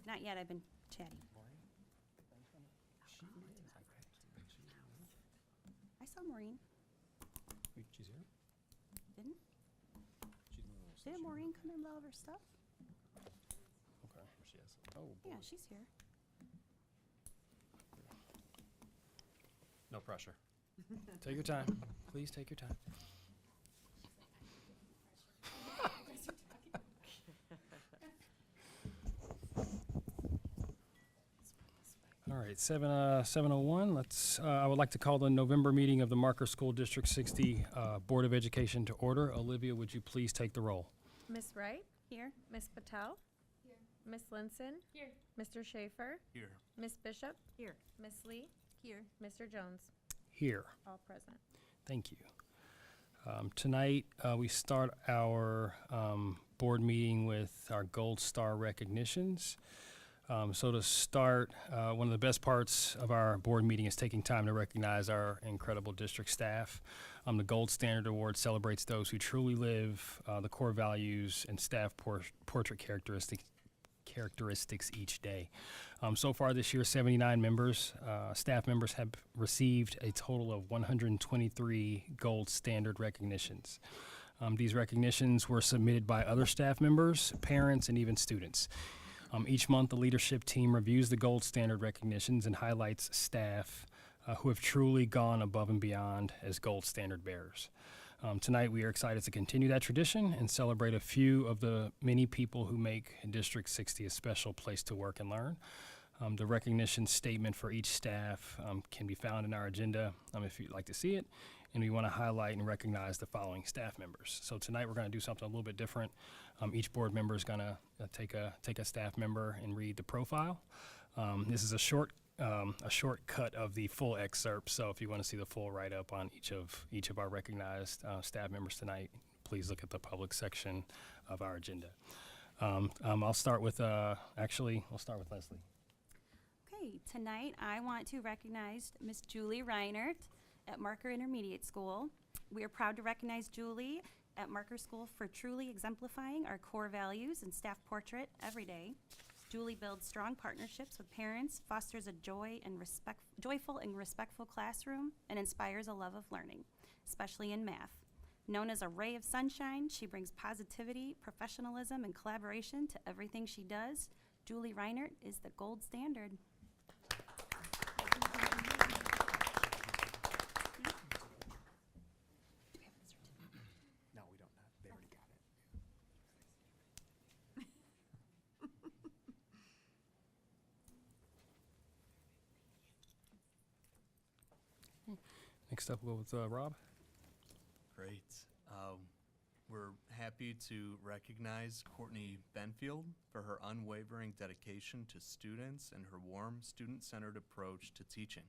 Not yet, I've been chatty. I saw Maureen, Wait, she's here? didn't? She's in the little Didn't section. Maureen come in with all of her stuff? Okay, where she is. Oh, boy. Yeah, she's here. No pressure. Take your time. Please take your time. All right, 7:01. I would like to call the November meeting of the Marker School District 60 Board of Education to order. Olivia, would you please take the roll? Miss Wright? Here? Miss Patel? Here. Miss Linson? Here. Mr. Schaefer? Here. Miss Bishop? Here. Miss Lee? Here. Mr. Jones? Here. All present. Thank you. Tonight, we start our board meeting with our Gold Star recognitions. So to start, one of the best parts of our board meeting is taking time to recognize our incredible district staff. The Gold Standard Award celebrates those who truly live the core values and staff portrait characteristics each day. So far this year, 79 staff members have received a total of 123 Gold Standard recognitions. These recognitions were submitted by other staff members, parents, and even students. Each month, the leadership team reviews the Gold Standard recognitions and highlights staff who have truly gone above and beyond as Gold Standard bearers. Tonight, we are excited to continue that tradition and celebrate a few of the many people who make District 60 a special place to work and learn. The recognition statement for each staff can be found in our agenda if you'd like to see it. And we want to highlight and recognize the following staff members. So tonight we're going to do something a little bit different. Each board member is going to take a staff member and read the profile. This is a short cut of the full excerpt. So if you want to see the full write-up on each of our recognized staff members tonight, please look at the public section of our agenda. I'll start with Leslie. Okay, tonight I want to recognize Miss Julie Reinert at Marker Intermediate School. We are proud to recognize Julie at Marker School for truly exemplifying our core values and staff portrait every day. Julie builds strong partnerships with parents, fosters a joyful and respectful classroom, and inspires a love of learning, especially in math. Known as a ray of sunshine, she brings positivity, professionalism, and collaboration to everything she does. Julie Reinert is the gold standard. No, we don't. They already got it. Next up, we'll go with Rob. Great. We're happy to recognize Courtney Benfield for her unwavering dedication to students and her warm, student-centered approach to teaching.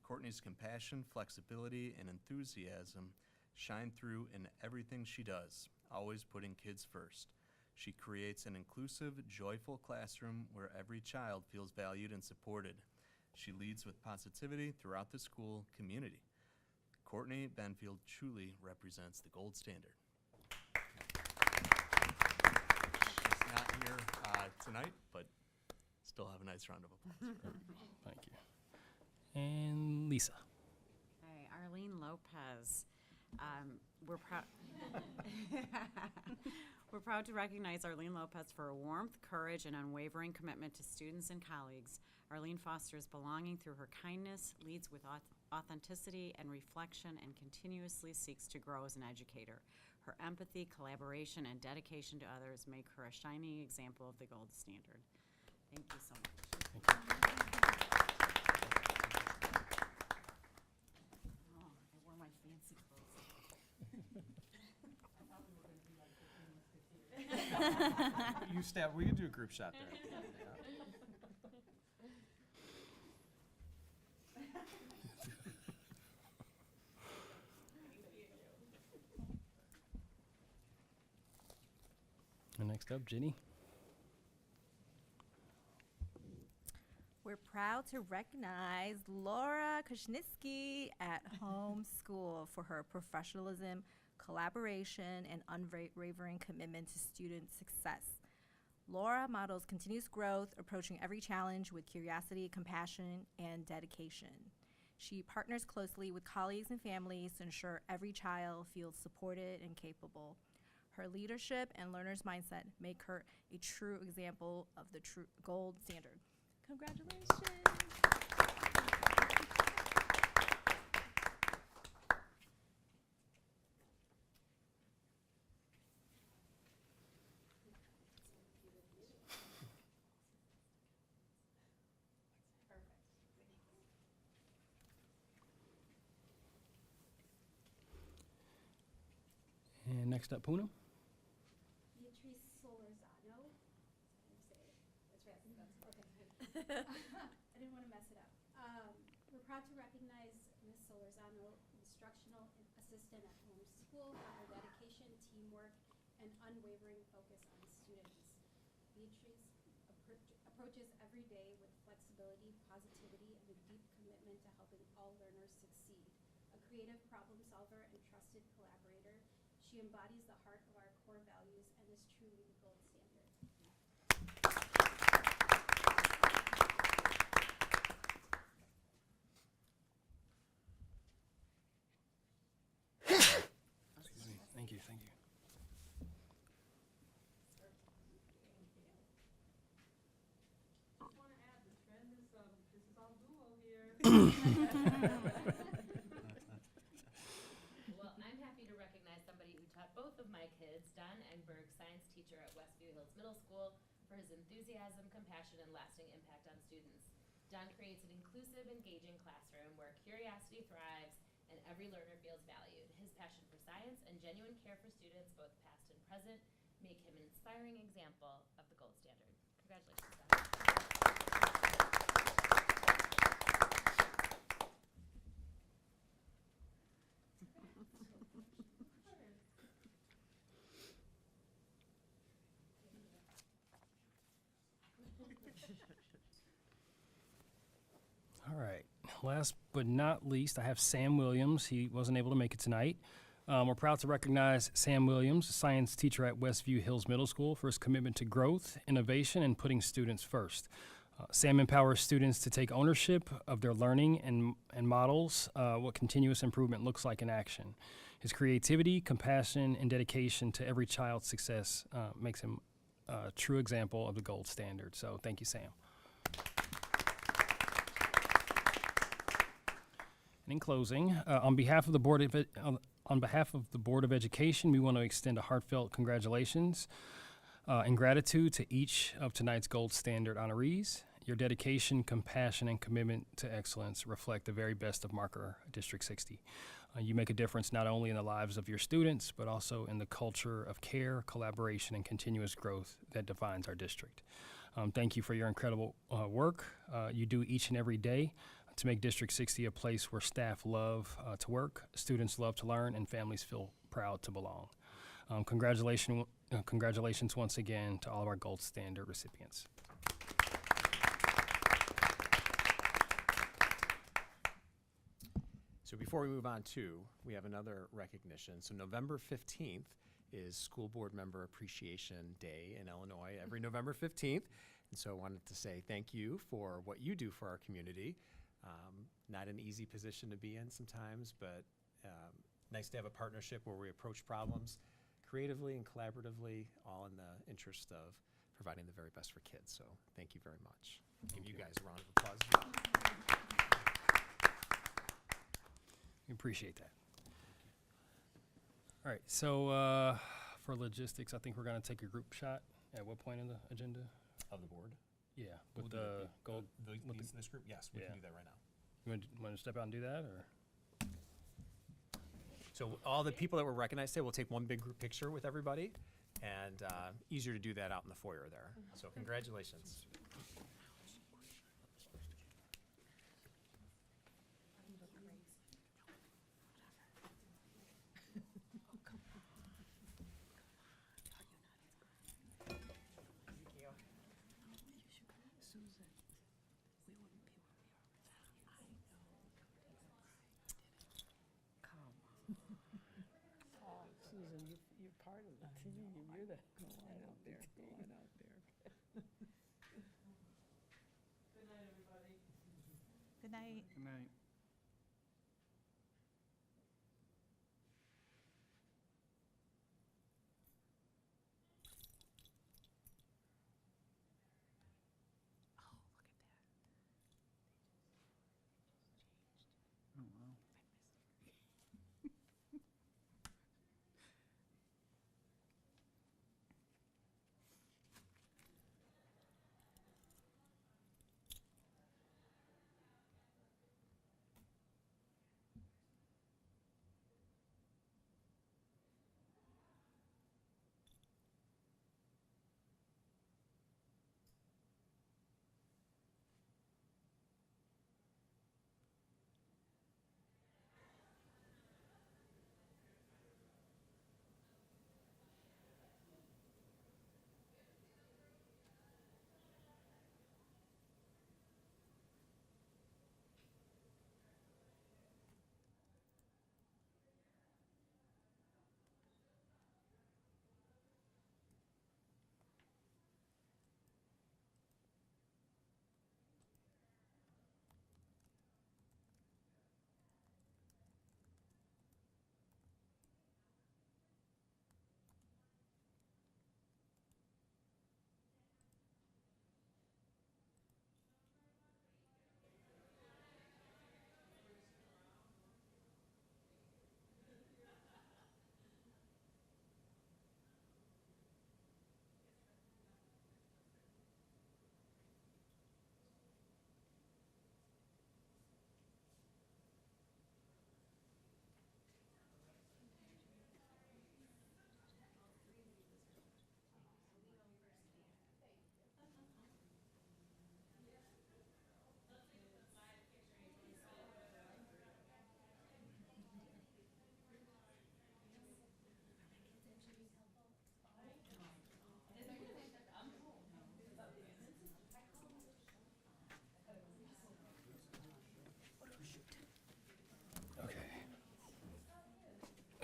Courtney's compassion, flexibility, and enthusiasm shine through in everything she does, always putting kids first. She creates an inclusive, joyful classroom where every child feels valued and supported. She leads with positivity throughout the school community. Courtney Benfield truly represents the gold standard. She's not here tonight, but still have a nice round of applause for her. Thank you. And Lisa. Hi, Arlene Lopez. We're proud. We're proud to recognize Arlene Lopez for her warmth, courage, and unwavering commitment to students and colleagues. Arlene fosters belonging through her kindness, leads with authenticity and reflection, and continuously seeks to grow as an educator. Her empathy, collaboration, and dedication to others make her a shining example of the gold standard. Thank you so much. Oh, I wore my fancy clothes. I thought we were going to be like 15 You stab. We can do a group shot there. And next up, Jenny. We're proud to recognize Laura Kushniski at Home School for her professionalism, collaboration, and unwavering commitment to student success. Laura models continuous growth, approaching every challenge with curiosity, compassion, and dedication. She partners closely with colleagues and families to ensure every child feels supported and capable. Her leadership and learner's mindset make her a true example of the true gold standard. Congratulations. And next up, Poonam. Beatrice Solorzano. That's right. Okay. I didn't want to mess it up. We're proud to recognize Ms. Solorzano, instructional assistant at home school, for her dedication, teamwork, and unwavering focus on students. Beatrice approaches every day with flexibility, positivity, and a deep commitment to helping all learners succeed. A creative problem solver and trusted collaborator, she embodies the heart of our core values and is truly the gold standard. Thank you, thank you. Well, I'm happy to recognize somebody who taught both of my kids, Don Engberg, science teacher at Westview Hills Middle School, for his enthusiasm, compassion, and lasting impact on students. Don creates an inclusive, engaging classroom where curiosity thrives and every learner feels valued. His passion for science and genuine care for students, both past and present, make him an inspiring example of the gold standard. Congratulations, Don. All right. Last but not least, I have Sam Williams. He wasn't able to make it tonight. We're proud to recognize Sam Williams, a science teacher at Westview Hills Middle School, for his commitment to growth, innovation, and putting students first. Sam empowers students to take ownership of their learning and models what continuous improvement looks like in action. His creativity, compassion, and dedication to every child's success makes him a true example of the gold standard. So thank you, Sam. And in closing, on behalf of the Board of Education, we want to extend a heartfelt congratulations and gratitude to each of tonight's Gold Standard honorees. Your dedication, compassion, and commitment to excellence reflect the very best of Marker District 60. You make a difference not only in the lives of your students, but also in the culture of care, collaboration, and continuous growth that defines our district. Thank you for your incredible work you do each and every day to make District 60 a place where staff love to work, students love to learn, and families feel proud to belong. Congratulations once again to all of our Gold Standard recipients. So before we move on we have another recognition. So November 15th is School Board Member Appreciation Day in Illinois, every November 15th. And so I wanted to say thank you for what you do for our community. Not an easy position to be in sometimes, but nice to have a partnership where we approach problems creatively and collaboratively, all in the interest of providing the very best for kids. So thank you very much. Give you guys a round of applause. We appreciate that. All right, so for logistics, I think we're going to take a group shot. At what point in the agenda? Of the board? Yeah, with the gold. This group? Yes, we Yeah. can do that right now. You want to step out and do that, or? So all the people that were recognized today, we'll take one big group picture with everybody, and easier to do that out in the foyer there. So congratulations. Susan, you're part of the team. You're the. Go on out there. Go on out there. night. Good night.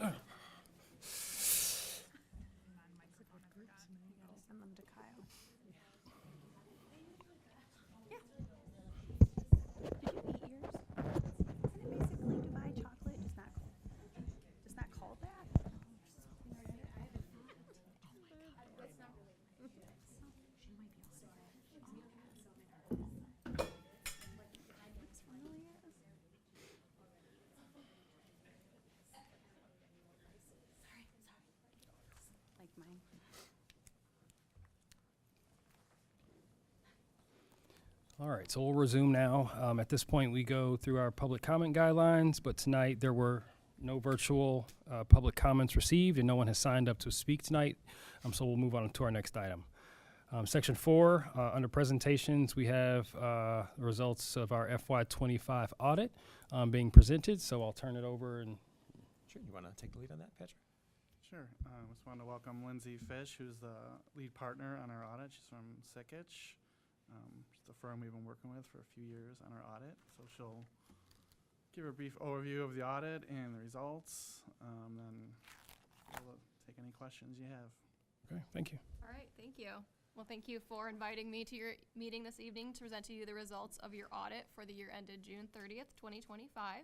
Oh, wow. Send them to Kyle. Did you eat yours? Isn't it basically Dubai chocolate, just not called that? Like mine. All right, so we'll resume now. At this point, we go through our public comment guidelines, but tonight there were no virtual public comments received, and no one has signed up to speak tonight. So we'll move on to our next item. Section 4, under presentations, we have the results of our FY25 audit being presented, so I'll turn it over. And Sure, you want to take the lead on that, Patrick? Sure. Just wanted to welcome Lindsay Fish, who's the lead partner on our audit. She's from Sickich. It's the firm we've been working with for a few years on our audit. So she'll give a brief overview of the audit and the results, then we'll take any questions you have. okay, thank you. All right, thank you. Well, thank you for inviting me to your meeting this evening to present to you the results of your audit for the year ended June 30th, 2025.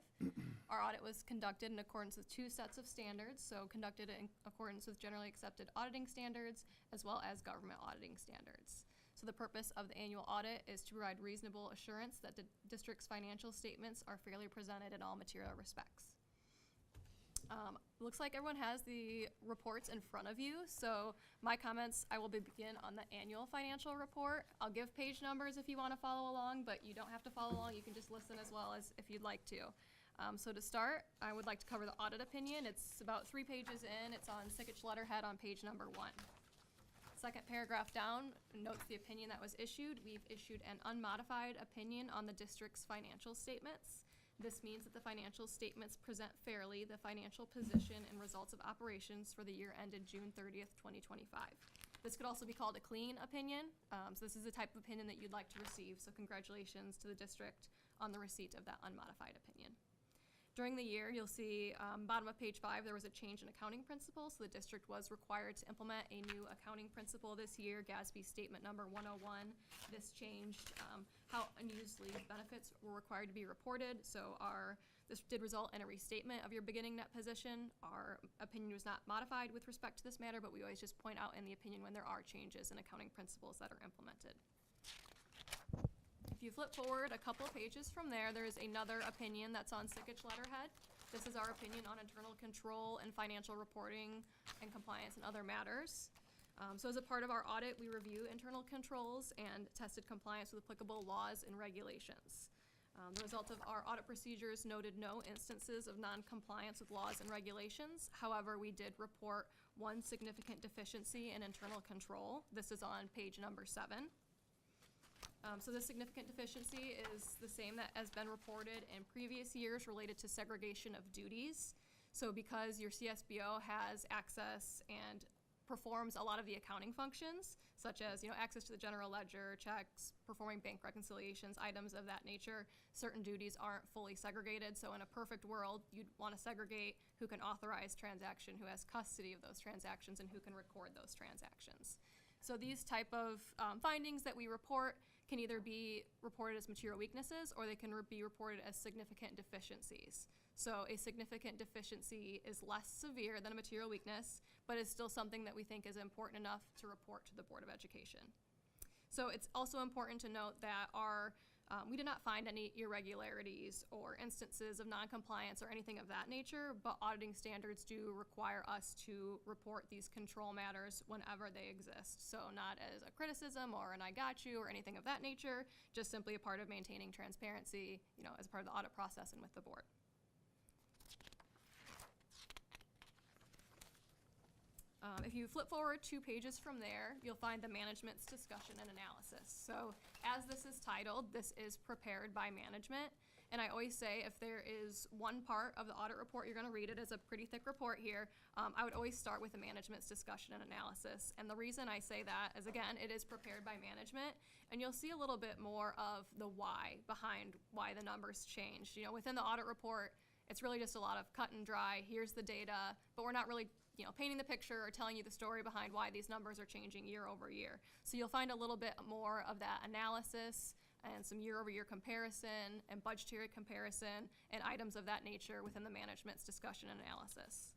Our audit was conducted in accordance with 2 sets of standards, so conducted in accordance with generally accepted auditing standards as well as government auditing standards. So the purpose of the annual audit is to provide reasonable assurance that the district's financial statements are fairly presented in all material respects. Looks like everyone has the reports in front of you, so my comments, I will begin on the annual financial report. I'll give page numbers if you want to follow along, but you don't have to follow along. You can just listen as well as if you'd like to. So to start, I would like to cover the audit opinion. It's about 3 pages in. It's on Sickich letterhead on page number 1. Second paragraph down notes the opinion that was issued. We've issued an unmodified opinion on the district's financial statements. This means that the financial statements present fairly the financial position and results of operations for the year ended June 30th, 2025. This could also be called a clean opinion. So this is the type of opinion that you'd like to receive. So congratulations to the district on the receipt of that unmodified opinion. During the year, you'll see bottom of page 5, there was a change in accounting principles. So the district was required to implement a new accounting principle this year, GASB Statement Number 101. This changed how unused leave benefits were required to be reported. So this did result in a restatement of your beginning net position. Our opinion was not modified with respect to this matter, but we always just point out in the opinion when there are changes in accounting principles that are implemented. If you flip forward a couple pages from there, there is another opinion that's on Sickich letterhead. This is our opinion on internal control and financial reporting and compliance and other matters. So as a part of our audit, we review internal controls and tested compliance with applicable laws and regulations. The result of our audit procedures noted no instances of non-compliance with laws and regulations. However, we did report one significant deficiency in internal control. This is on page number 7. So this significant deficiency is the same that has been reported in previous years related to segregation of duties. So because your CSBO has access and performs a lot of the accounting functions, such as access to the general ledger, checks, performing bank reconciliations, items of that nature, certain duties aren't fully segregated. So in a perfect world, you'd want to segregate who can authorize transaction, who has custody of those transactions, and who can record those transactions. So these type of findings that we report can either be reported as material weaknesses or they can be reported as significant deficiencies. So a significant deficiency is less severe than a material weakness, but is still something that we think is important enough to report to the Board of Education. So it's also important to note that we did not find any irregularities or instances of non-compliance or anything of that nature, but auditing standards do require us to report these control matters whenever they exist. So not as a criticism or an I got you or anything of that nature, just simply a part of maintaining transparency, as part of the audit process and with the board. If you flip forward 2 pages from there, you'll find the management's discussion and analysis. So as this is titled, this is prepared by management. And I always say if there is one part of the audit report, you're going to read it as a pretty thick report here, I would always start with the management's discussion and analysis. And the reason I say that is, again, it is prepared by management. And you'll see a little bit more of the why behind why the numbers changed. Within the audit report, it's really just a lot of cut and dry, here's the data, but we're not really painting the picture or telling you the story behind why these numbers are changing year over year. So you'll find a little bit more of that analysis and some year-over-year comparison and budgetary comparison and items of that nature within the management's discussion and analysis.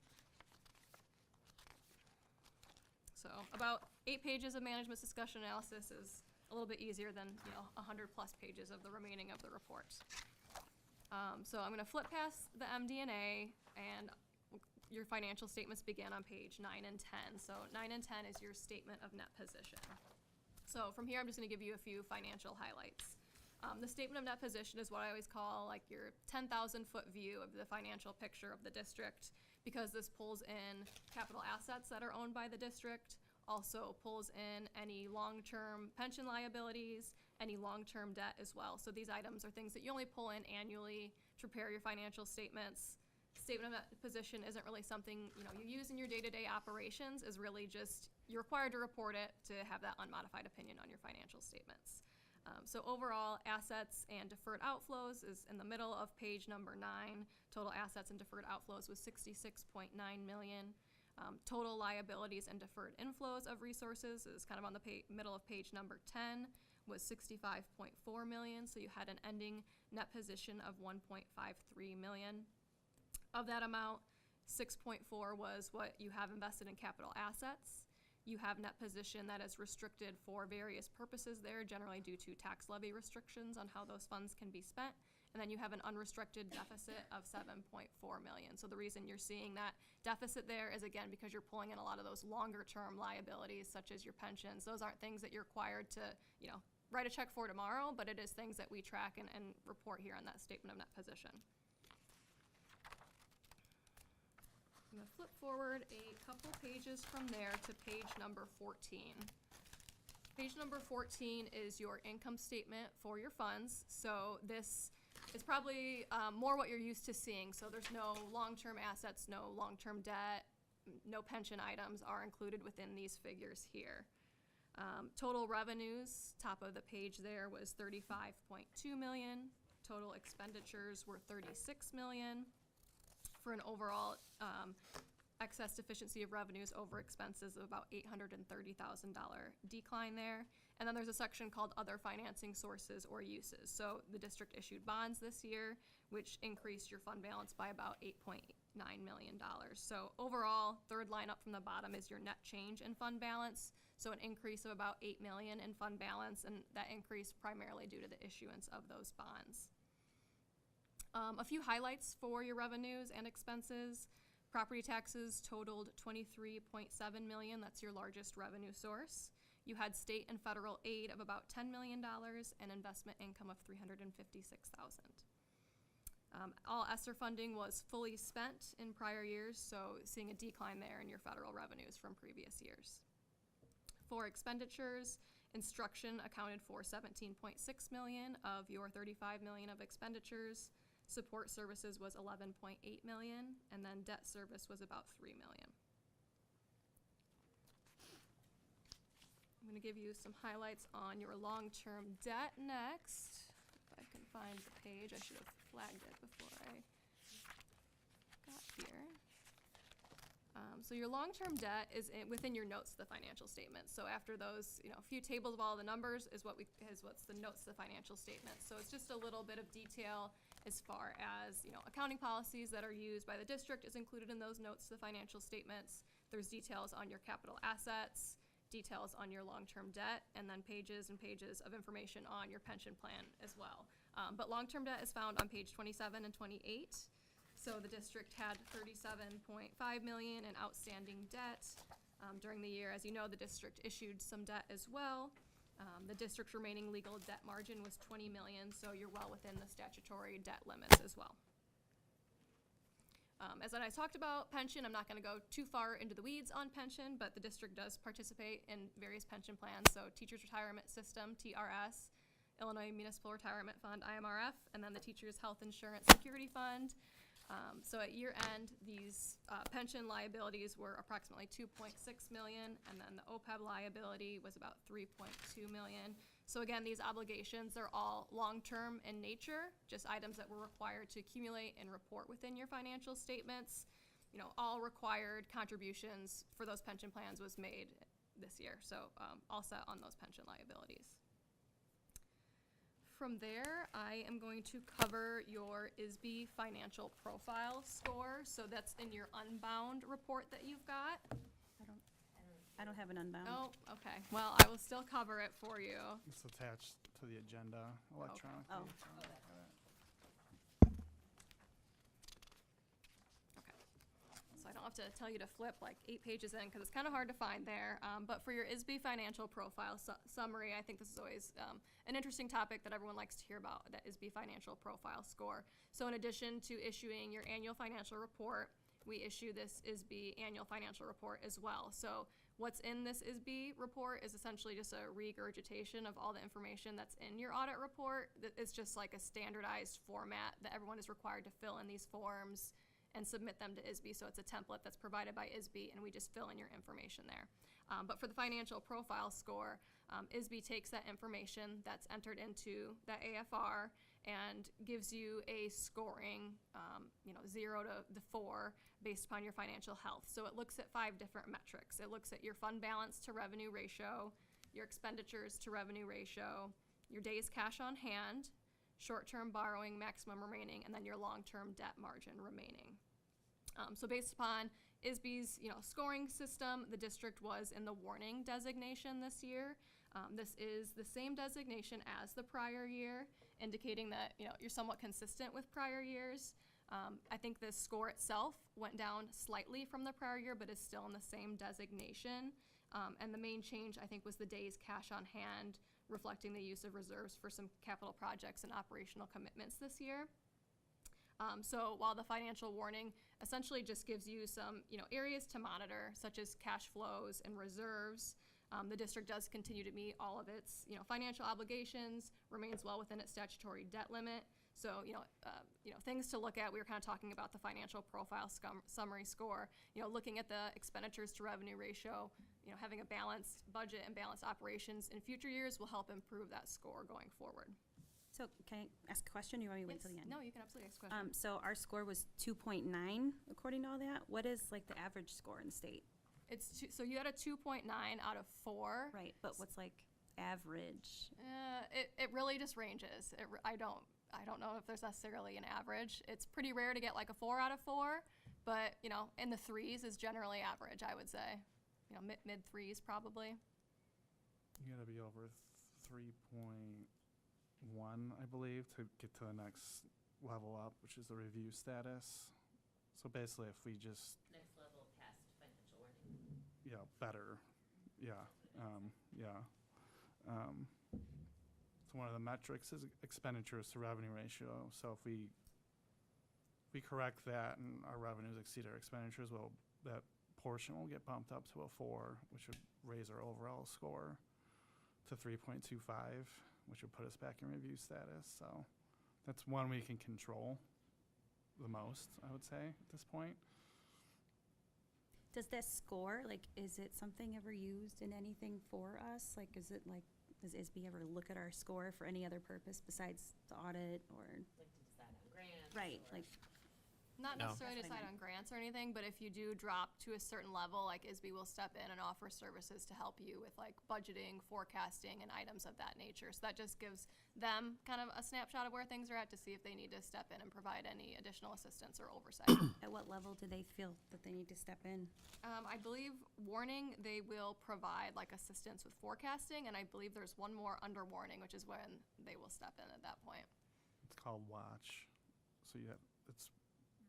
So about 8 pages of management's discussion analysis is a little bit easier than 100 plus pages of the remaining of the report. So I'm going to flip past the MD&A, and your financial statements begin on page 9 and 10. So 9 and 10 is your statement of net position. So from here, I'm just going to give you a few financial highlights. The statement of net position is what I always call like your 10,000-foot view of the financial picture of the district, because this pulls in capital assets that are owned by the district, also pulls in any long-term pension liabilities, any long-term debt as well. So these items are things that you only pull in annually to prepare your financial statements. Statement of net position isn't really something you use in your day-to-day operations. Is really just you're required to report it to have that unmodified opinion on your financial statements. So overall, assets and deferred outflows is in the middle of page number 9. Total assets and deferred outflows was $66.9 million. Total liabilities and deferred inflows of resources is kind of on the middle of page number 10, was $65.4 million. So you had an ending net position of $1.53 million. Of that amount, 6.4 was what you have invested in capital assets. You have net position that is restricted for various purposes there, generally due to tax levy restrictions on how those funds can be spent. And then you have an unrestricted deficit of $7.4 million. So the reason you're seeing that deficit there is, again, because you're pulling in a lot of those longer-term liabilities, such as your pensions. Those aren't things that you're required to, write a check for tomorrow, but it is things that we track and report here on that statement of net position. I'm going to flip forward a couple pages from there to page number 14. Page number 14 is your income statement for your funds. So this is probably more what you're used to seeing. So there's no long-term assets, no long-term debt, no pension items are included within these figures here. Total revenues, top of the page there, was $35.2 million. Total expenditures were $36 million. for an overall excess deficiency of revenues over expenses of about $830,000 decline there. And then there's a section called other financing sources or uses. So the district issued bonds this year, which increased your fund balance by about $8.9 million. So overall, third line up from the bottom is your net change in fund balance. So an increase of about $8 million in fund balance, and that increase primarily due to the issuance of those bonds. A few highlights for your revenues and expenses. Property taxes totaled $23.7 million. That's your largest revenue source. You had state and federal aid of about $10 million and investment income of $356,000. All ESSER funding was fully spent in prior years, so seeing a decline there in your federal revenues from previous years. For expenditures, instruction accounted for $17.6 million of your $35 million of expenditures. Support services was $11.8 million, and then debt service was about $3 million. I'm going to give you some highlights on your long-term debt next. If I can find the page, I should have flagged it before I got here. So your long-term debt is within your notes to the financial statements. So after those, a few tables of all the numbers is what's the notes to the financial statements. So it's just a little bit of detail as far as, accounting policies that are used by the district is included in those notes to the financial statements. There's details on your capital assets, details on your long-term debt, and then pages and pages of information on your pension plan as well. But long-term debt is found on page 27 and 28. So the district had $37.5 million in outstanding debt during the year. As you know, the district issued some debt as well. The district's remaining legal debt margin was $20 million, so you're well within the statutory debt limits as well. As I talked about pension, I'm not going to go too far into the weeds on pension, but the district does participate in various pension plans. So Teachers Retirement System, TRS, Illinois Municipal Retirement Fund, IMRF, and then the Teachers Health Insurance Security Fund. So at year end, these pension liabilities were approximately $2.6 million, and then the OPEB liability was about $3.2 million. So again, these obligations are all long-term in nature, just items that were required to accumulate and report within your financial statements. All required contributions for those pension plans was made this year, so all set on those pension liabilities. From there, I am going to cover your ISB financial profile score. So that's in your Unbound report that you've got. I don't have an Unbound. Oh, okay. Well, I will still cover it for you. It's attached to the agenda electronically. Oh. so I'll look at it. Okay. So I don't have to tell you to flip like 8 pages in because it's kind of hard to find there. But for your ISB financial profile summary, I think this is always an interesting topic that everyone likes to hear about, that ISB financial profile score. So in addition to issuing your annual financial report, we issue this ISB annual financial report as well. So what's in this ISB report is essentially just a regurgitation of all the information that's in your audit report. It's just like a standardized format that everyone is required to fill in these forms and submit them to ISB. So it's a template that's provided by ISB, and we just fill in your information there. But for the financial profile score, ISB takes that information that's entered into that AFR and gives you a scoring, 0 to 4, based upon your financial health. So it looks at 5 different metrics. It looks at your fund balance to revenue ratio, your expenditures to revenue ratio, your days cash on hand, short-term borrowing maximum remaining, and then your long-term debt margin remaining. So based upon ISB's scoring system, the district was in the warning designation this year. This is the same designation as the prior year, indicating that you're somewhat consistent with prior years. I think the score itself went down slightly from the prior year, but is still in the same designation. And the main change, I think, was the days cash on hand, reflecting the use of reserves for some capital projects and operational commitments this year. So while the financial warning essentially just gives you some areas to monitor, such as cash flows and reserves, the district does continue to meet all of its financial obligations, remains well within its statutory debt limit. So things to look at. We were kind of talking about the financial profile summary score. Looking at the expenditures to revenue ratio, having a balanced budget and balanced operations in future years will help improve that score going forward. So can I ask a question? You want me to wait till the Yes. end? No, you can absolutely ask a question. So our score was 2.9 according to all that. What is like the average score in the state? So you had a 2.9 out of 4. Right, but what's like average? It really just ranges. I don't know if there's necessarily an average. It's pretty rare to get like a 4 out of 4, but you know, in the 3s is generally average, I would say. You know, mid 3s probably. You gotta be over 3.1, I believe, to get to the next level up, which is the review status. So basically, if we just, Next level past financial warning. yeah, better, yeah, yeah. So one of the metrics is expenditures to revenue ratio. So if we correct that and our revenues exceed our expenditures, well, that portion will get bumped up to a 4, which would raise our overall score to 3.25, which would put us back in review status. So that's one we can control the most, I would say, at this point. Does this score, like, is it something ever used in anything for us? Like, is it like, does ISB ever look at our score for any other purpose besides the audit or? Like to decide on grants. Right, or- like, Not No. necessarily That's what I decide on grants or anything, but if you do drop to a certain level, like ISB will step in and offer services to help you with like budgeting, forecasting, and items of that nature. So that just gives them kind of a snapshot of where things are at to see if they need to step in and provide any additional assistance or oversight. at what level do they feel that they need to step in? I believe warning, they will provide like assistance with forecasting, and I believe there's one more under warning, which is when they will step in at that point. It's called watch. So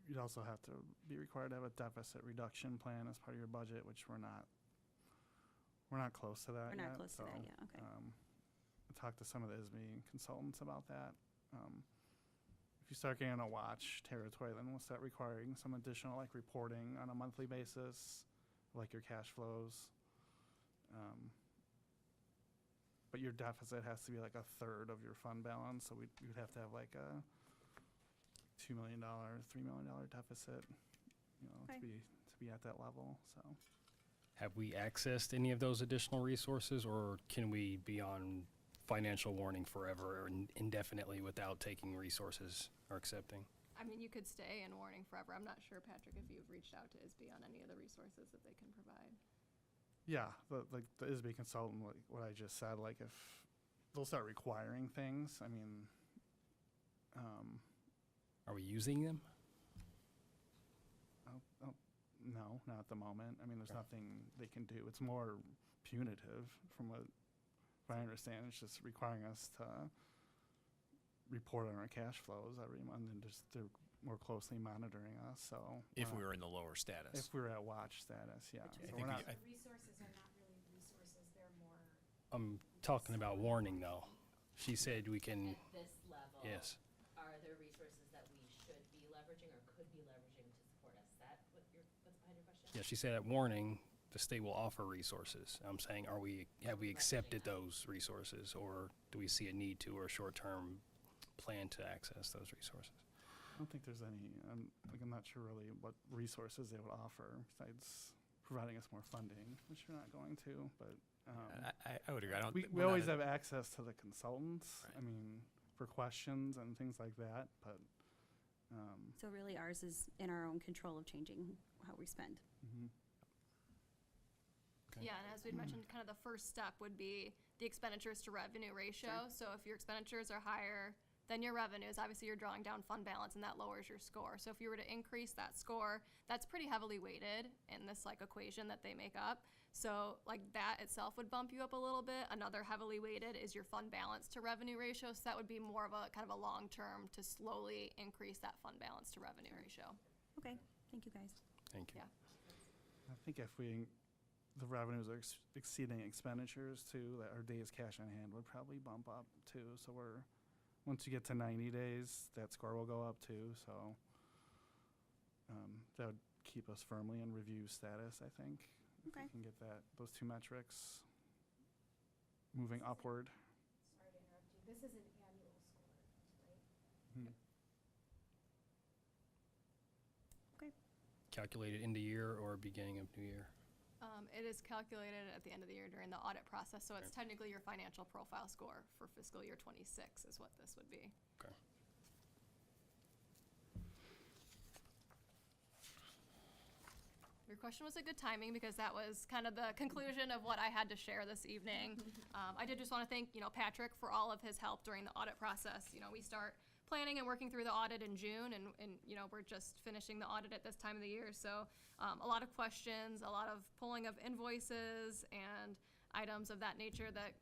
you'd also have to be required to have a deficit reduction plan as part of your budget, which we're not close to that We're yet. not close to that yet, okay. I talked to some of the ISB consultants about that. If you start getting a watch territory, then we'll start requiring some additional like reporting on a monthly basis, like your cash flows. But your deficit has to be like a third of your fund balance, so you'd have to have like a $2 million, $3 million deficit, Okay. to be at that level, so. Have we accessed any of those additional resources, or can we be on financial warning forever or indefinitely without taking resources or accepting? I mean, you could stay in warning forever. I'm not sure, Patrick, if you've reached out to ISB on any of the resources that they can provide. Yeah, the ISB consultant, like what I just said, like if they'll start requiring things, I mean, Are we using them? no, not at the moment. I mean, there's Okay. nothing they can do. It's more punitive from what I understand. It's just requiring us to report on our cash flows every month and just they're more closely monitoring us, so. If we were in the lower status. If we were at watch status, yeah. I So think we're not, I- The resources are not really resources, they're more. I'm talking about warning, though. She said we can, At this level. yes. Are there resources that we should be leveraging or could be leveraging to support us? Is that what's behind your question? Yeah, she said at warning, the state will offer resources. I'm saying, have we accepted those resources, or do we see a need to or a short-term plan to access those resources? I don't think there's any, I'm not sure really what resources they would offer besides providing us more funding, which you're not going to, but, I would agree. I don't. we we're not always at- have access to the consultants, Right. I mean, for questions and things like that, but, So really ours is in our own control of changing how we spend. mhm. Okay. Yeah, and as we'd mentioned, kind of the first step would be the expenditures to revenue ratio. So if your expenditures are higher than your revenues, obviously you're drawing down fund balance and that lowers your score. So if you were to increase that score, that's pretty heavily weighted in this like equation that they make up. So like that itself would bump you up a little bit. Another heavily weighted is your fund balance to revenue ratio. So that would be more of a kind of a long term to slowly increase that fund balance to revenue ratio. Okay, thank you guys. Thank you. Yeah. I think if the revenues are exceeding expenditures too, that our days cash on hand would probably bump up too. So once you get to 90 days, that score will go up too. So that would keep us firmly in review status, I think. If Okay. we can get those two metrics moving upward. Sorry to interrupt you, this is an annual score, right? Hmm. Calculated end of year or beginning of new year? It is calculated at the end of the year during the audit process, so it's technically your financial profile score for fiscal year '26 is what this would be. Okay. Your question was a good timing because that was kind of the conclusion of what I had to share this evening. I did just want to thank, Patrick for all of his help during the audit process. We start planning and working through the audit in June, and we're just finishing the audit at this time of the year. So a lot of questions, a lot of pulling of invoices and items of that nature that,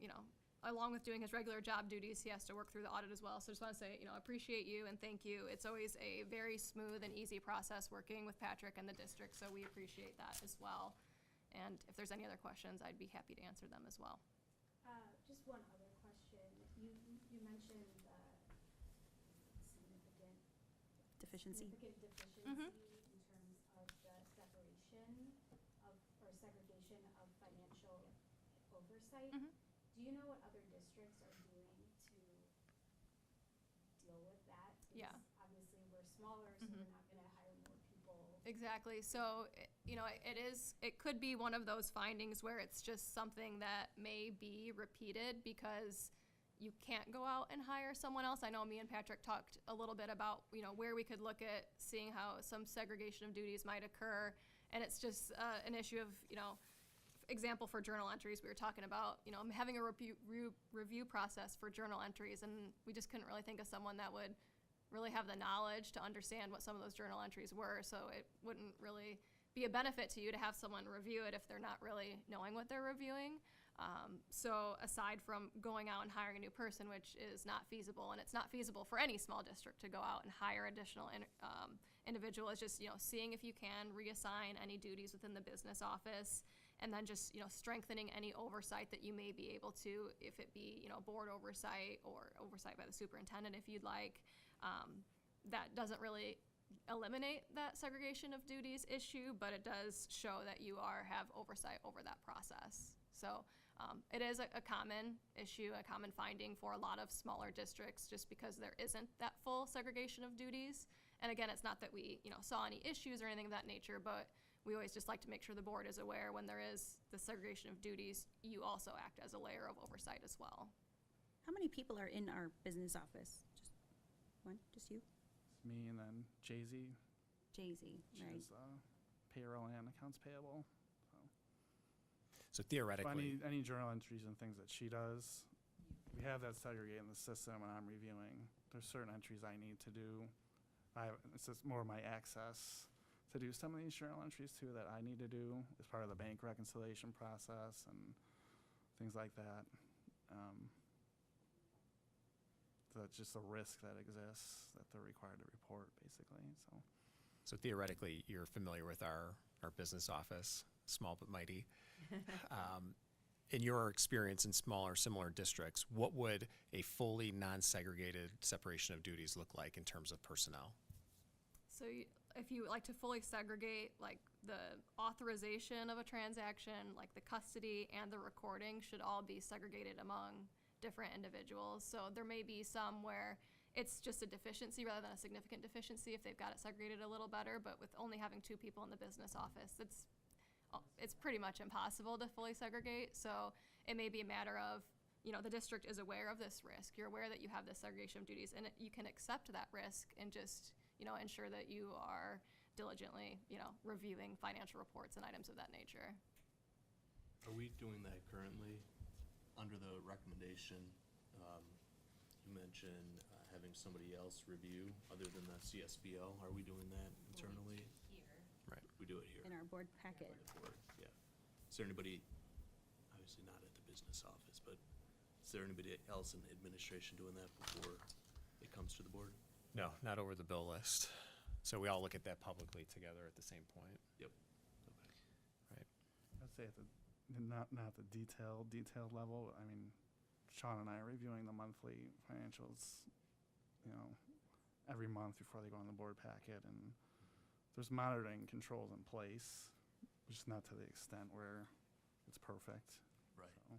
along with doing his regular job duties, he has to work through the audit as well. So just want to say, appreciate you and thank you. It's always a very smooth and easy process working with Patrick and the district, so we appreciate that as well. And if there's any other questions, I'd be happy to answer them as well. Just one other question. You mentioned significant Deficiency. deficiency Mhm. in terms of the separation of, or segregation of financial oversight. Mhm. Do you know what other districts are doing to deal with that? Yeah. Because obviously we're smaller, so Mhm. we're not gonna hire more people. Exactly. So, it could be one of those findings where it's just something that may be repeated because you can't go out and hire someone else. I know me and Patrick talked a little bit about, where we could look at seeing how some segregation of duties might occur. And it's just an issue of, example for journal entries, we were talking about, having a review process for journal entries, and we just couldn't really think of someone that would really have the knowledge to understand what some of those journal entries were, so it wouldn't really be a benefit to you to have someone review it if they're not really knowing what they're reviewing. So aside from going out and hiring a new person, which is not feasible, and it's not feasible for any small district to go out and hire additional individual, it's just, seeing if you can reassign any duties within the business office, and then just, strengthening any oversight that you may be able to, if it be, board oversight or oversight by the superintendent if you'd like. That doesn't really eliminate that segregation of duties issue, but it does show that you have oversight over that process. So it is a common issue, a common finding for a lot of smaller districts, just because there isn't that full segregation of duties. And again, it's not that we, saw any issues or anything of that nature, but we always just like to make sure the board is aware when there is the segregation of duties, you also act as a layer of oversight as well. How many people are in our business office? Just one? Just you? It's me and then Jay-Z. Jay-Z, She right? does payroll and accounts payable. So So theoretically, any journal entries and things that she does, we have that segregated in the system, and I'm reviewing. There's certain entries I need to do. It's just more my access to do some of these journal entries too that I need to do as part of the bank reconciliation process and things like that. So it's just a risk that exists that they're required to report, basically. so theoretically, you're familiar with our business office, small but mighty. In your experience in smaller, similar districts, what would a fully non-segregated separation of duties look like in terms of personnel? So if you like to fully segregate, like the authorization of a transaction, like the custody and the recording should all be segregated among different individuals. So there may be some where it's just a deficiency rather than a significant deficiency if they've got it segregated a little better, but with only having 2 people in the business office, it's pretty much impossible to fully segregate. So it may be a matter of, the district is aware of this risk. You're aware that you have this segregation of duties, and you can accept that risk and just, ensure that you are diligently, reviewing financial reports and items of that nature. Are we doing that currently under the recommendation? You mentioned having somebody else review other than the CSBO. Are we doing that internally? Here. Right. We do it here. In our board packet. Board, yeah. Is there anybody, obviously not at the business office, but is there anybody else in administration doing that before it comes to the board? No, not over the bill list. So we all look at that publicly together at the same point. Yep. Okay. I'd say at the not the detailed level. I mean, Sean and I are reviewing the monthly financials, every month before they go on the board packet, and there's monitoring controls in place, just not to the extent where it's perfect. Right. So.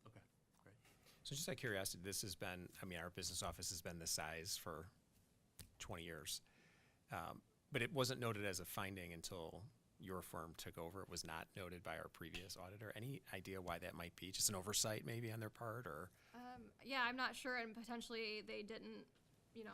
Okay, great. So just out of curiosity, this has been, our business office has been this size for 20 years. But it wasn't noted as a finding until your firm took over, it was not noted by our previous auditor. Any idea why that might be? Just an oversight maybe on their part, or? Yeah, I'm not sure, and potentially they didn't,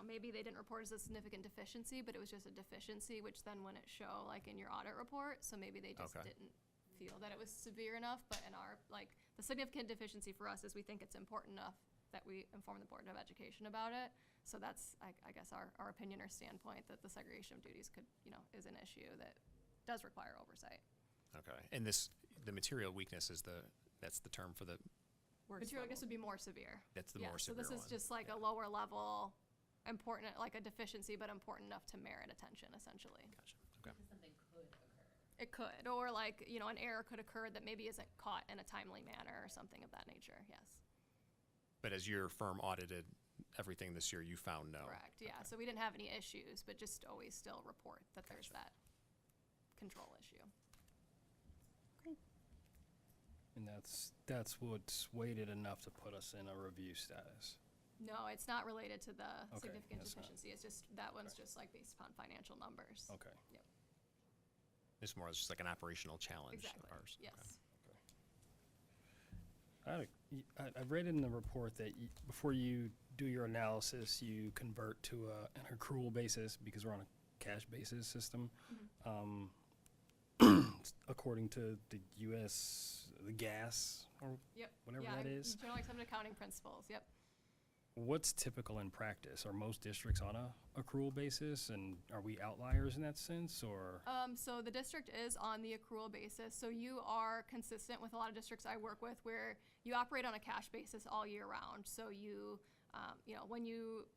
maybe they didn't report as a significant deficiency, but it was just a deficiency, which then wouldn't show like in your audit report, so maybe they just Okay. didn't feel that it was severe enough, but in our, like, the significant deficiency for us is we think it's important enough that we inform the Board of Education about it. So that's, I guess, our opinion or standpoint, that the segregation of duties could, is an issue that does require oversight. Okay, and the material weakness is that's the term for the, Material, I guess, would be more severe. that's the Yeah, more so severe this is one. just like a lower level, important, like a deficiency, but important enough to merit attention, essentially. Gotcha, okay. Because something could occur. It could, or like, an error could occur that maybe isn't caught in a timely manner or something of that nature, yes. But as your firm audited everything this year, you found no? Correct, yeah, Okay. so we didn't have any issues, but just always still report that there's that control issue. And that's what's weighted enough to put us in a review status. No, it's not related to the Okay, significant that's not- deficiency, it's just, that one's Okay. just like based upon financial numbers. Okay. Yep, It's more just like an operational challenge exactly, of ours. Okay. yes. I read in the report that before you do your analysis, you convert to an accrual basis because we're on a cash basis system. According to the the gas, or Yep. whatever Yeah, that is. Generally accepted accounting principles, yep. What's typical in practice? Are most districts on a accrual basis, and are we outliers in that sense, or? So the district is on the accrual basis, so you are consistent with a lot of districts I work with where you operate on a cash basis all year round. So you, when you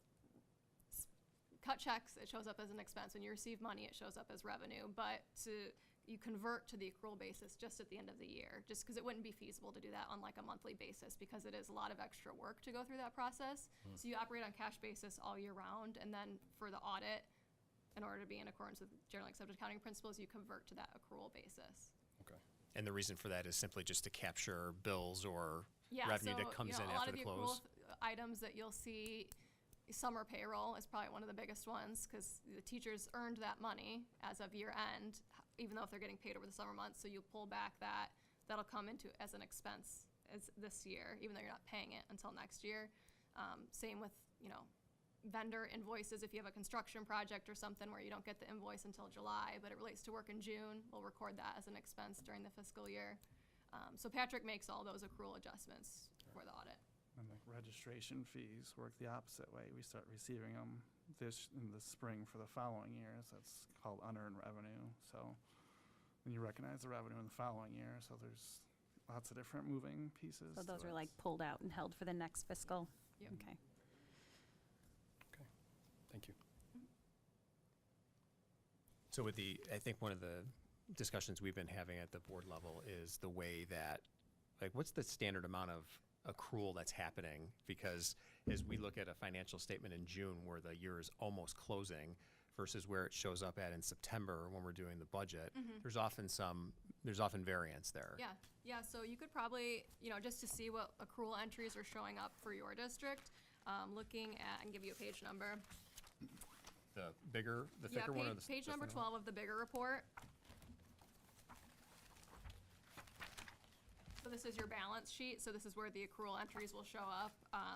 cut checks, it shows up as an expense. When you receive money, it shows up as revenue. But you convert to the accrual basis just at the end of the year, just because it wouldn't be feasible to do that on like a monthly basis because it is a lot of extra work to go through that process. So you operate on cash basis all year round, and then for the audit, in order to be in accordance with generally accepted accounting principles, you convert to that accrual basis. Okay. And the reason for that is simply just to capture bills or Yeah, revenue so, that comes in a lot after of the the accrual close? items that you'll see, summer payroll is probably one of the biggest ones because the teachers earned that money as of year end, even though if they're getting paid over the summer months. So you pull back that'll come into as an expense as this year, even though you're not paying it until next year. Same with, vendor invoices. If you have a construction project or something where you don't get the invoice until July, but it relates to work in June, we'll record that as an expense during the fiscal year. So Patrick makes all those accrual adjustments for the audit. And the registration fees work the opposite way. We start receiving them in the spring for the following years. That's called unearned revenue. So then you recognize the revenue in the following year. So there's lots of different moving pieces. So those to are it. like pulled out and held for the next fiscal? Yep. Okay. Thank you. So I think one of the discussions we've been having at the board level is the way that, like, what's the standard amount of accrual that's happening? Because as we look at a financial statement in June where the year is almost closing versus where it shows up at in September when we're doing the budget, there's often variance there. Yeah, so you could probably, just to see what accrual entries are showing up for your district, looking at, I can give you a page number. The thicker one or the Page number thinner one? 12 of the bigger report. So this is your balance sheet, so this is where the accrual entries will show up.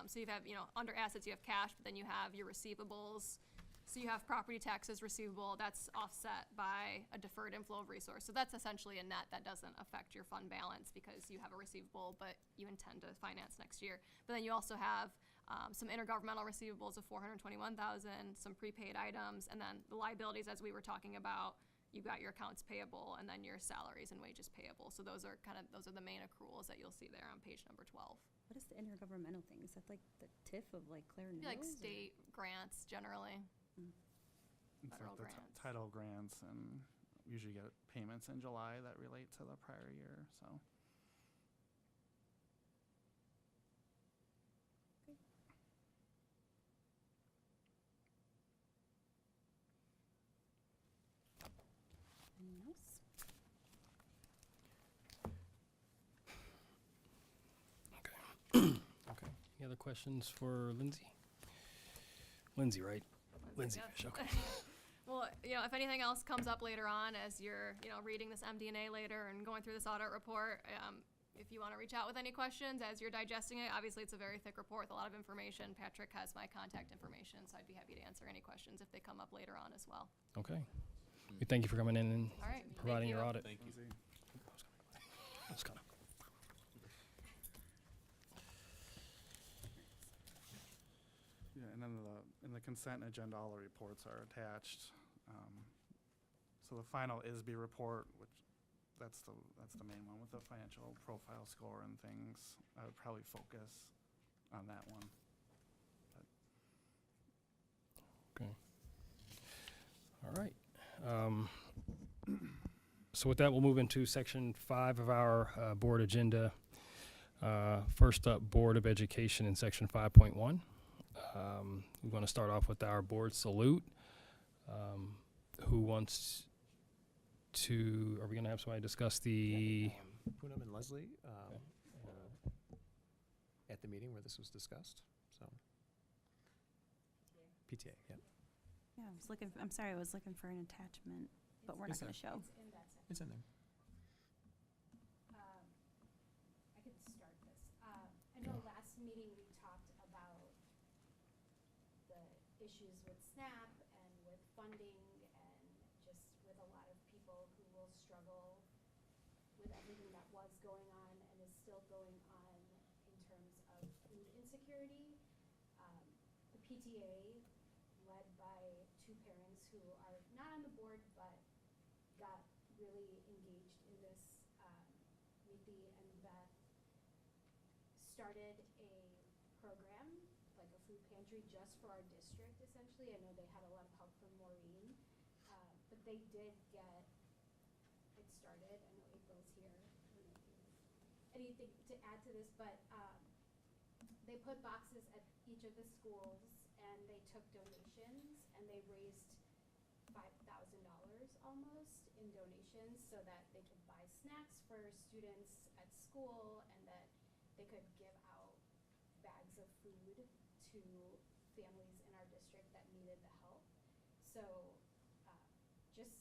So you have, under assets you have cash, but then you have your receivables. So you have property taxes receivable, that's offset by a deferred inflow of resource. So that's essentially a net that doesn't affect your fund balance because you have a receivable, but you intend to finance next year. But then you also have some intergovernmental receivables of $421,000, some prepaid items, and then the liabilities, as we were talking about, you've got your accounts payable and then your salaries and wages payable. So those are the main accruals that you'll see there on page number 12. What is the intergovernmental thing? Is that like the TIF of like Claire Mills? Like or- state grants generally. It's federal like the grants. title grants, and usually get payments in July that relate to the prior year. So. Anyone else? Okay. Any other questions for Lindsay? Lindsay, right? Lindsay yeah. Fish, okay. Well, if anything else comes up later on as you're, reading this MD&A later and going through this audit report, if you want to reach out with any questions as you're digesting it, obviously it's a very thick report with a lot of information. Patrick has my contact information, so I'd be happy to answer any questions if they come up later on as well. Okay. We thank you for coming in and All right. providing Thank your you. audit. Thank you. Let's go. Yeah, and then in the consent agenda, all the reports are attached. So the final ISB report, which that's the main one with the financial profile score and things. I would probably focus on that one. Okay. All right. So with that, we'll move into section 5 of our board agenda. First up, Board of Education in section 5.1. We want to start off with our board salute. Who wants to, are we going to have somebody discuss the, Poonam and Leslie at the meeting where this was discussed. So PTA, yeah. Yeah, I'm sorry, I was looking for an attachment, but we're not It's going to show. It's in that section. It's in there. I can start this. I know last meeting we talked about the issues with SNAP and with funding and just with a lot of people who will struggle with everything that was going on and is still going on in terms of food insecurity. The PTA, led by two parents who are not on the board but got really engaged in this, Ruthie and Beth started a program, like a food pantry just for our district essentially. I know they had a lot of help from Maureen, but they did get it started. I know April's here. I don't know if you have anything to add to this, but they put boxes at each of the schools and they took donations and they raised $5,000 almost in donations so that they could buy snacks for students at school and that they could give out bags of food to families in our district that needed the help. So just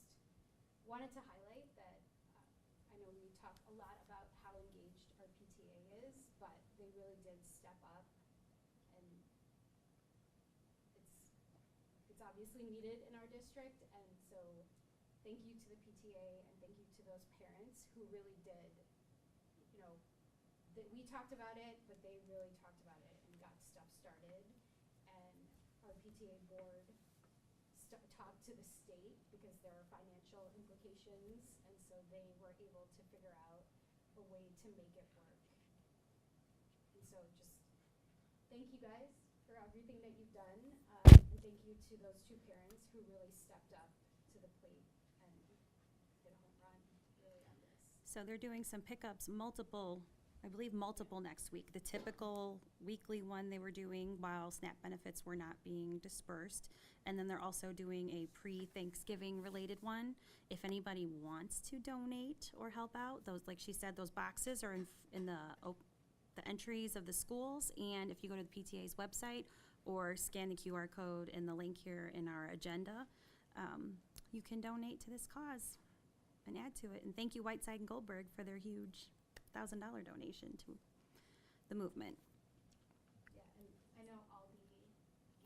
wanted to highlight that I know we talk a lot about how engaged our PTA is, but they really did step up, and it's obviously needed in our district, and so thank you to the PTA and thank you to those parents who really did, that we talked about it, but they really talked about it and got stuff started, and our PTA board talked to the state because there are financial implications, and so they were able to figure out a way to make it work. And so just thank you guys for everything that you've done, and thank you to those two parents who really stepped up to the plate and hit a home run really on this. So they're doing some pickups, multiple next week. The typical weekly one they were doing while SNAP benefits were not being dispersed. And then they're also doing a pre-Thanksgiving related one. If anybody wants to donate or help out, those, like she said, those boxes are in the entries of the schools. And if you go to the PTA's website or scan the QR code in the link here in our agenda, you can donate to this cause and add to it. And thank you Whiteside and Goldberg for their huge $1,000 donation to the movement. Yeah, and I know Aldi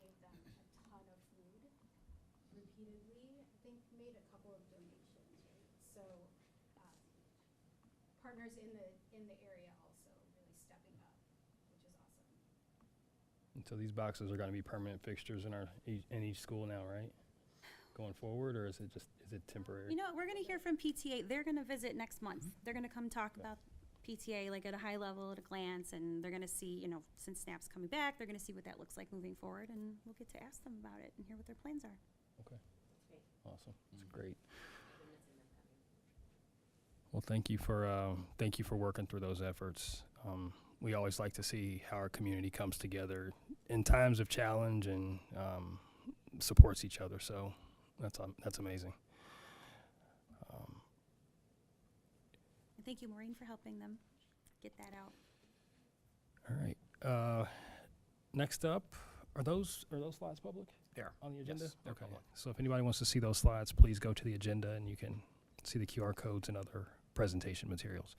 gave them a ton of food repeatedly. I think made a couple of donations, right? So partners in the area also really stepping up, which is awesome. and so these boxes are going to be permanent fixtures in each school now, right? Going forward, or is it temporary? We're going to hear from PTA. They're going to visit next month. They're going to come talk about PTA like at a high level, at a glance, and they're going to see, since SNAP's coming back, they're going to see what that looks like moving forward, and we'll get to ask them about it and hear what their plans are. Okay. Great. Awesome. That's great. I've been missing them coming. Well, thank you for working through those efforts. We always like to see how our community comes together in times of challenge and supports each other. So that's amazing. And thank you, Maureen, for helping them get that out. All right. Next up, are those slides public? There. On the agenda? Yes, they're Okay. public. So if anybody wants to see those slides, please go to the agenda and you can see the QR codes and other presentation materials.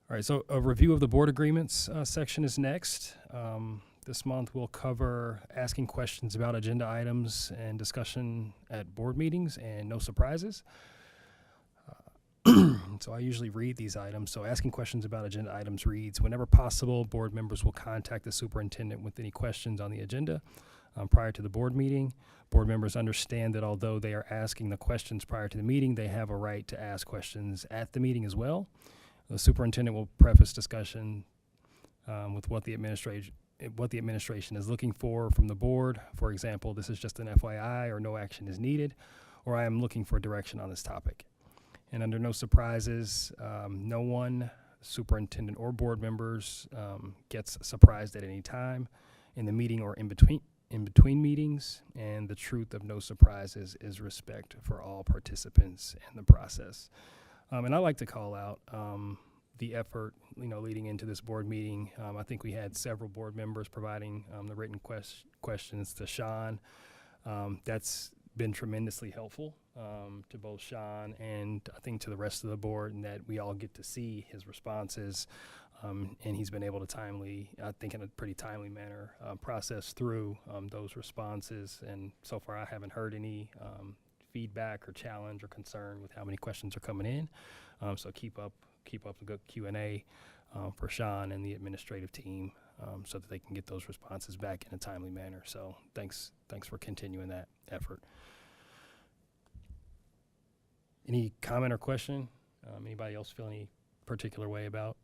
All right, so a review of the board agreements section is next. This month we'll cover asking questions about agenda items and discussion at board meetings and no surprises. So I usually read these items. So asking questions about agenda items reads, whenever possible, board members will contact the superintendent with any questions on the agenda prior to the board meeting. Board members understand that although they are asking the questions prior to the meeting, they have a right to ask questions at the meeting as well. The superintendent will preface discussion with what the administration is looking for from the board. For example, this is just an FYI or no action is needed, or I am looking for direction on this topic. And under no surprises, no one, superintendent or board members, gets surprised at any time in the meeting or in between meetings. And the truth of no surprises is respect for all participants in the process. And I like to call out the effort, leading into this board meeting. I think we had several board members providing the written questions to Sean. That's been tremendously helpful to both Sean and I think to the rest of the board, and that we all get to see his responses. And he's been able to I think in a pretty timely manner, process through those responses. And so far I haven't heard any feedback or challenge or concern with how many questions are coming in. So keep up the good Q&A for Sean and the administrative team so that they can get those responses back in a timely manner. So thanks for continuing that effort. Any comment or question? Anybody else feel any particular way about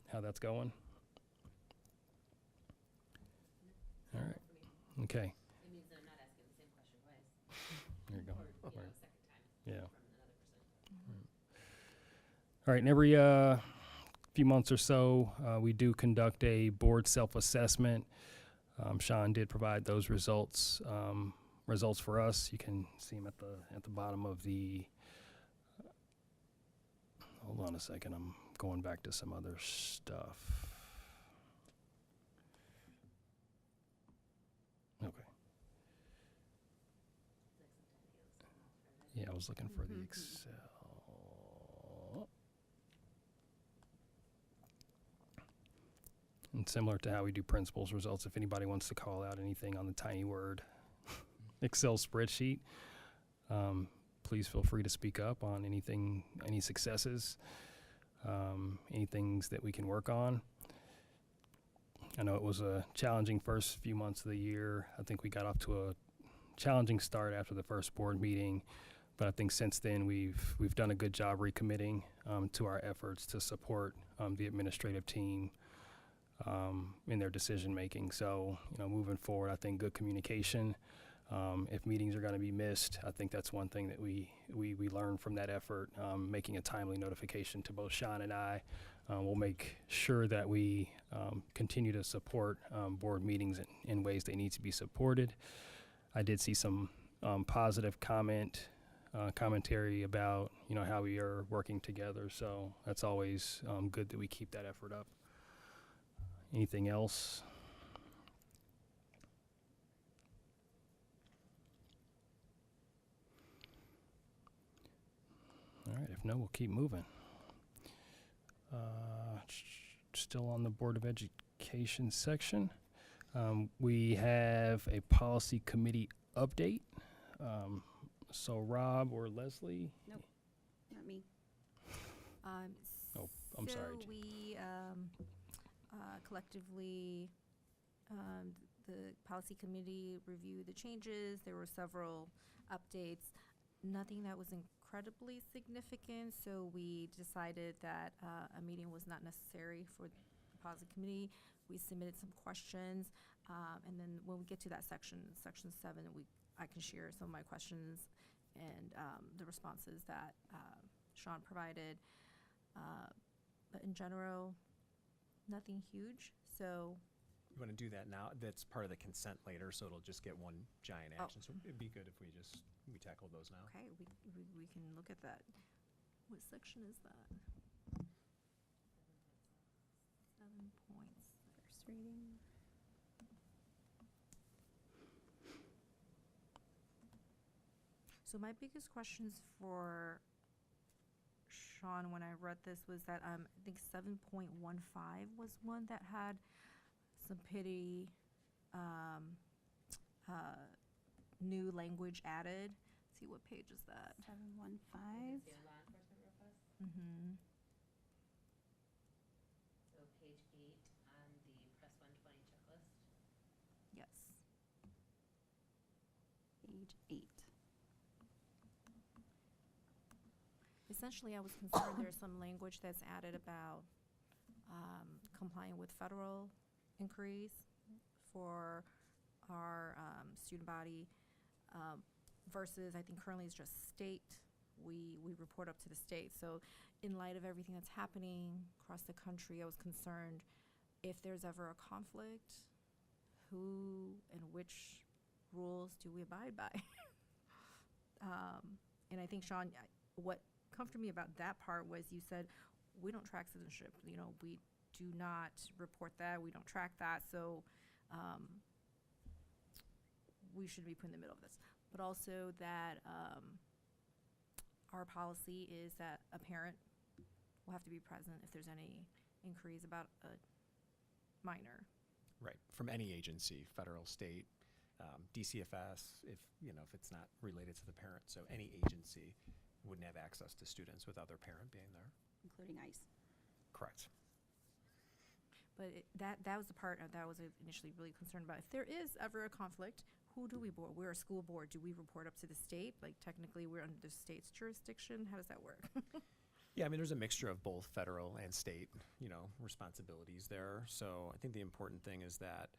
how that's going? All right. Okay. It means that I'm not asking the same question twice. There you go. Or, Right. second time Yeah. from another person. All right, and every few months or so, we do conduct a board self-assessment. Sean did provide those results for us. You can see them at the bottom of the. Hold on a second. I'm going back to some other stuff. Okay. Yeah, I was looking for the Excel. And similar to how we do principals results, if anybody wants to call out anything on the tiny word Excel spreadsheet, please feel free to speak up on anything, any successes, any things that we can work on. I know it was a challenging first few months of the year. I think we got off to a challenging start after the first board meeting, but I think since then we've done a good job recommitting to our efforts to support the administrative team in their decision making. So, moving forward, I think good communication. If meetings are going to be missed, I think that's one thing that we learn from that effort. Making a timely notification to both Sean and I. We'll make sure that we continue to support board meetings in ways they need to be supported. I did see some positive commentary about how we are working together. So that's always good that we keep that effort up. Anything else? All right, if no, we'll keep moving. Still on the Board of Education section. We have a policy committee update. So Rob or Leslie? Nope, not me. Oh, I'm sorry. So we collectively, the policy committee reviewed the changes. There were several updates, nothing that was incredibly significant. So we decided that a meeting was not necessary for the policy committee. We submitted some questions, and then when we get to that section 7, I can share some of my questions and the responses that Sean provided. But in general, nothing huge. So You want to do that now? That's part of the consent later, so it'll just get one giant Oh. action. So it'd be good if we tackle those now. okay, we can look at that. What section is that? 7 points. First reading. So my biggest questions for Sean when I read this was that I think 7.15 was one that had some pretty new language added. Let's see, what page is that? 715. See a law enforcement request? Mm-hmm. So page 8 on the Press 120 checklist. Yes. Page 8. Essentially, I was concerned there's some language that's added about complying with federal inquiries for our student body versus I think currently it's just state. We report up to the state. So in light of everything that's happening across the country, I was concerned if there's ever a conflict, who and which rules do we abide by? And I think, Sean, what comforted me about that part was you said, we don't track citizenship. You know, we do not report that. We don't track that. So we should be put in the middle of this. But also that our policy is that a parent will have to be present if there's any inquiries about a minor. Right, from any agency, federal, state, DCFS, if it's not related to the parent. So any agency wouldn't have access to students without their parent being there. Including ICE. Correct. But that was the part that I was initially really concerned about. If there is ever a conflict, who do we board? We're a school board. Do we report up to the state? Like technically we're under the state's jurisdiction. How does that work? Yeah, I mean, there's a mixture of both federal and state, responsibilities there. So I think the important thing is that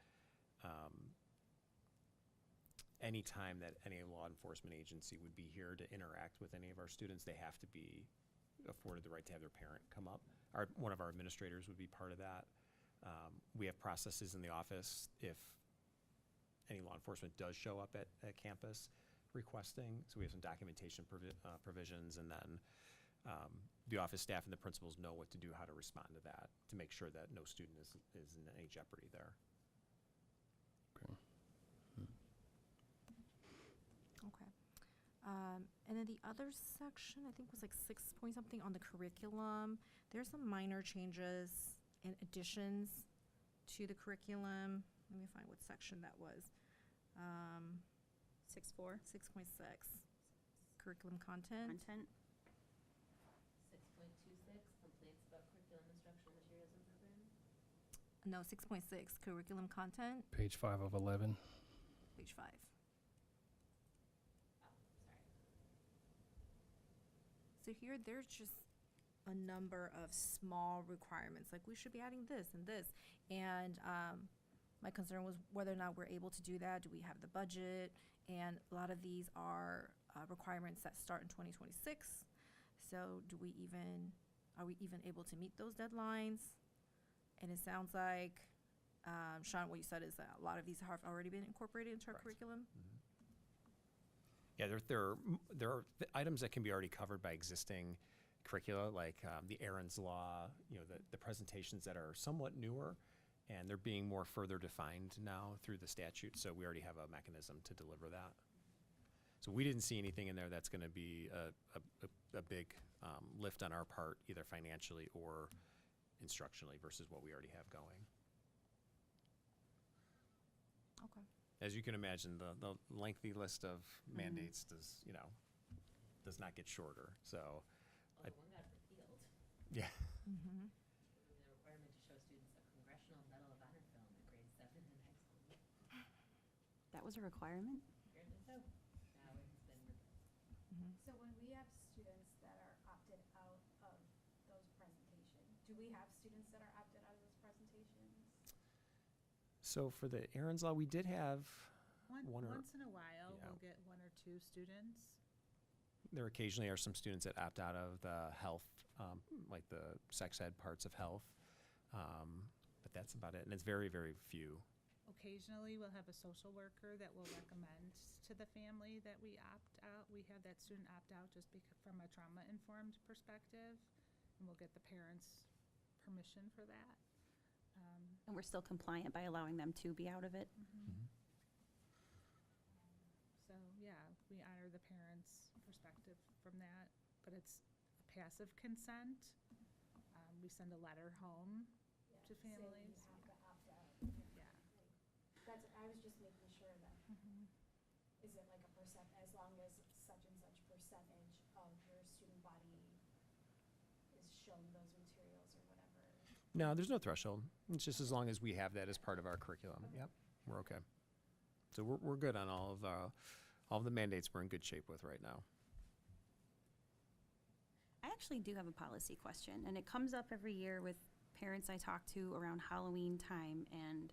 any time that any law enforcement agency would be here to interact with any of our students, they have to be afforded the right to have their parent come up. One of our administrators would be part of that. We have processes in the office if any law enforcement does show up at campus requesting. So we have some documentation provisions, and then the office staff and the principals know what to do, how to respond to that, to make sure that no student is in any jeopardy there. Okay. Okay. And then the other section, I think was like 6 point something on the curriculum. There's some minor changes and additions to the curriculum. Let me find what section that was. 6.4. 6.6. Curriculum content. 6.26, complaints about curriculum, instructional materials, and programs. No, 6.6. Curriculum content. Page 5 of 11. Page 5. Oh, sorry. So here, there's just a number of small requirements, like we should be adding this and this. And my concern was whether or not we're able to do that. Do we have the budget? And a lot of these are requirements that start in 2026. So are we even able to meet those deadlines? And it sounds like, Sean, what you said is that a lot of these have already been incorporated into our Correct. curriculum. Mm-hmm. Yeah, there are items that can be already covered by existing curricula, like the Aaron's Law, the presentations that are somewhat newer, and they're being more further defined now through the statute, so we already have a mechanism to deliver that. So we didn't see anything in there that's going to be a big lift on our part, either financially or instructionally, versus what we already have going. Okay. As you can imagine, the lengthy list of mandates does not get shorter. So, Although one got repealed. yeah. Mm-hmm. The requirement to show students a Congressional Medal of Honor film at grade 7 in high school. That was a requirement? Apparently so. Now it's been replaced. Mm-hmm. So when we have students that are opted out of those presentations, do we have students that are opted out of those presentations? So for the Aaron's Law, we did have Once in a while, yeah. we'll get 1 or 2 students. there occasionally are some students that opt out of the health, like the sex ed parts of health, but that's about it, and it's very, very few. Occasionally, we'll have a social worker that will recommend to the family that we opt out. We have that student opt out just from a trauma-informed perspective, and we'll get the parents' permission for that. And we're still compliant by allowing them to be out of it? So, yeah, we honor the parents' perspective from that, but it's a passive consent. We send a letter home to families. You have to opt out. Yeah. That's, I was just making sure that, Mhm. is it like a percent, as long as such and such percentage of your student body is shown those materials or whatever? No, there's no threshold. It's just as long as we have that as part of our curriculum. Yep, we're okay. So we're good on all of the mandates we're in good shape with right now. I actually do have a policy question, and it comes up every year with parents I talk to around Halloween time and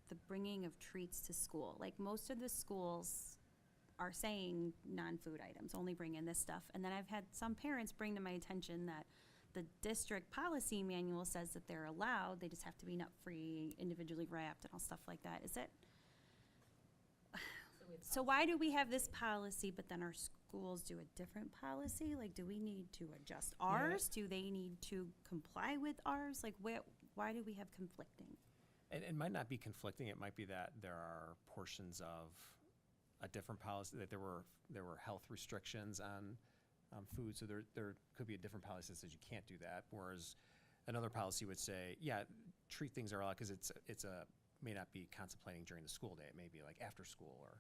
the bringing of treats to school. Like, most of the schools are saying non-food items, only bring in this stuff. And then I've had some parents bring to my attention that the district policy manual says that they're allowed, they just have to be nut-free, individually wrapped, and all stuff like that. Is it? So why do we have this policy, but then our schools do a different policy? Like, do we need to adjust ours? Do they need to comply with ours? Like, why do we have conflicting? And it might not be conflicting. It might be that there are portions of a different policy, that there were health restrictions on food. So there could be a different policy that says you can't do that. Whereas another policy would say, yeah, treat things are allowed because it's a may not be contemplating during the school day. It may be like after school or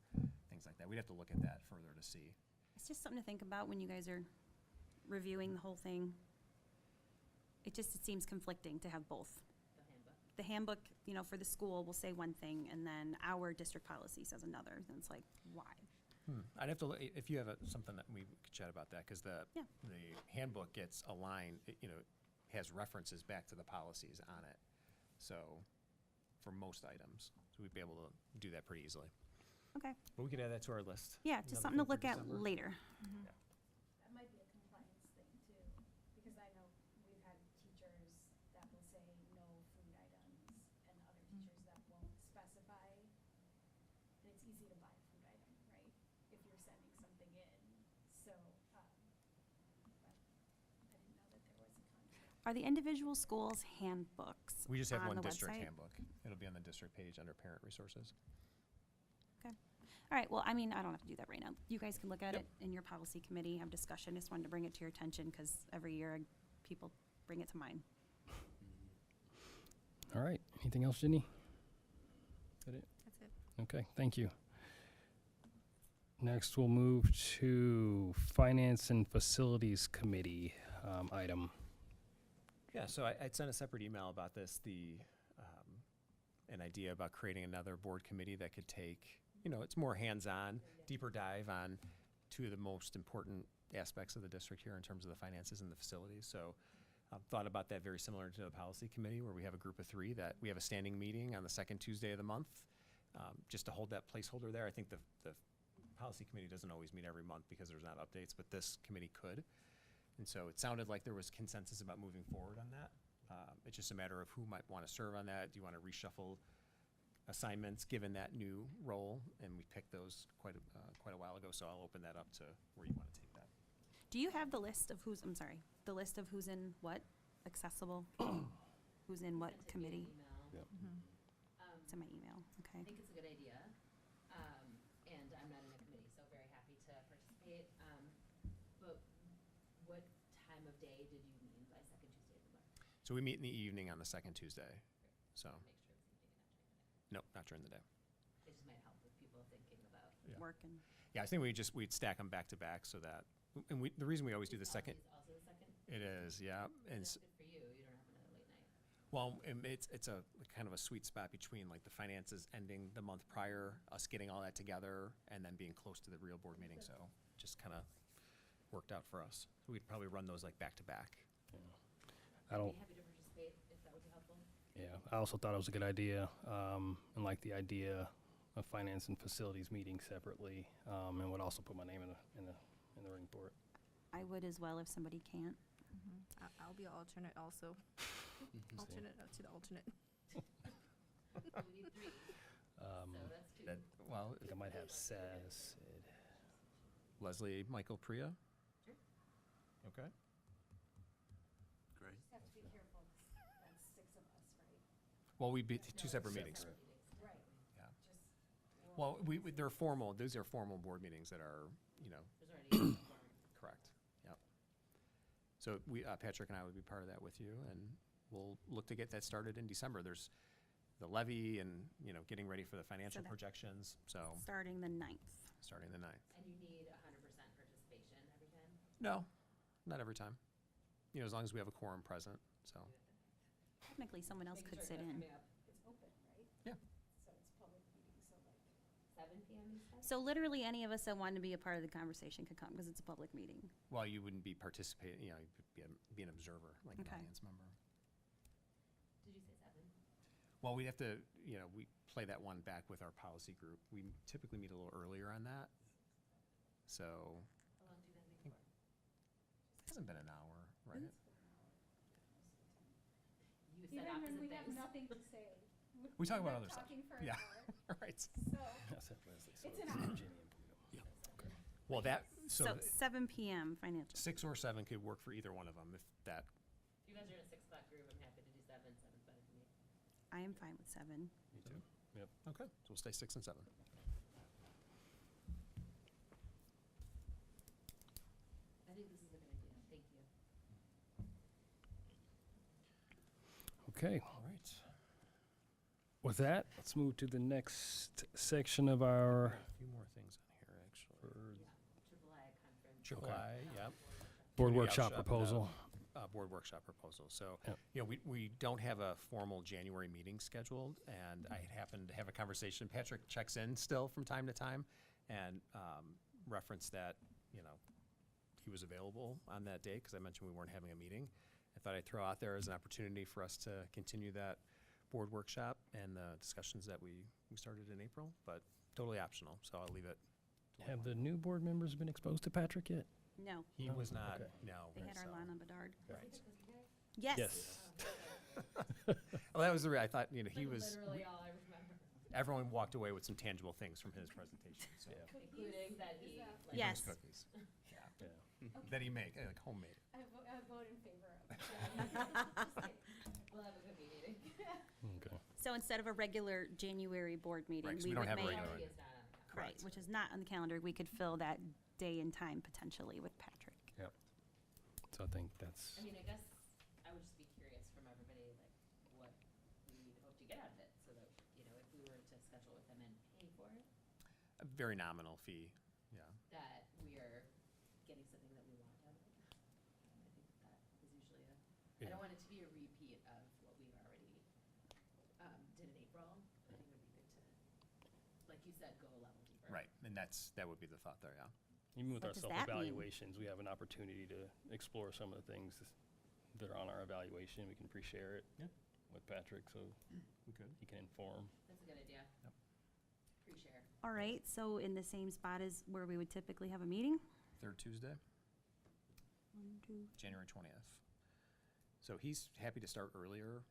things like that. We'd have to look at that further to see. It's just something to think about when you guys are reviewing the whole thing. It seems conflicting to have both. The handbook. The handbook, for the school will say one thing, and then our district policy says another, and it's like, why? I'd have to look, if you have something that we could chat about that, because the handbook gets aligned, has references back to the policies on it. So, for most items, so we'd be able to do that pretty easily. Okay. But we could add that to our list. Yeah, just Another something to thing look for at December. later. That might be a compliance thing too, because I know we've had teachers that will say no food items and other teachers that won't specify. And it's easy to buy a food item, right? If you're sending something in, so, but I didn't know that there was a conflict. Are the individual schools' handbooks We just have on one the district website? handbook. It'll be on the district page under parent resources. Okay. All right, well, I don't have to do that right now. You guys can look at it in your policy committee, have discussion. Just wanted to bring it to your attention because every year people bring it to mind. All right. Anything else, Ginny? That it? That's it. Okay, thank you. Next, we'll move to Finance and Facilities Committee item. Yeah, so I'd sent a separate email about this, an idea about creating another board committee that could take, it's more hands-on, deeper dive on two of the most important aspects of the district here in terms of the finances and the facilities. So thought about that very similar to the policy committee, where we have a group of three that we have a standing meeting on the second Tuesday of the month, just to hold that placeholder there. I think the policy committee doesn't always meet every month because there's not updates, but this committee could. And so it sounded like there was consensus about moving forward on that. It's just a matter of who might want to serve on that. Do you want to reshuffle assignments given that new role? And we picked those quite a while ago, so I'll open that up to where you want to take that. Do you have the list of who's in what accessible? Who's in what Sent it via committee? email. Yep. It's in my email, I okay. think it's a good idea, and I'm not in a committee, so very happy to participate. But what time of day did you mean by second Tuesday of the month? So we meet in the evening on the second Tuesday. So, Make sure it's evening and no, not during the day. not during the day. It just might help with people thinking about. Yeah. Working. Yeah, I think we'd stack them back to back so that, and the reason we always do the second, Is also the second? it is, yeah. And That's good for you, you don't have another late night. well, it's a kind of a sweet spot between like the finances ending the month prior, us getting all that together, and then being close to the real board meeting. So just kind of worked out for us. So we'd probably run those like back to back. I don't. I'd be happy to participate if that would be helpful. Yeah, I also thought it was a good idea, and like the idea of finance and facilities meeting separately, and would also put my name in the ring for it. I would as well if somebody can't. I'll be alternate also. Alternate to the alternate. We need three, so that's two. Well, I think I might have Sid. Leslie, Michael, Priya. Sure. Okay. Great. Just have to be careful, 'cause that's 6 of us, right? Well, we'd be two No, separate it's meetings. Right. Yeah. Just, Well, they're formal, these are formal board meetings that are, There's already a quorum. correct. Yep. So Patrick and I would be part of that with you, and we'll look to get that started in December. There's the levy and, getting ready for the financial that- projections, so Starting the 9th. starting the 9th. And you need 100% participation every time? No, not every time. As long as we have a quorum present, so. Technically, someone else Making could sure sit that's in. coming up. It's open, right? Yeah. So it's public meeting, so like, 7 PM you said? So literally, any of us that want to be a part of the conversation could come, because it's a public meeting. Well, you wouldn't be participating, you'd be an observer, like an Okay. audience member. Did you say 7? Well, we have to, we play that one back with our policy group. We typically meet a little earlier on that. So, How long do you guys meet for? it hasn't been an hour, right? You said even when opposite we have things. nothing to say. We talk about end other up stuff. Talking for Yeah. an hour, Right. so It's an hour. Well, So 7 PM financial. 6 or 7 could work for either one of them if that, If you guys are in a 6 o'clock group, I'm happy to do 7. 7's better for me. I am fine with 7. Me too. Yep. okay, so we'll stay 6 and 7. I think this is a good idea. Thank you. Okay. All right. With that, let's move to the next section of our. A few more things on here, actually. Triple I conference. Triple Okay. I, yep. Board Community workshop workshop, proposal. Board workshop proposal. So, Yep. we don't have a formal January meeting scheduled, and I happened to have a conversation. Patrick checks in still from time to time, and referenced that, he was available on that day, because I mentioned we weren't having a meeting. I thought I'd throw out there as an opportunity for us to continue that board workshop and the discussions that we started in April, but totally optional, so I'll leave it. to Have the everyone. new board members been exposed to Patrick yet? No, He No? was not, Okay. no. they had so- Arlana Bedard. Right. Yes. Well, that was I thought, he Like was, literally all I remember, everyone walked away with some tangible things from his presentation, so. including that he. Is that- like, He Yes. brings cookies. Yeah. Yeah. That he make, like homemade. I vote in favor of. We'll have a cookie meeting. Okay. So instead of a regular January board meeting, Right, 'cause we we don't would have a make, regular- Already is not on the calendar. right, Correct. which is not on the calendar, we could fill that day and time potentially with Patrick. So I think that's. I mean, I guess I would just be curious from everybody, like, what we would hope to get out of it, so that, if we were to schedule with them and pay for it, A very nominal fee, yeah. that we are getting something that we want out of it. I think that is usually I Yeah. don't want it to be a repeat of what we've already did in April. I think it would be good to, like you said, go a level deeper. Right, and that would be the thought there, yeah. Even with What our does that mean? self-evaluations, we have an opportunity to explore some of the things that are on our evaluation. We can pre-share it Yeah. with Patrick, so We could. he can inform. That's a good idea. Yep. Pre-share. All right, so in the same spot as where we would typically have a meeting? Third Tuesday, 1, 2, January 20th. So he's happy to start earlier,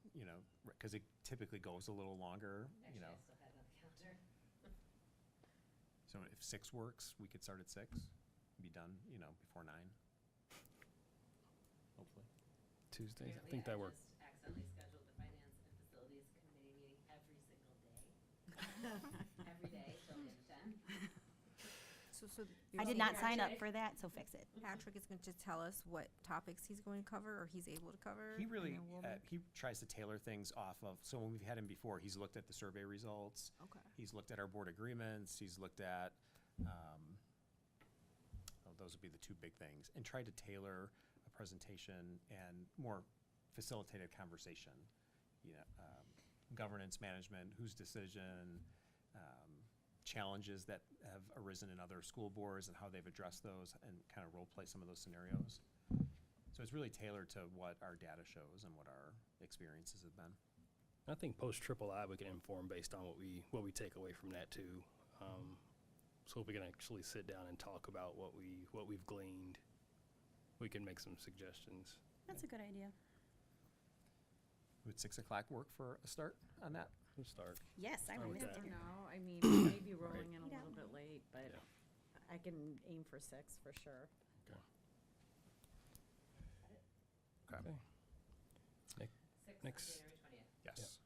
because it typically goes a little longer, Actually, I still had it on the calendar. So if 6 works, we could start at 6, be done, before 9. Hopefully. Tuesdays, I Apparently, think that worked. just accidentally scheduled the finance and facilities committee meeting every single day. Every day till the end of 10. So I did not sign up for that, so fix it. Patrick is going to tell us what topics he's going to cover or he's able to cover. He and really, then we'll make- he tries to tailor things off of, so when we've had him before, he's looked at the survey results, Okay. he's looked at our board agreements, he's looked at, those would be the 2 big things, and tried to tailor a presentation and more facilitated conversation. Governance management, whose decision, challenges that have arisen in other school boards and how they've addressed those, and kind of role play some of those scenarios. So it's really tailored to what our data shows and what our experiences have been. I think post triple I, we can inform based on what we take away from that too. So if we can actually sit down and talk about what we've gleaned, we can make some suggestions. That's a good idea. Would 6 o'clock work for a start on that? We'll start. Yes, I Start will with miss that. it. No, I mean, we may be rolling in a Yeah. little bit late, but Yeah. I can aim for 6 for sure. Okay. Okay. 6 Next. on January 20th. Yes.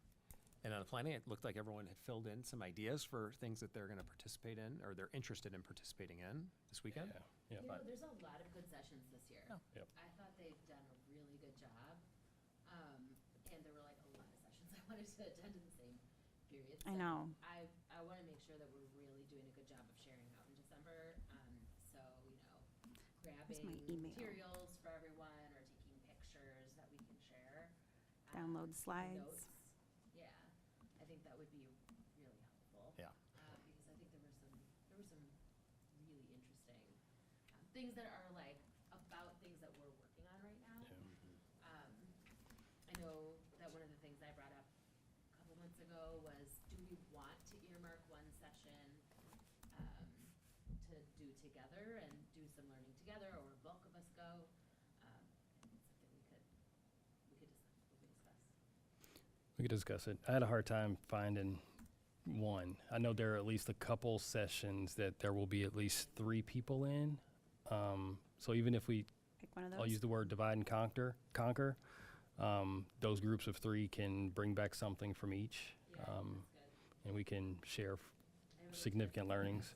And on the planning, it looked like everyone had filled in some ideas for things that they're going to participate in, or they're interested in participating in this weekend. Yeah. You know, there's a lot of good sessions this year. Oh. Yep. I thought they've done a really good job. And there were like a lot of sessions I wanted to attend in the same period. I So know. I want to make sure that we're really doing a good job of sharing out in December. So, you know, Where's grabbing my email? materials for everyone or taking pictures that we can share. Download slides. Notes. Yeah, I think that would be really helpful. Yeah. Because I think there were some really interesting things that are like about things that we're working on right now. I know that one of the things I brought up a couple months ago was, do we want to earmark one session to do together and do some learning together, or a bulk of us go? It's something we could discuss. We could discuss it. I had a hard time finding one. I know there are at least a couple sessions that there will be at least 3 people in. So even if we, Pick one of those. I'll use the word divide and conquer. Those groups of 3 can bring back something from each, Yeah, that's good. and we can share I really significant think learnings.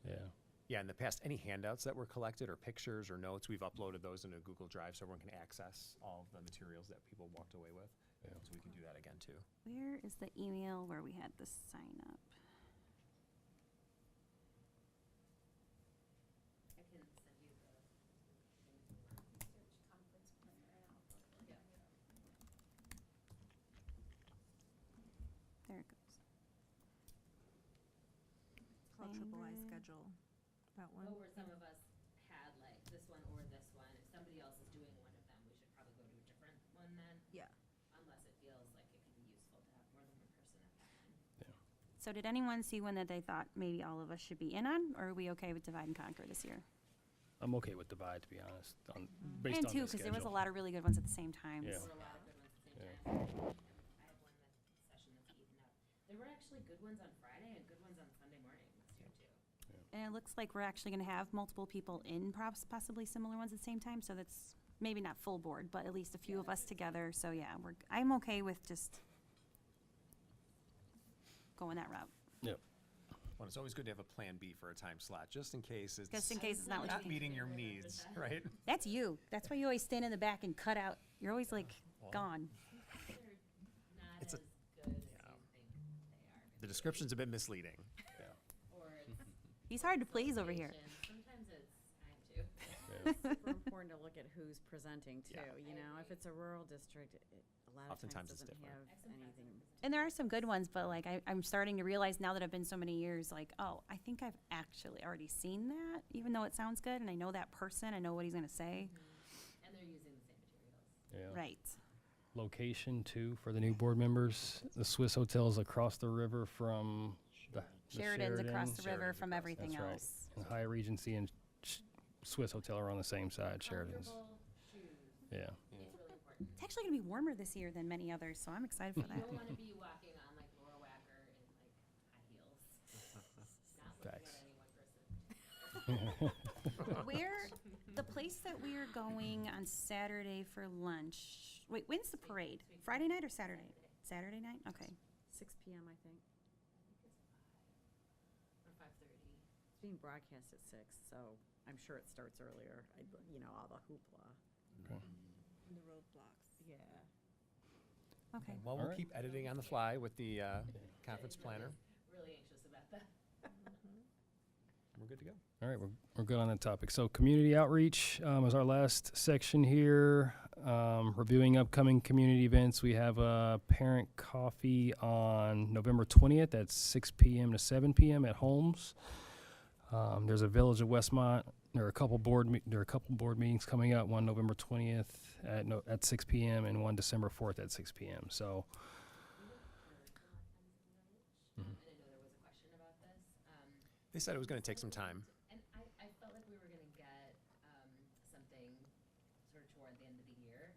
filled out. Yeah. Yeah, in the past, any handouts that were collected or pictures or notes, we've uploaded those into Google Drive so everyone can access all of the materials that people walked away with. Yeah. So we can do that again too. Where is the email where we had the sign up? I can send you the things we want. Research conference planner and I'll put it in. There it goes. Call Triple I Plain bread. schedule. That one. But where some of us had like this one or this one, if somebody else is doing one of them, we should probably go to a different one then. Yeah. Unless it feels like it can be useful to have more than one person at that time. So did anyone see one that they thought maybe all of us should be in on, or are we okay with divide and conquer this year? I'm okay with divide, to be honest, based And on two, the because there was a schedule. lot of really good ones at the same time. Yeah. There were a lot of good ones at the same Yeah. time. I have one session that's eaten up. There were actually good ones on Friday and good ones on Sunday morning this year too. And it looks like we're actually gonna have multiple people in possibly similar ones at the same time, so that's maybe not full board, but at least a few Yeah, of us that's good. together, so yeah, I'm okay with just going that route. Yep. Well, it's always good to have a plan B for a time slot, just in case it's Just in case it's not what you not think. meeting your needs, right? That's you. That's why you always stand in the back and cut out. You're always like Well, gone. They're not It's as a- good as Yeah. you think they are. The description's a bit misleading. Or it's He's hard to please over here. presentation. Sometimes I am too. It's super important to look at who's presenting too, Yeah. you know, if it's a rural district, a lot of Oftentimes times it's doesn't different. have anything. And there are some good ones, but like I'm starting to realize now that I've been so many years, like, oh, I think I've actually already seen that, even though it sounds good and I know that person, I know what he's gonna say. And they're using the same materials. Yeah. Right. Location too for the new board members. The Swiss Hotel is across the river from the Sheridan's across the Sheridan's river from across, everything That's right. else. And Hyatt Regency and Swiss Hotel are on the same side. Sheridan's. Comfortable shoes. Yeah. It's really important. It's actually gonna be warmer this year than many others, so I'm excited for You that. don't want to be walking on like Laura Wacker in like high heels. Not looking Facts. at any one person. Where, the place that we are going on Saturday for lunch, wait, when's the parade? Friday night or Saturday? Saturday night? Okay. 6 PM, I think. Or 5:30. It's being broadcast at 6, so I'm sure it starts earlier, you know, all the hoopla. And the roadblocks. Yeah. Okay. Well, we'll Alright. keep editing on the fly with the conference planner. Really anxious about that. We're good to go. All right, we're good on that topic. So community outreach is our last section here. Reviewing upcoming community events. We have a parent coffee on November 20th at 6 p.m. to 7 p.m. at Holmes. There's a Village of Westmont. There are a couple board meetings coming up. One November 20th at 6 p.m. and one December 4th at 6 p.m. So. And I know there was a question about this. They said it was going to take some time. And I felt like we were going to get something sort of toward the end of the year.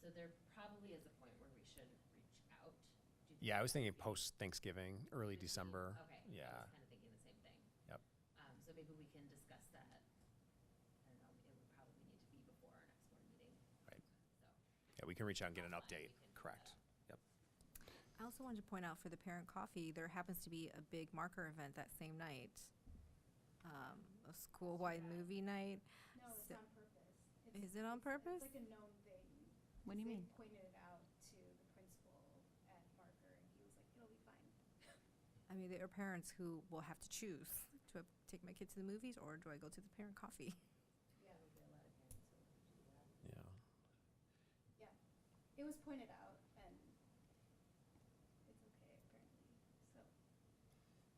So there probably is a point where we should reach out. Do you think Yeah, I was that thinking would be- post Thanksgiving, early December. Okay. Yeah. I was kind of thinking the same thing. Yep. So maybe we can discuss that. I don't know, it would probably need to be before our next board meeting. Right. So. Yeah, we can reach out and get an That's fine, update. we can do Correct. that. Yep. I also wanted to point out for the parent coffee, there happens to be a big marker event that same night. A school-wide movie night. No, it's So- on purpose. Is it on purpose? It's like a known thing. What do you mean? They pointed it out to the principal at Marker, and he was like, it'll be fine. I mean, there are parents who will have to choose, do I take my kid to the movies or do I go to the parent coffee? Yeah, there'll be a lot of parents who will do that. Yeah. Yeah, it was pointed out, and it's okay, apparently, so.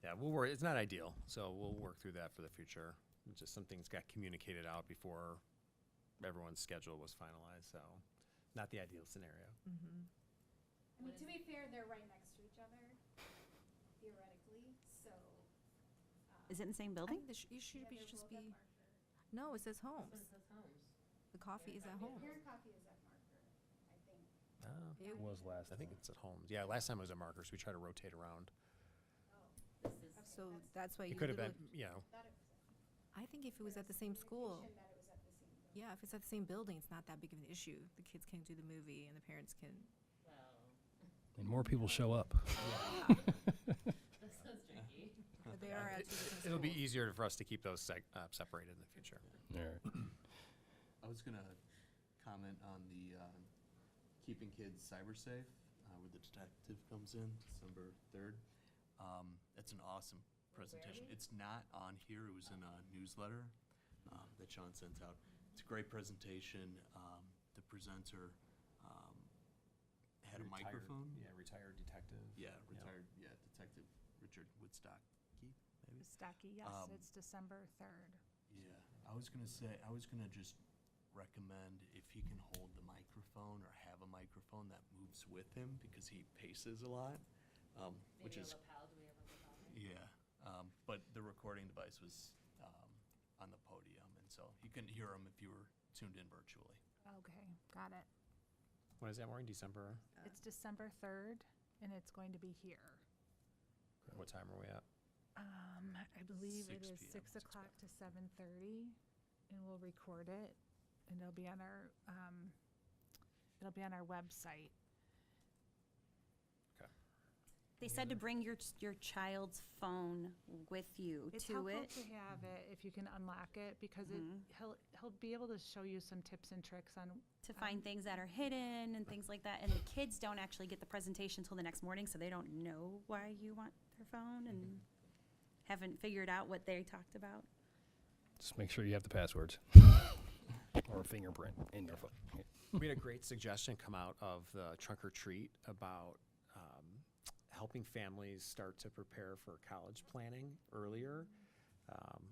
Yeah, we'll work, it's not ideal, so we'll work through that for the future. It's just some things got communicated out before everyone's schedule was finalized, so not the ideal scenario. Mm-hmm. I mean, to be fair, they're right next to each other, theoretically, so. Is it in the same I building? think you should Yeah, be, they're just both be, at Marker. no, it says This one homes. says homes. The coffee is at Parent home. Parent coffee is at Marker, I think. Oh, It was last I think time. it's at home. Yeah, last time it was at Markers. We try to rotate around. This is. So that's why you It could have been, literally- you know, Thought it was at. I think if it was at the same school, Communication that it was at the same building. yeah, if it's at the same building, it's not that big of an issue. The kids can do the movie and the parents can. Well, And more people show up. this is tricky. But they are at two different it'll be schools. easier for us to keep those separated in the future. All right. I was gonna comment on the keeping kids cyber safe, where the detective comes in, December 3rd. It's an awesome presentation. we? It's not on here, it was in a newsletter that Sean sent out. It's a great presentation. The presenter had a Retired- microphone. Yeah, retired detective. Yeah, retired, Detective Richard Woodstocky, maybe? Stocky, yes, Um, it's December 3rd. Yeah, I was gonna just recommend if he can hold the microphone or have a microphone that moves with him, because he paces a lot, which Maybe a is, lapel, do we have a lapel? yeah. But the recording device was on the podium, and so you couldn't hear him if you were tuned in virtually. Okay, got it. When is that, Maureen? December? It's December 3rd, and it's going to be here. What time are we at? I believe it 6 is p.m. 6 o'clock to 7:30, and we'll record it, and it'll be on our website. They said to bring your child's phone with you It's to helpful it. to have it if you can unlock it, because he'll be able to show you some tips and tricks on. To find things that are hidden and things like that. And the kids don't actually get the presentation until the next morning, so they don't know why you want their phone and haven't figured out what they talked about. Just make sure you have the passwords. Or a fingerprint in your phone. Yeah. We had a great suggestion come out of the trunk or treat about helping families start to prepare for college planning earlier.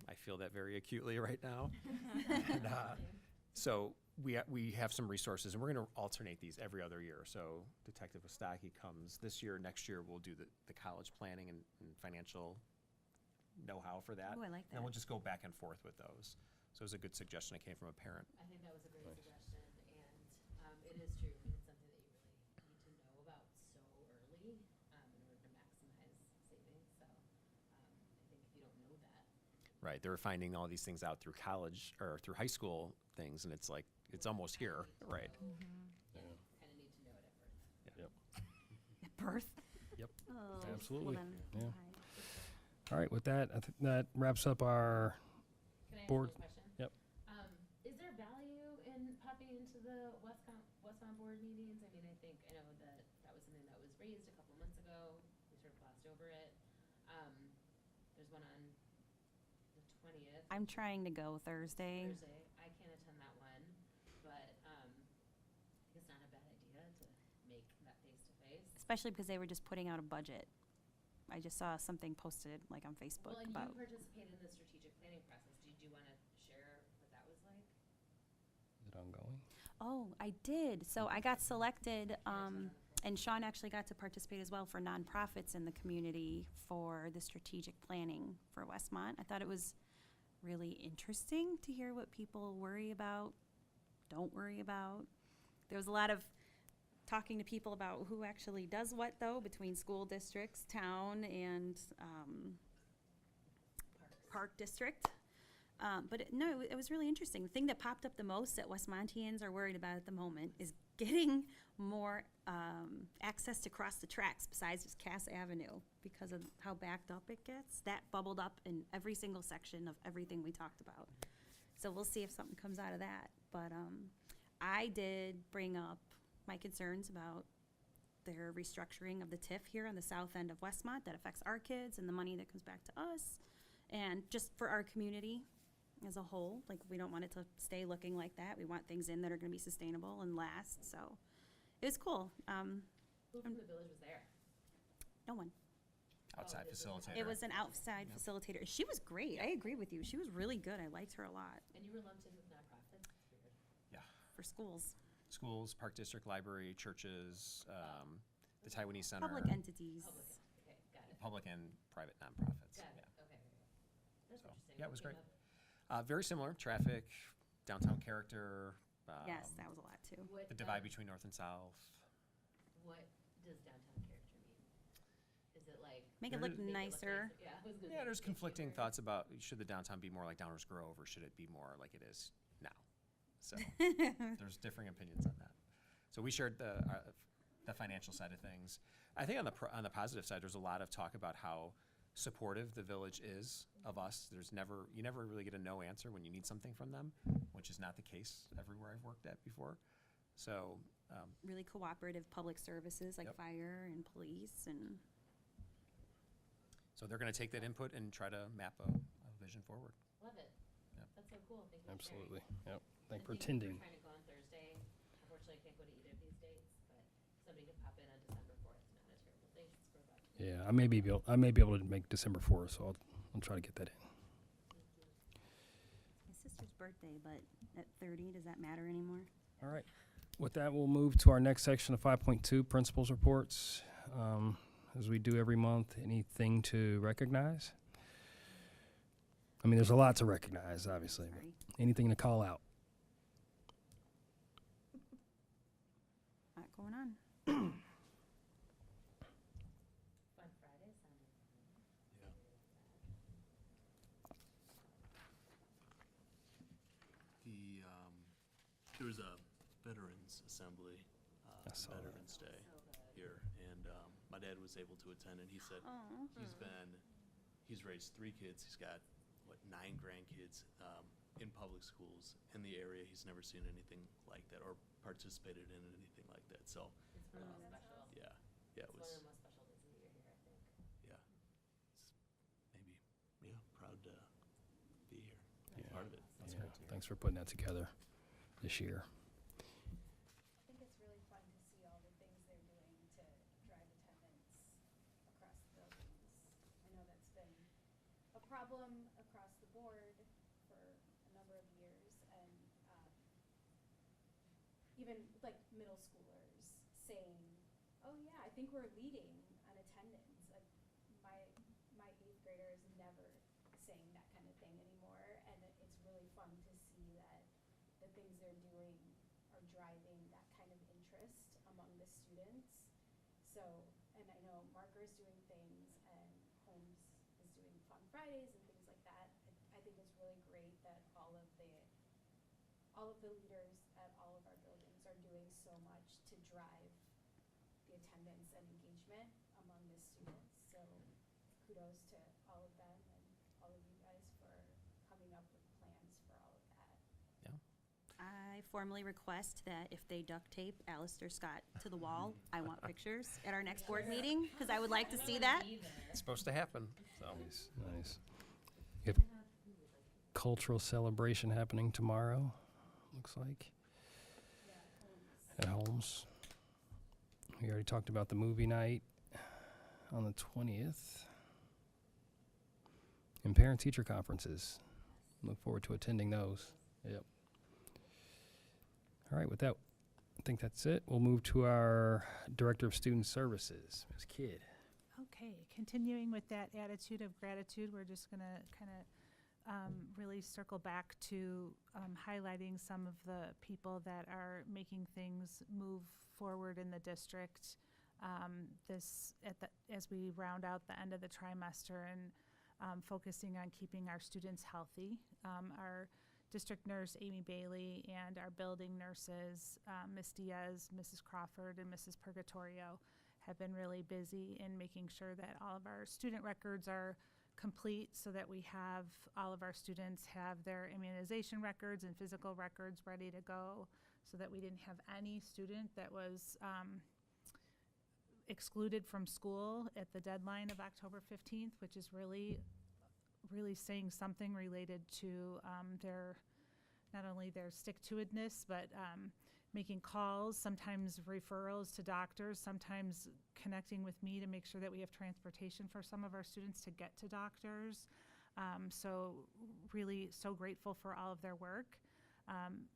I feel that very acutely right now. And, so we have some resources, and we're going to alternate these every other year. So Detective Ostaki comes this year. Next year, we'll do the college planning and financial know-how for that. Oh, I like And we'll that. just go back and forth with those. So it was a good suggestion that came from a parent. I think that was a great suggestion, and it is true. I mean, it's something that you really need to know about so early in order to maximize savings. So I think if you don't know that, Right, they were finding all these things out through college or through high school things, and it's like, it's almost here, right? Yeah. kind of need to know it at birth. Yep. At birth? Yep. Oh, well Absolutely. then, Yeah. okay. All right, with that, I think that wraps up our Can I ask board. you a question? Yep. Is there value in popping into the Westmont board meetings? I mean, I know that was something that was raised a couple months ago. We sort of glossed over it. There's one on the 20th. I'm trying to go Thursday. I can't attend that one, but I think it's not a bad idea to make that face-to-face. Especially because they were just putting out a budget. I just saw something posted like on Facebook Well, and about. you participated in the strategic planning process. Did you want to share what that was like? Is it ongoing? Oh, I did. So I got selected, and Sean actually got to participate as well for nonprofits in the community for the strategic planning for Westmont. I thought it was really interesting to hear what people worry about, don't worry about. There was a lot of talking to people about who actually does what, though, between school districts, town, and park district. No, it was really interesting. The thing that popped up the most that Westmontians are worried about at the moment is getting more access to cross the tracks besides just Cass Avenue because of how backed up it gets. That bubbled up in every single section of everything we talked about. So we'll see if something comes out of that. But I did bring up my concerns about their restructuring of the TIF here on the south end of Westmont that affects our kids and the money that comes back to us and just for our community as a whole. Like, we don't want it to stay looking like that. We want things in that are going to be sustainable and last. So it was cool. Who from the village was there? No one. Outside facilitator. It was an outside facilitator. She was great. I agree with you. She was really good. I liked her a lot And you were lumped in with nonprofits? Weird. Yeah. for schools, Schools, Park District Library, churches, the Taiwanese Center. public entities. Public, okay, got it. Public and private nonprofits. Got Yeah. it, okay. That's So, interesting. yeah, it What was came great. up? Very similar, traffic, downtown character. Yes, that was a lot too. What, The divide between north and south. what does downtown character mean? Is it like? Make it look nicer. Yeah, I was gonna Yeah, say, there's make it conflicting nicer. thoughts about should the downtown be more like Downers Grove or should it be more like it is now? So there's differing opinions on that. So we shared the financial side of things. I think on the positive side, there's a lot of talk about how supportive the village is of us. You never really get a no answer when you need something from them, which is not the case everywhere I've worked at before. So Really cooperative public services like Yep. fire and police and so they're going to take that input and try to map a vision forward. Love it. Yep. That's so cool. Thank you for sharing. Absolutely. Yep. And Thank you for trying attending. to go on Thursday. Unfortunately, I can't go to either of these dates, but somebody can pop in on December 4th. Not a terrible thing. Just for about. Yeah, I may be able to make December 4th, so I'll try to get that in. my sister's birthday, but at 30, does that matter anymore? All right. With that, we'll move to our next section of 5.2, principals reports. As we do every month, anything to recognize? I mean, there's a lot to recognize, obviously. But Sorry. anything to call out? Lot going on. Fun Friday sounded fun. Yeah. There was a Veterans Assembly, I saw that. Veterans Day here, and my dad was able to attend, and he said Oh, he's raised 3 kids. He's got, 9 grandkids in public schools in the area. He's never seen anything like that or participated in anything like that. So, It's one of the most special. yeah, It's it one was, of the most special days of the year here, I think. yeah. Proud to be here. Yeah. Part of it. That's Yeah, great to hear. thanks for putting that together this year. I think it's really fun to see all the things they're doing to drive attendance across the buildings. I know that's been a problem across the board for a number of years, and even like middle schoolers saying, "Oh yeah, I think we're leading on attendance." Like my 8th grader is never saying that kind of thing anymore, and it's really fun to see that the things they're doing are driving that kind of interest among the students. So, and I know Marker's doing things and Holmes is doing Fun Fridays and things like that. I think it's really great that all of the leaders at all of our buildings are doing so much to drive the attendance and engagement among the students. So kudos to all of them and all of you guys for coming up with plans for all of that. I formally request that if they duct tape Alistair Scott to the wall, I want pictures at our next board meeting, because I would like to see that. Be there. It's supposed to happen. So Nice. You have cultural celebration happening tomorrow, looks like, at Holmes. We already talked about the movie night on the 20th. And parent-teacher conferences. Look forward to attending those. Yep. All right, with that, I think that's it. We'll move to our Director of Student Services, Ms. Kidd. Okay, continuing with that attitude of gratitude, we're just going to kind of really circle back to highlighting some of the people that are making things move forward in the district. As we round out the end of the trimester and focusing on keeping our students healthy. our district nurse, Amy Bailey, and our building nurses, Ms. Diaz, Mrs. Crawford, and Mrs. Purgatorio, have been really busy in making sure that all of our student records are complete so that we have all of our students have their immunization records and physical records ready to go, so that we didn't have any student that was excluded from school at the deadline of October 15th, which is really saying something related to their, not only their stick-to-itness, but making calls, sometimes referrals to doctors, sometimes connecting with me to make sure that we have transportation for some of our students to get to doctors. So really so grateful for all of their work.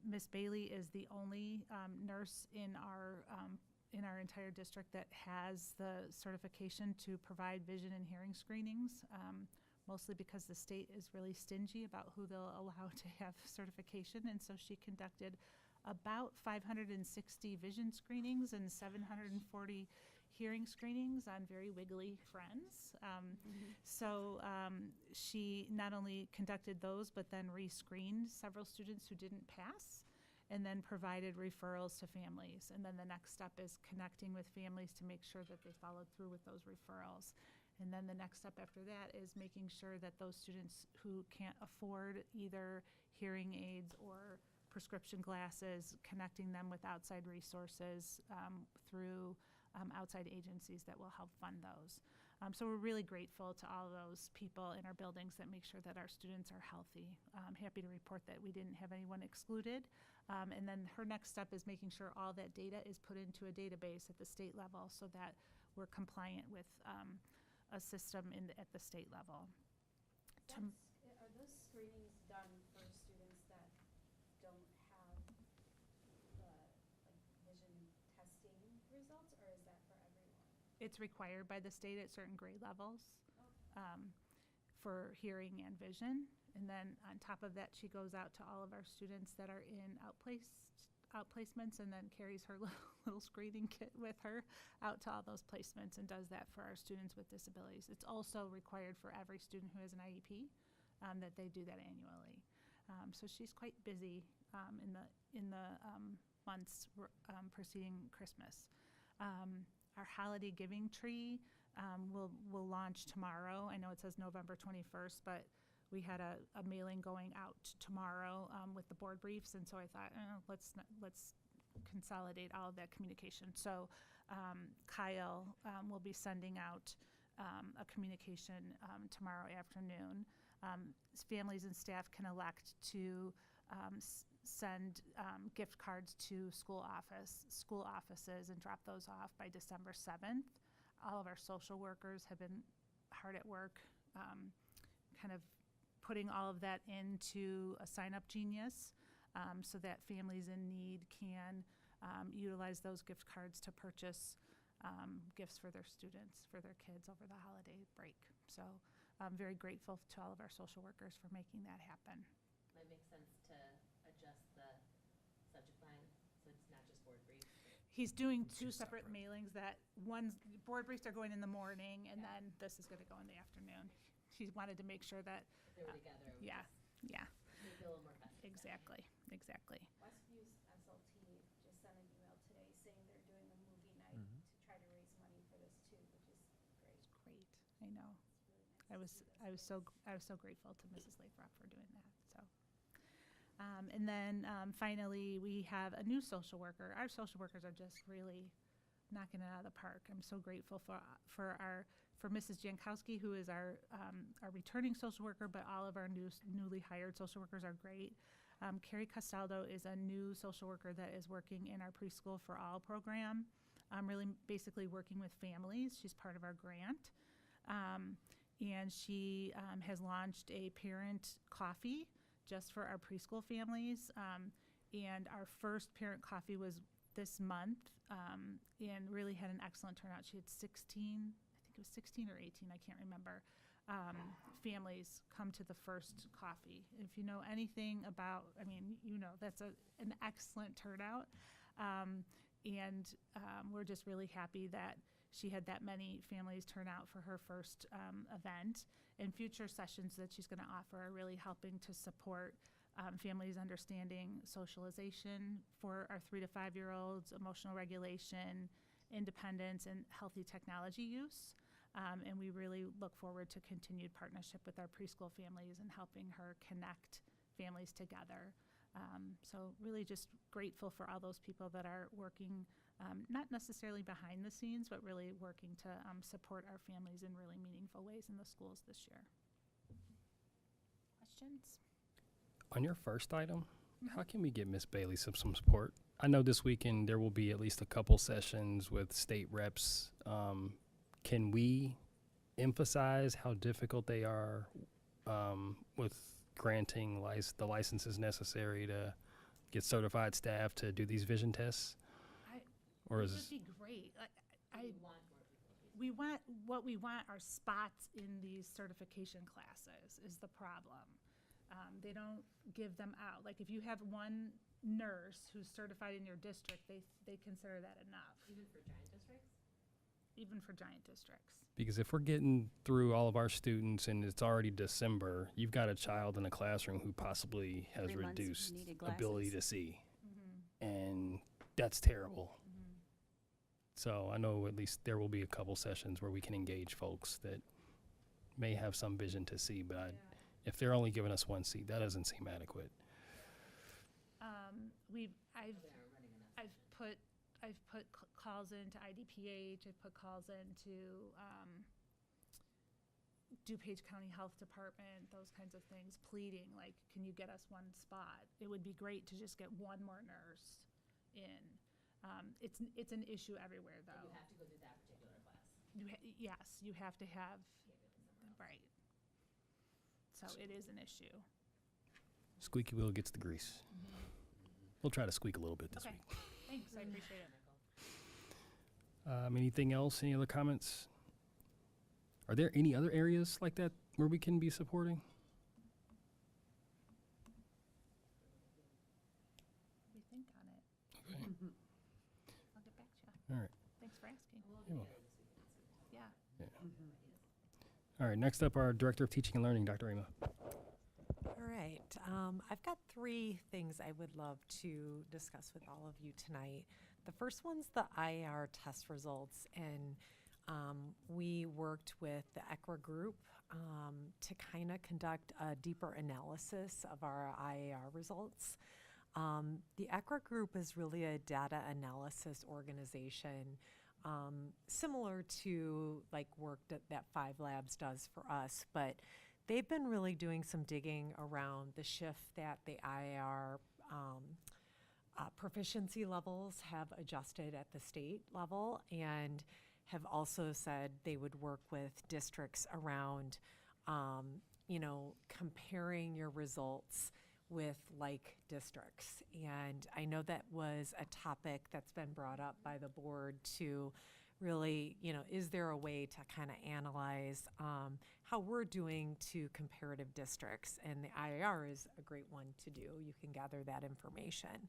Ms. Bailey is the only nurse in our entire district that has the certification to provide vision and hearing screenings, mostly because the state is really stingy about who they'll allow to have certification. And so she conducted about 560 vision screenings and 740 hearing screenings on very wiggly friends. So she not only conducted those, but then re-screened several students who didn't pass, and then provided referrals to families. And then the next step is connecting with families to make sure that they followed through with those referrals. And then the next step after that is making sure that those students who can't afford either hearing aids or prescription glasses, connecting them with outside resources through outside agencies that will help fund those. So we're really grateful to all those people in our buildings that make sure that our students are healthy. I'm happy to report that we didn't have anyone excluded. And then her next step is making sure all that data is put into a database at the state level so that we're compliant with a system at the state level. Are those screenings done for students that don't have the vision testing results, or is that for everyone? It's required by the state at certain grade levels for hearing and vision. And then on top of that, she goes out to all of our students that are in outplacements and then carries her little screening kit with her out to all those placements and does that for our students with disabilities. It's also required for every student who has an IEP that they do that annually. So she's quite busy in the months preceding Christmas. Our holiday giving tree will launch tomorrow. I know it says November 21st, but we had a mailing going out tomorrow with the board briefs, and so I thought, let's consolidate all of that communication. So Kyle will be sending out a communication tomorrow afternoon. Families and staff can elect to send gift cards to school offices and drop those off by December 7th. All of our social workers have been hard at work kind of putting all of that into a sign-up genius so that families in need can utilize those gift cards to purchase gifts for their students, for their kids over the holiday break. So I'm very grateful to all of our social workers for making that happen. Might make sense to adjust the subject line so it's not just board briefs. He's doing two separate mailings. That one's board briefs are going in the morning, and then this is going to go in the afternoon. He wanted to make sure that They were together. yeah. Make it a little more festive. Exactly. Westview's SLT just sent an email today saying they're doing a movie night to try to raise money for this too, which is great. Great. I know. It's really nice I was so grateful to Mrs. Lathrop for doing that. So, and then finally we have a new social worker. Our social workers are just really knocking it out of the park. I'm so grateful for Mrs. Jankowski, who is our returning social worker, but all of our newly hired social workers are great. Carrie Castaldo is a new social worker that is working in our Preschool for All program, really basically working with families. She's part of our grant. And she has launched a parent coffee just for our preschool families. And our first parent coffee was this month and really had an excellent turnout. She had 16, I think it was 16 or 18, I can't remember, families come to the first coffee. If you know anything about, that's an excellent turnout. And we're just really happy that she had that many families turn out for her first event. And future sessions that she's going to offer are really helping to support families understanding socialization for our 3 to 5 year olds, emotional regulation, independence, and healthy technology use. And we really look forward to continued partnership with our preschool families and helping her connect families together. So really just grateful for all those people that are working, not necessarily behind the scenes, but really working to support our families in really meaningful ways in the schools this year. Questions? On your first item, how can we get Miss Bailey some support? I know this weekend there will be at least a couple sessions with state reps. Can we emphasize how difficult they are with granting the licenses necessary to get certified staff to do these vision tests? Or It is would be great. We want are spots in these certification classes is the problem. They don't give them out. Like if you have one nurse who's certified in your district, they consider that enough. Even for giant districts? Even for giant districts. because if we're getting through all of our students and it's already December, you've got a child in a classroom who possibly has 3 months reduced needed ability glasses. to see, Mm-hmm. and that's terrible. Mm-hmm. So I know at least there will be a couple sessions where we can engage folks that may have some vision to see, but if they're only giving us one seat, that doesn't seem adequate. I've put calls into IDPH. I've put calls into DuPage County Health Department. Those kinds of things, pleading like, can you get us one spot? It would be great to just get one more nurse in. It's an issue everywhere though. You have to go through that particular class. Yes, you have to have, Can't do it somewhere else. right. So it is an issue. Squeaky wheel gets the grease. We'll try to squeak a little bit this Okay. week. Thanks, I appreciate it. Anything else? Any other comments? Are there any other areas like that where we can be supporting? We think on it. Okay. I'll get back to you. All right. Thanks for asking. You're welcome. Yeah. All right. Next up, our Director of Teaching and Learning, Dr. Rima. All right. I've got 3 things I would love to discuss with all of you tonight. The first one's the IAR test results, and we worked with the ECRA group to kind of conduct a deeper analysis of our IAR results. The ECRA group is really a data analysis organization, similar to like work that 5 Labs does for us, but they've been really doing some digging around the shift that the IAR proficiency levels have adjusted at the state level, and have also said they would work with districts around, comparing your results with like districts. And I know that was a topic that's been brought up by the board to really, is there a way to kind of analyze how we're doing to comparative districts? And the IAR is a great one to do. You can gather that information.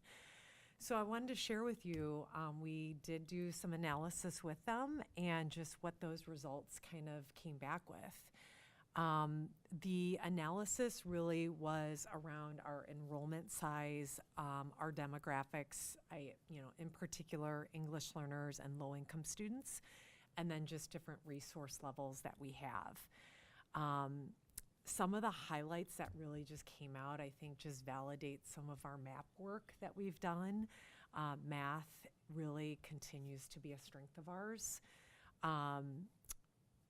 So I wanted to share with you, we did do some analysis with them and just what those results kind of came back with. The analysis really was around our enrollment size, our demographics, in particular English learners and low-income students, and then just different resource levels that we have. Some of the highlights that really just came out, I think, just validate some of our MAP work that we've done. Math really continues to be a strength of ours.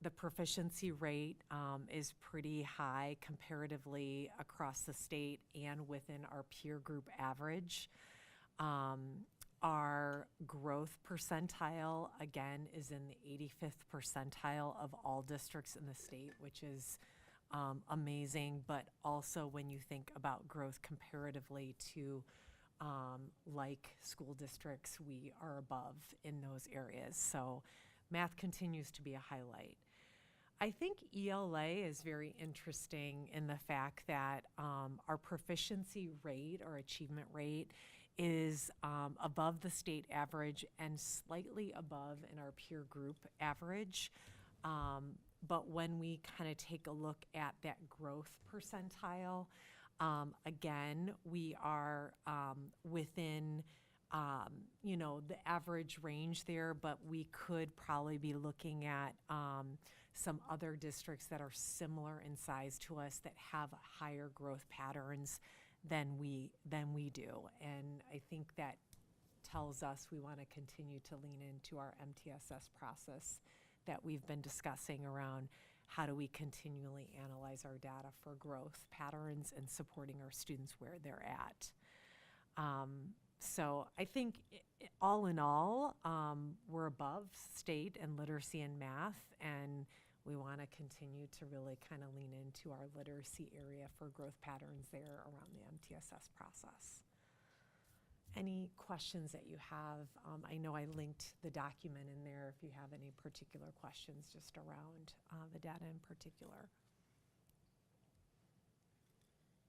The proficiency rate is pretty high comparatively across the state and within our peer group average. Our growth percentile, again, is in the 85th percentile of all districts in the state, which is amazing, but also when you think about growth comparatively to like school districts, we are above in those areas. So math continues to be a highlight. I think ELA is very interesting in the fact that our proficiency rate or achievement rate is above the state average and slightly above in our peer group average. But when we kind of take a look at that growth percentile, again, we are within the average range there, but we could probably be looking at some other districts that are similar in size to us that have higher growth patterns than we do. And I think that tells us we want to continue to lean into our MTSS process that we've been discussing around how do we continually analyze our data for growth patterns and supporting our students where they're at. So I think all in all, we're above state in literacy and math, and we want to continue to really kind of lean into our literacy area for growth patterns there around the MTSS process. Any questions that you have? I know I linked the document in there if you have any particular questions just around the data in particular.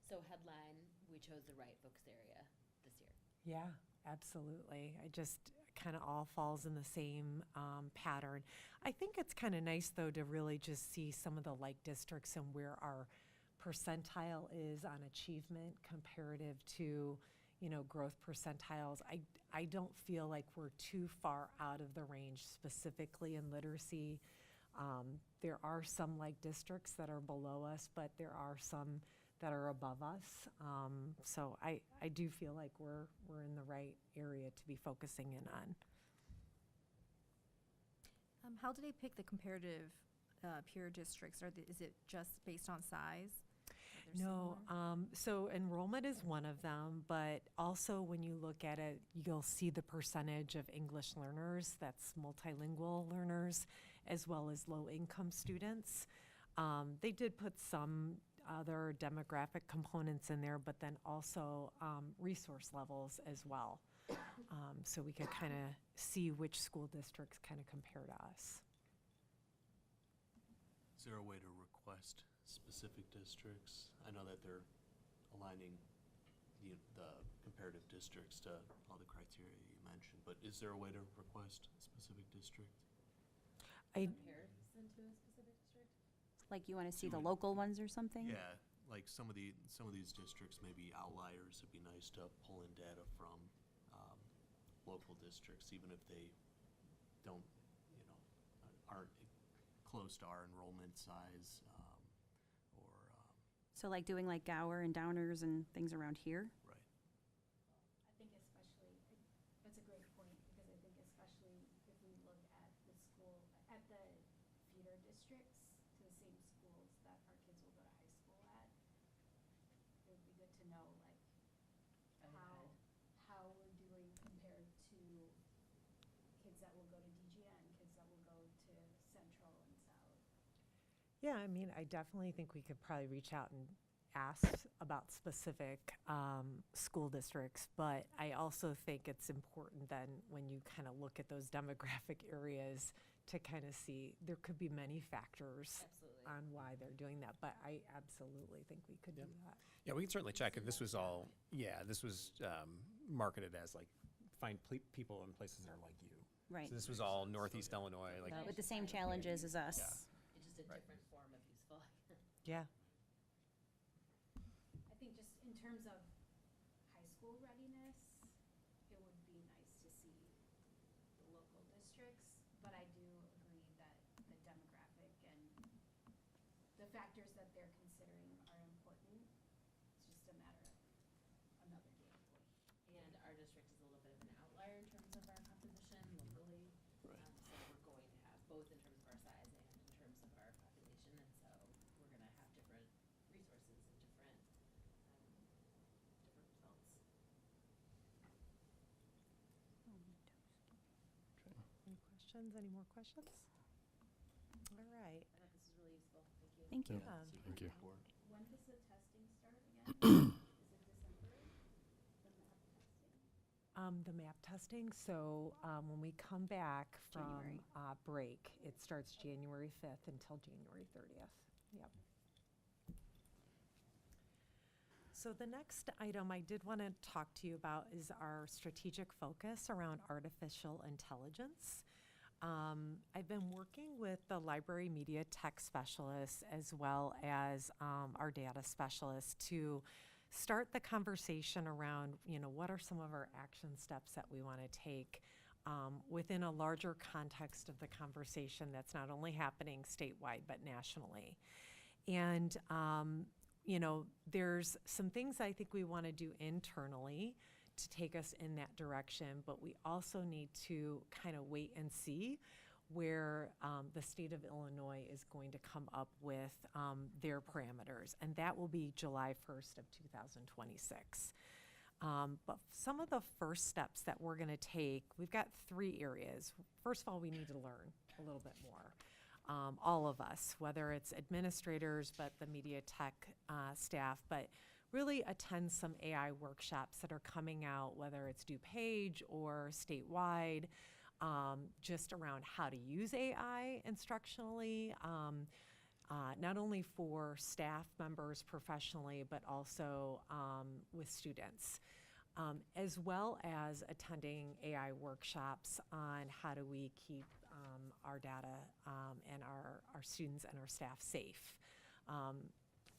So headline, we chose the right focus area this year. Yeah, absolutely. I just kind of all falls in the same pattern. I think it's kind of nice, though, to really just see some of the like districts and where our percentile is on achievement comparative to, growth percentiles. I don't feel like we're too far out of the range specifically in literacy. There are some like districts that are below us, but there are some that are above us. So I do feel like we're in the right area to be focusing in on. How do they pick the comparative peer districts? Is it just based on size? No, so enrollment is one of them, but also when you look at it, you'll see the percentage of English learners, that's multilingual learners, as well as low-income students. They did put some other demographic components in there, but then also resource levels as well. So we could kind of see which school districts kind of compare to us. Is there a way to request specific districts? I know that they're aligning the comparative districts to all the criteria you mentioned, but is there a way to request a specific district? Comparison to a specific district? Like you want to see the local ones or something? Yeah, like some of these districts may be outliers. It'd be nice to pull in data from local districts, even if they don't, aren't close to our enrollment size, So like doing like Gower and Downers and things around here? right. I think especially, that's a great point, because I think especially if we look at the school, at the feeder districts to the same schools that our kids will go to high school at, it would be good to know how we're doing compared to kids that will go to DGN, kids that will go to Central and South. Yeah, I mean, I definitely think we could probably reach out and ask about specific school districts, but I also think it's important then when you kind of look at those demographic areas to kind of see there could be many factors on why they're doing that, but I absolutely think we could do that. Yeah, we can certainly check if this was all, this was marketed as like, find people in places that are like you. Right. So this was all Northeast Illinois, like. With the same challenges as us. Yeah. It's just a different form of useful. Yeah. I think just in terms of high school readiness, it would be nice to see the local districts, but I do agree that the demographic and the factors that they're considering are important. It's just a matter of another data point. And our district is a little bit of an outlier in terms of our composition locally. Right. So we're going to have, both in terms of our size and in terms of our population, and so we're gonna have different resources and different results. Any questions? Any more questions? All right. I thought this was really useful. Thank you. Thank you. Yeah. Thank you. When does the testing start again? Is it December? The math testing? The MAP testing, so when we come back from January. break, it starts January 5th until January 30th. Yep. So So the next item I did want to talk to you about is our strategic focus around artificial intelligence. I've been working with the library media tech specialists as well as our data specialists to start the conversation around, what are some of our action steps that we want to take within a larger context of the conversation that's not only happening statewide but nationally. And, there's some things I think we want to do internally to take us in that direction, but we also need to kind of wait and see where the state of Illinois is going to come up with their parameters, and that will be July 1st of 2026. But some of the first steps that we're going to take, we've got 3 areas. First of all, we need to learn a little bit more. All of us, whether it's administrators, but the media tech staff, but really attend some AI workshops that are coming out, whether it's DuPage or statewide, just around how to use AI instructionally, not only for staff members professionally, but also with students, as well as attending AI workshops on how do we keep our data and our students and our staff safe.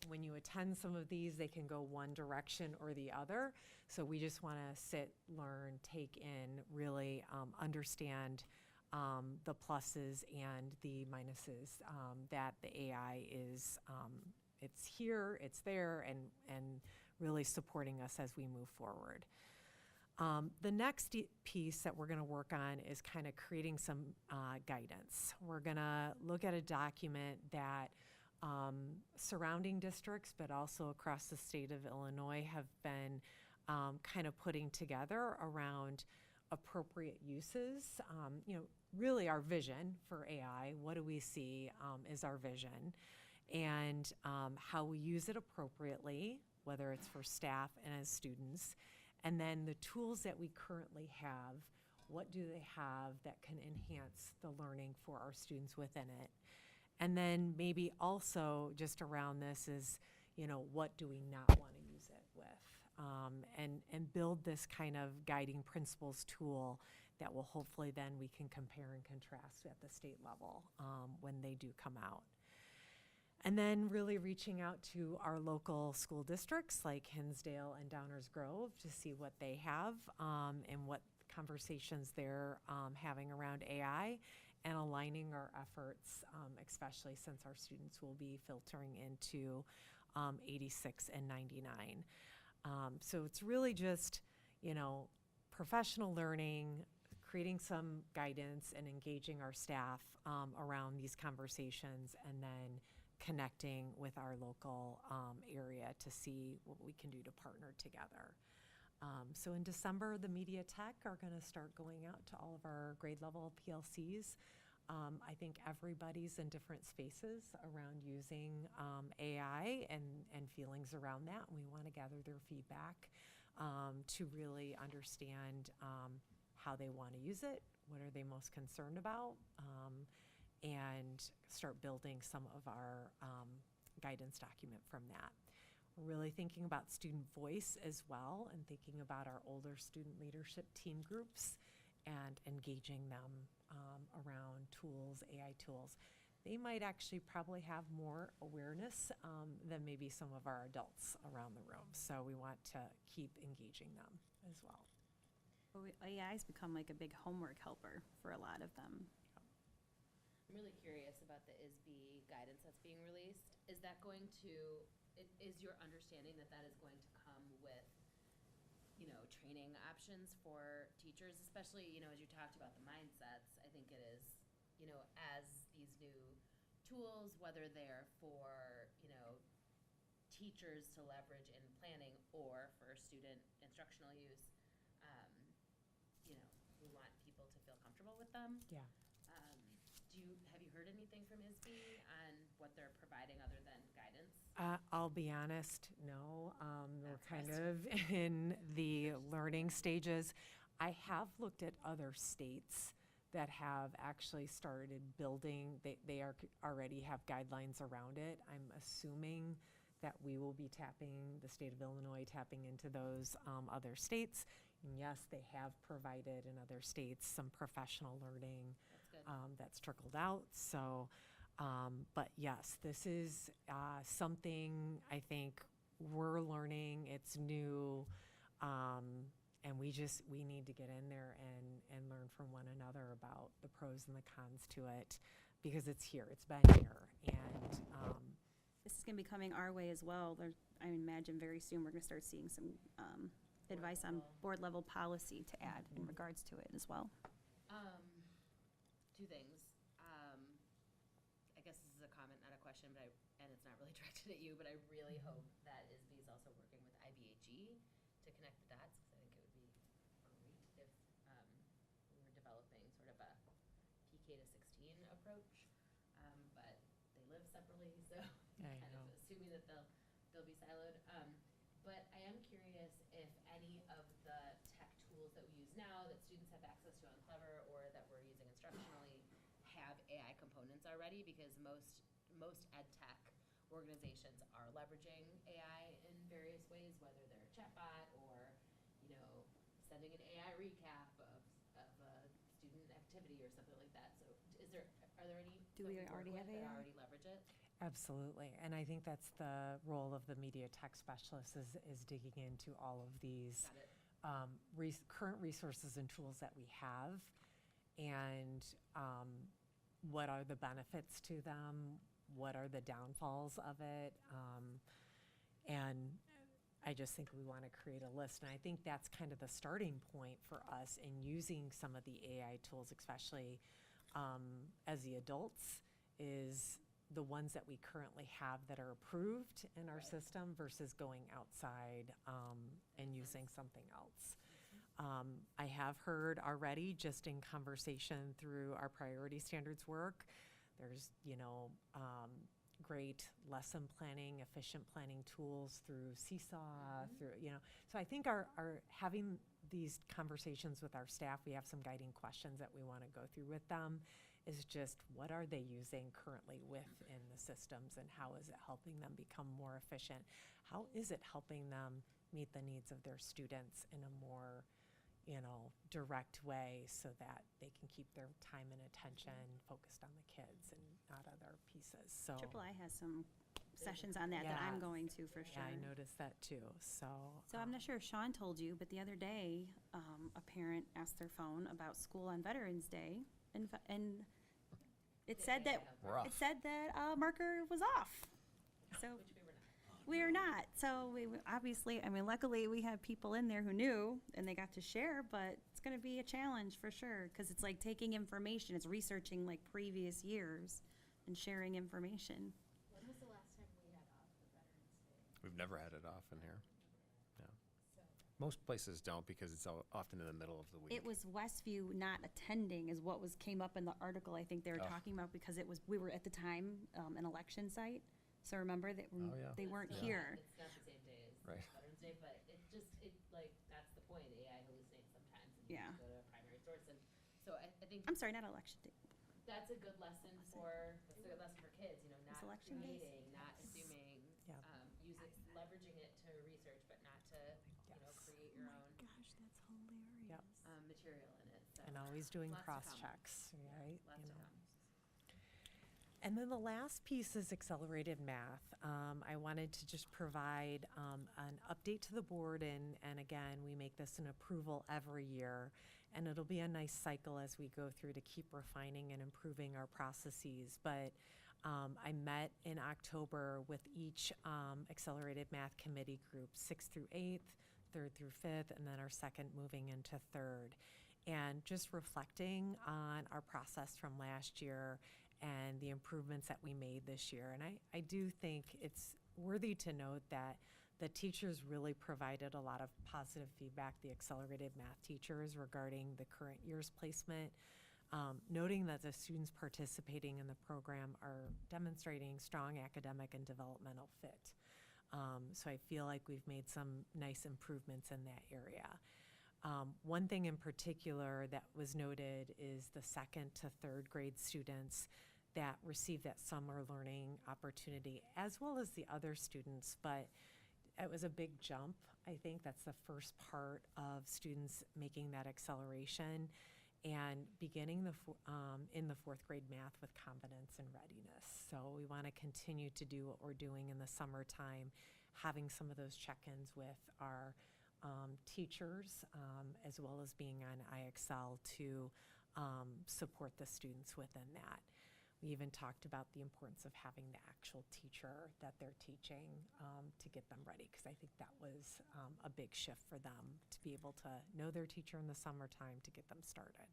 When you attend some of these, they can go one direction or the other. So we just want to sit, learn, take in, really understand the pluses and the minuses that the AI is, it's here, it's there, and really supporting us as we move forward. The next piece that we're going to work on is kind of creating some guidance. We're going to look at a document that surrounding districts, but also across the state of Illinois, have been kind of putting together around appropriate uses. Really our vision for AI, what do we see is our vision, and how we use it appropriately, whether it's for staff and as students. And then the tools that we currently have, what do they have that can enhance the learning for our students within it? And then maybe also just around this is, what do we not want to use it with? And build this kind of guiding principles tool that will hopefully then we can compare and contrast at the state level when they do come out. And then really reaching out to our local school districts like Hinsdale and Downers Grove to see what they have and what conversations they're having around AI, and aligning our efforts, especially since our students will be filtering into 86 and 99. So it's really just, professional learning, creating some guidance and engaging our staff around these conversations, and then connecting with our local area to see what we can do to partner together. So in December, the Media Tech are going to start going out to all of our grade level PLCs. I think everybody's in different spaces around using AI and feelings around that. And we want to gather their feedback to really understand how they want to use it, what are they most concerned about, and start building some of our guidance document from that. We're really thinking about student voice as well, and thinking about our older student leadership team groups and engaging them around tools, AI tools. They might actually probably have more awareness than maybe some of our adults around the room. So we want to keep engaging them as well. AI's become like a big homework helper for a lot of them. I'm really curious about the ISB guidance that's being released. Is that going to, is your understanding that that is going to come with, training options for teachers, especially, as you talked about the mindsets? I think it is, as these new tools, whether they're for, teachers to leverage in planning or for student instructional use, we want people to feel comfortable with them. Yeah. Have you heard anything from ISB on what they're providing other than guidance? I'll be honest, no. We're kind of in the learning stages. I have looked at other states that have actually started building, they already have guidelines around it. I'm assuming that we will be tapping, the state of Illinois tapping into those other states. And yes, they have provided in other states some professional learning That's good. that's trickled out. So, but yes, this is something I think we're learning. It's new. And we need to get in there and learn from one another about the pros and the cons to it, because it's here, it's been here. And This is gonna be coming our way as well. I imagine very soon we're gonna start seeing some advice on board level policy to add in regards to it as well. Two things. I guess this is a comment, not a question, and it's not really directed at you, but I really hope that ISB is also working with IBAG to connect the dots, because I think it would be great if we were developing sort of a PK to 16 approach, but they live separately, so I kind know. of assuming that they'll be siloed. But I am curious if any of the tech tools that we use now that students have access to on Clever or that we're using instructionally have AI components already, because most ed tech organizations are leveraging AI in various ways, whether they're a chatbot or, sending an AI recap of a student activity or something like that. So are there any Do that we work already with have that AI? already leverage it? absolutely. And I think that's the role of the media tech specialist is digging into all of these Got it. current resources and tools that we have, and what are the benefits to them, what are the downfalls of it, and I just think we want to create a list. And I think that's kind of the starting point for us in using some of the AI tools, especially as the adults, is the ones that we currently have that are approved in our Right. system versus going outside and using something else. I have heard already, just in conversation through our priority standards work, there's, great lesson planning, efficient planning tools through Seesaw, so I think our having these conversations with our staff, we have some guiding questions that we want to go through with them, is just what are they using currently within the systems, and how is it helping them become more efficient? How is it helping them meet the needs of their students in a more direct way, so that they can keep their time and attention focused on the kids and not other pieces. So Triple I has some sessions on that I'm Yeah. going to for sure. yeah, I noticed that too. So So I'm not sure if Sean told you, but the other day, a parent asked their phone about school on Veterans Day, and it said that marker was off. So Which we were not. we are not. So we obviously, luckily we have people in there who knew and they got to share, but it's going to be a challenge for sure, because it's like taking information, it's researching like previous years and sharing information. When was the last time we had off for Veterans Day? We've never had it off in here. Yeah. So, Most places don't, because it's often in the middle of the week. It was Westview not attending is what came up in the article. I think they were Oh. talking about, because we were at the time an election site. So remember that Oh, yeah. they weren't It's here. It's not the same day as Right. Veterans Day, but that's the point. AI hallucinates sometimes, and Yeah. you have to go to a primary source. And so I think I'm sorry, not election day. that's a good lesson for kids, not election days? creating, not assuming, Yeah. leveraging it to research, but not to, Yes. create your own Gosh, that's hilarious. Yep. material in it. So and always doing Lots to come. cross-checks, right? lots to come. And then the last piece is accelerated math. I wanted to just provide an update to the board, and again, we make this an approval every year, and it'll be a nice cycle as we go through to keep refining and improving our processes. But I met in October with each accelerated math committee group, 6th through 8th, 3rd through 5th, and then our second moving into 3rd. And just reflecting on our process from last year and the improvements that we made this year. And I do think it's worthy to note that the teachers really provided a lot of positive feedback, the accelerated math teachers, regarding the current year's placement, noting that the students participating in the program are demonstrating strong academic and developmental fit. So I feel like we've made some nice improvements in that area. One thing in particular that was noted is the 2nd to 3rd grade students. that received that summer learning opportunity, as well as the other students. But it was a big jump. I think that's the first part of students making that acceleration and beginning in the fourth grade math with confidence and readiness. So we want to continue to do what we're doing in the summertime, having some of those check-ins with our teachers, as well as being on IXL to support the students within that. We even talked about the importance of having the actual teacher that they're teaching to get them ready, because I think that was a big shift for them to be able to know their teacher in the summertime to get them started.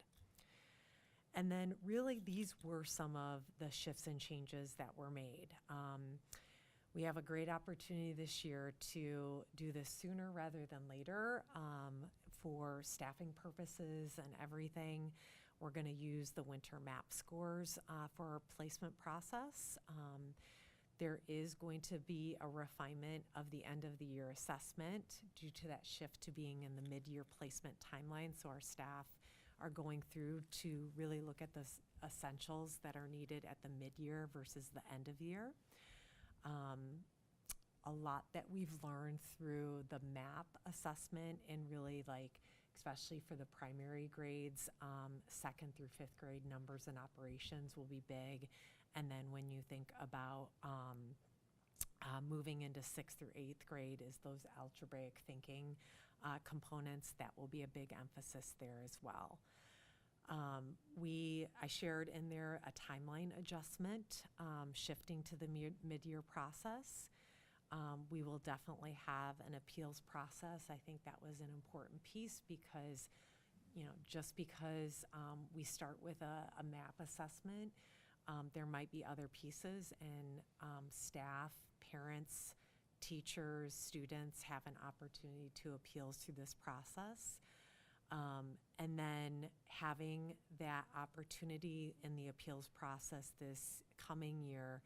And then really these were some of the shifts and changes that were made. We have a great opportunity this year to do this sooner rather than later for staffing purposes and everything. We're going to use the winter map scores for our placement process. There is going to be a refinement of the end of the year assessment due to that shift to being in the mid-year placement timeline. So our staff are going through to really look at the essentials that are needed at the mid-year versus the end of year. A lot that we've learned through the MAP assessment and really especially for the primary grades, 2nd through 5th grade numbers and operations will be big. And then when you think about moving into 6th through 8th grade is those algebraic thinking components. That will be a big emphasis there as well. I shared in there a timeline adjustment, shifting to the mid-year process. We will definitely have an appeals process. I think that was an important piece because, just because we start with a MAP assessment, there might be other pieces, and staff, parents, teachers, students have an opportunity to appeals through this process. And then having that opportunity in the appeals process this coming year,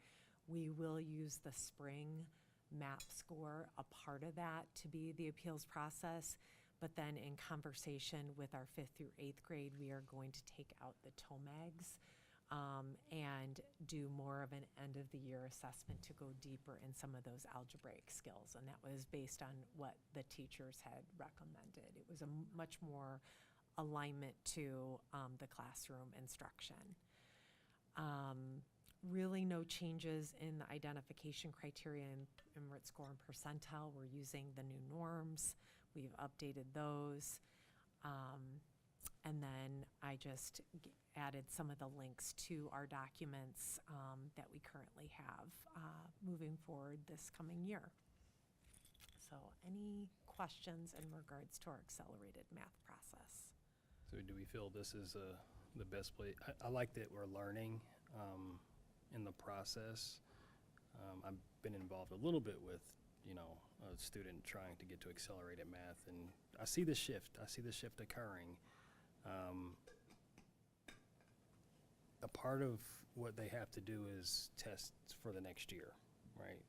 we will use the spring MAP score, a part of that, to be the appeals process. But then in conversation with our 5th through 8th grade, we are going to take out the TOMAGs and do more of an end of the year assessment to go deeper in some of those algebraic skills. And that was based on what the teachers had recommended. It was a much more alignment to the classroom instruction. Really no changes in the identification criteria in Merit score and percentile. We're using the new norms. We've updated those. And then I just added some of the links to our documents that we currently have moving forward this coming year. So any questions in regards to our accelerated math process? So do we feel this is the best place? I like that we're learning in the process. I've been involved a little bit with, a student trying to get to accelerated math, and I see the shift. I see the shift occurring. A part of what they have to do is test for the next year, right?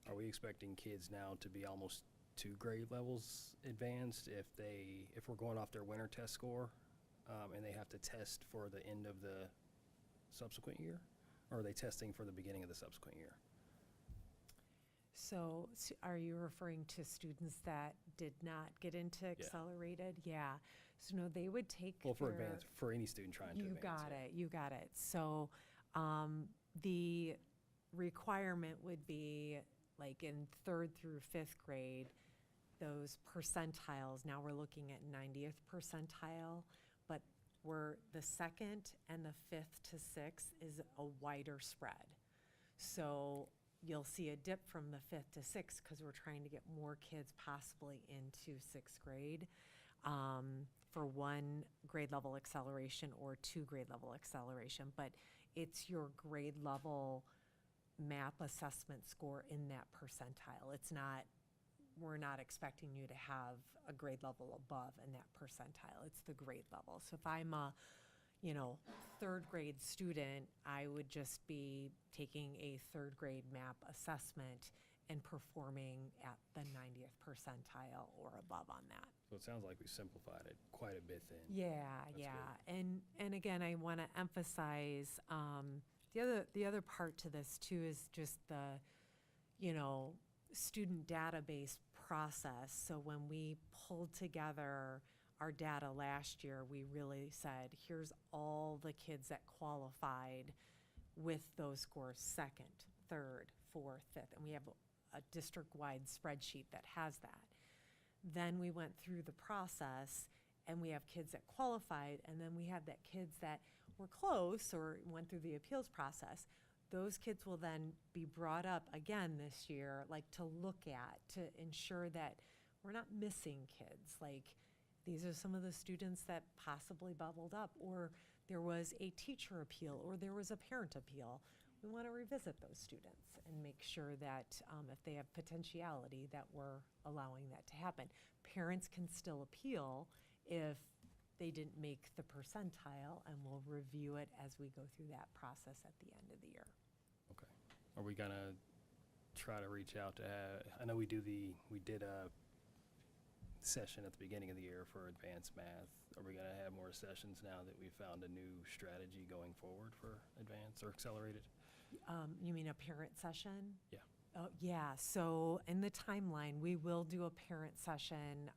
Are we expecting kids now to be almost 2 grade levels advanced if we're going off their winter test score, and they have to test for the end of the subsequent year? Or are they testing for the beginning of the subsequent year? So are you referring to students that did not get into accelerated? Yeah. So no, they would take for any student trying to advance. You got it. So the requirement would be in 3rd through 5th grade, those percentiles. Now we're looking at 90th percentile, but the 2nd and the 5th to 6th is a wider spread. So you'll see a dip from the 5th to 6th because we're trying to get more kids possibly into 6th grade for 1 grade level acceleration or 2 grade level acceleration. But it's your grade level MAP assessment score in that percentile. We're not expecting you to have a grade level above in that percentile. It's the grade level. So if I'm a 3rd grade student, I would just be taking a 3rd grade MAP assessment and performing at the 90th percentile or above on that. So it sounds like we simplified it quite a bit then. Yeah. That's good. And again, I want to emphasize The other part to this too is just the, student database process. So when we pulled together our data last year, we really said, here's all the kids that qualified with those scores, second, third, fourth, fifth, and we have a district-wide spreadsheet that has that. Then we went through the process, and we have kids that qualified, and then we have that kids that were close or went through the appeals process. Those kids will then be brought up again this year, like to look at, to ensure that we're not missing kids. Like, these are some of the students that possibly bubbled up, or there was a teacher appeal, or there was a parent appeal. We want to revisit those students and make sure that if they have potentiality, that we're allowing that to happen. Parents can still appeal if they didn't make the percentile, and we'll review it as we go through that process at the end of the year. Okay. Are we gonna try to reach out to, I know we did a session at the beginning of the year for advanced math. Are we gonna have more sessions now that we've found a new strategy going forward for advanced or accelerated? You mean a parent session? Yeah. Oh, yeah. So in the timeline, we will do a parent session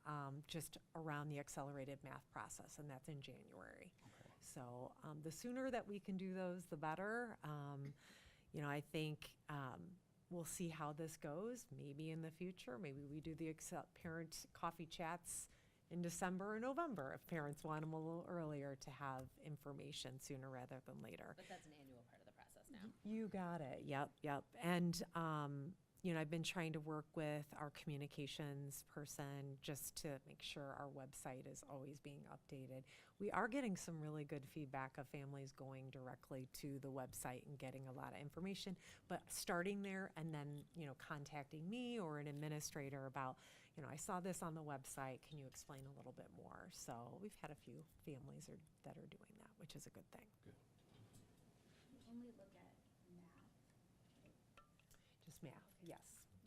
just around the accelerated math process, and that's in January. Okay. So the sooner that we can do those, the better. I think we'll see how this goes. Maybe in the future, maybe we do the parent coffee chats in December or November if parents want them a little earlier to have information sooner rather than later. But that's an annual part of the process now. You got it. Yep. And, I've been trying to work with our communications person just to make sure our website is always being updated. We are getting some really good feedback of families going directly to the website and getting a lot of information, but starting there and then, contacting me or an administrator about, I saw this on the website. Can you explain a little bit more? So we've had a few families that are doing that, which is a good thing. Good. We only look at math. Just math, yes.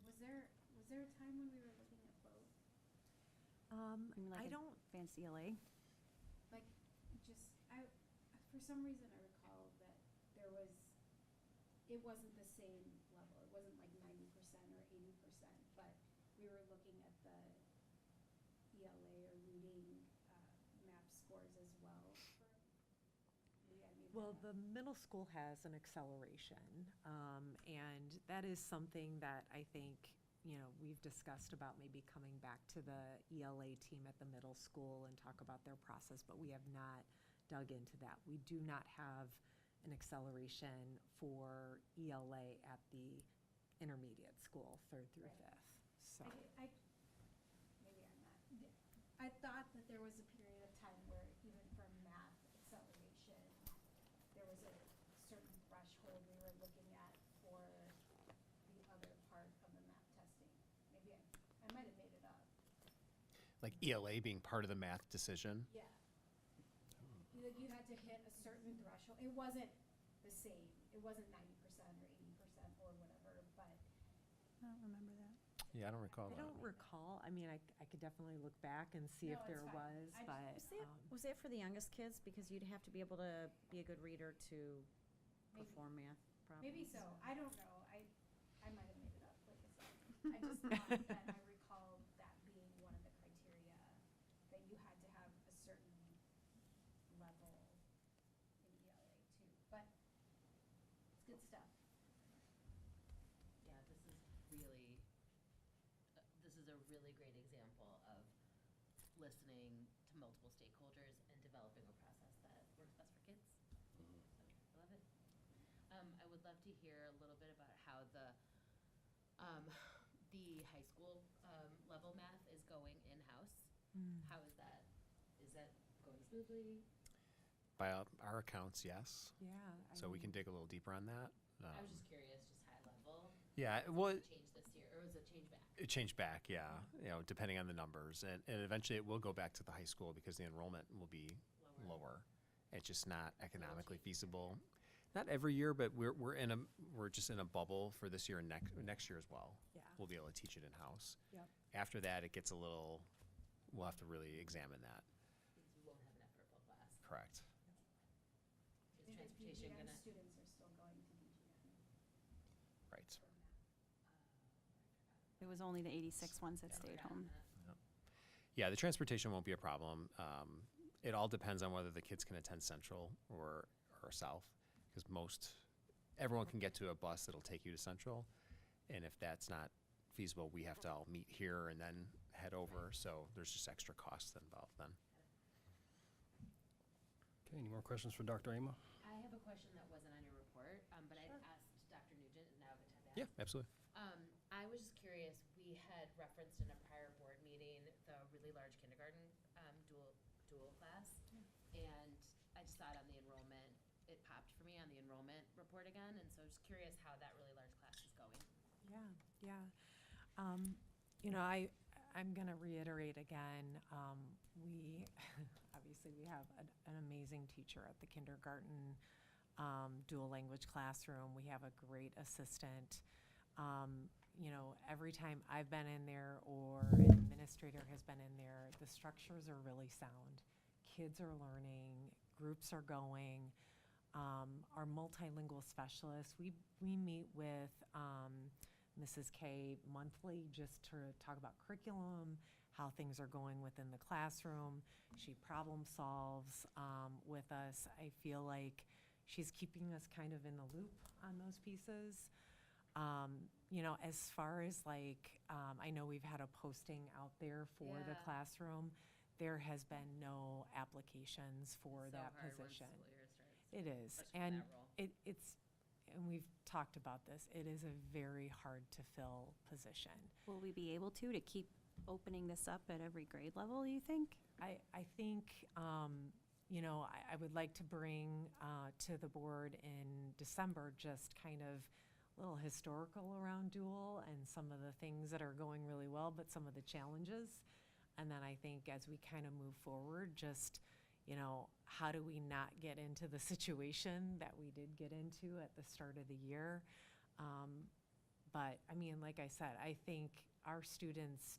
Was there a time when we were looking at both? I mean, like I a don't, advanced ELA. Like, for some reason I recall that it wasn't the same level. It wasn't like 90% or 80%, but we were looking at the ELA or reading math scores as well. well, the middle school has an acceleration, and that is something that I think, we've discussed about maybe coming back to the ELA team at the middle school and talk about their process, but we have not dug into that. We do not have an acceleration for ELA at the intermediate school, 3rd through 5th, so. Maybe I'm not. I thought that there was a period of time where even for math acceleration, there was a certain threshold we were looking at for the other part of the math testing. Maybe I might have made it up. Like ELA being part of the math decision? Yeah. You had to hit a certain threshold. It wasn't the same. It wasn't 90% or 80% or whatever, but I don't remember that. Yeah, I don't recall I that. don't recall. I mean, I could definitely look back and see No, if there it's fine. was, I but. Was that for the youngest kids? Because you'd have to be able to be a good reader to Maybe. perform math problems. maybe so. I don't know. I might have made it up, like I said. I just thought that I recall that being one of the criteria, that you had to have a certain level in ELA too. But it's good stuff. Yeah, this is a really great example of listening to multiple stakeholders and developing a process that works best for kids. So, I love it. I would love to hear a little bit about how the high school level math is going in-house. How is that? Is that going smoothly? By our accounts, yes. Yeah. So we can dig a little deeper on that. I was just curious, just high level. Yeah, well, Did it change this year, or was it change back? it changed back, yeah, depending on the numbers. And eventually it will go back to the high school because the enrollment will be lower. It's just not economically feasible. Not every year, but we're just in a bubble for this year and next year as well. Yeah. We'll be able to teach it in-house. Yep. After that, it gets we'll have to really examine that. Because you won't have enough for a full class. Correct. Is And the transportation BGM gonna? students are still going to It was only the 86 ones that stayed home. Yeah, the transportation won't be a problem. It all depends on whether the kids can attend Central or South, because everyone can get to a bus that'll take you to Central, and if that's not feasible, we have to all meet here and then head over, so there's just extra costs involved then. Okay, any more questions for Dr. Amo? I have a question that wasn't on your report, but I asked Dr. Nugent, and now I have to Yeah, absolutely. I was just curious, we had referenced in a prior board meeting the really large kindergarten dual class. And I just saw it on the enrollment, it popped for me on the enrollment report again, and so I was just curious how that really large class is going. Yeah. I'm going to reiterate again, we, obviously we have an amazing teacher at the kindergarten dual language classroom. We have a great assistant. Every time I've been in there or an administrator has been in there, the structures are really sound. Kids are learning, groups are going. Our multilingual specialists, we meet with Mrs. K monthly just to talk about curriculum, how things are going within the classroom. She problem solves with us. I feel like she's keeping us kind of in the loop on those pieces. As far as I know we've had a posting out there for the Yeah. classroom. There has been no applications for So that hard when position. school year starts, It is, especially for and that role. and we've talked about this, it is a very hard to fill position. Will we be able to keep opening this up at every grade level, you think? I think, I would like to bring to the board in December just kind of a little historical around dual and some of the things that are going really well, but some of the challenges. And then I think as we kind of move forward, just, how do we not get into the situation that we did get into at the start of the year? But like I said, I think our students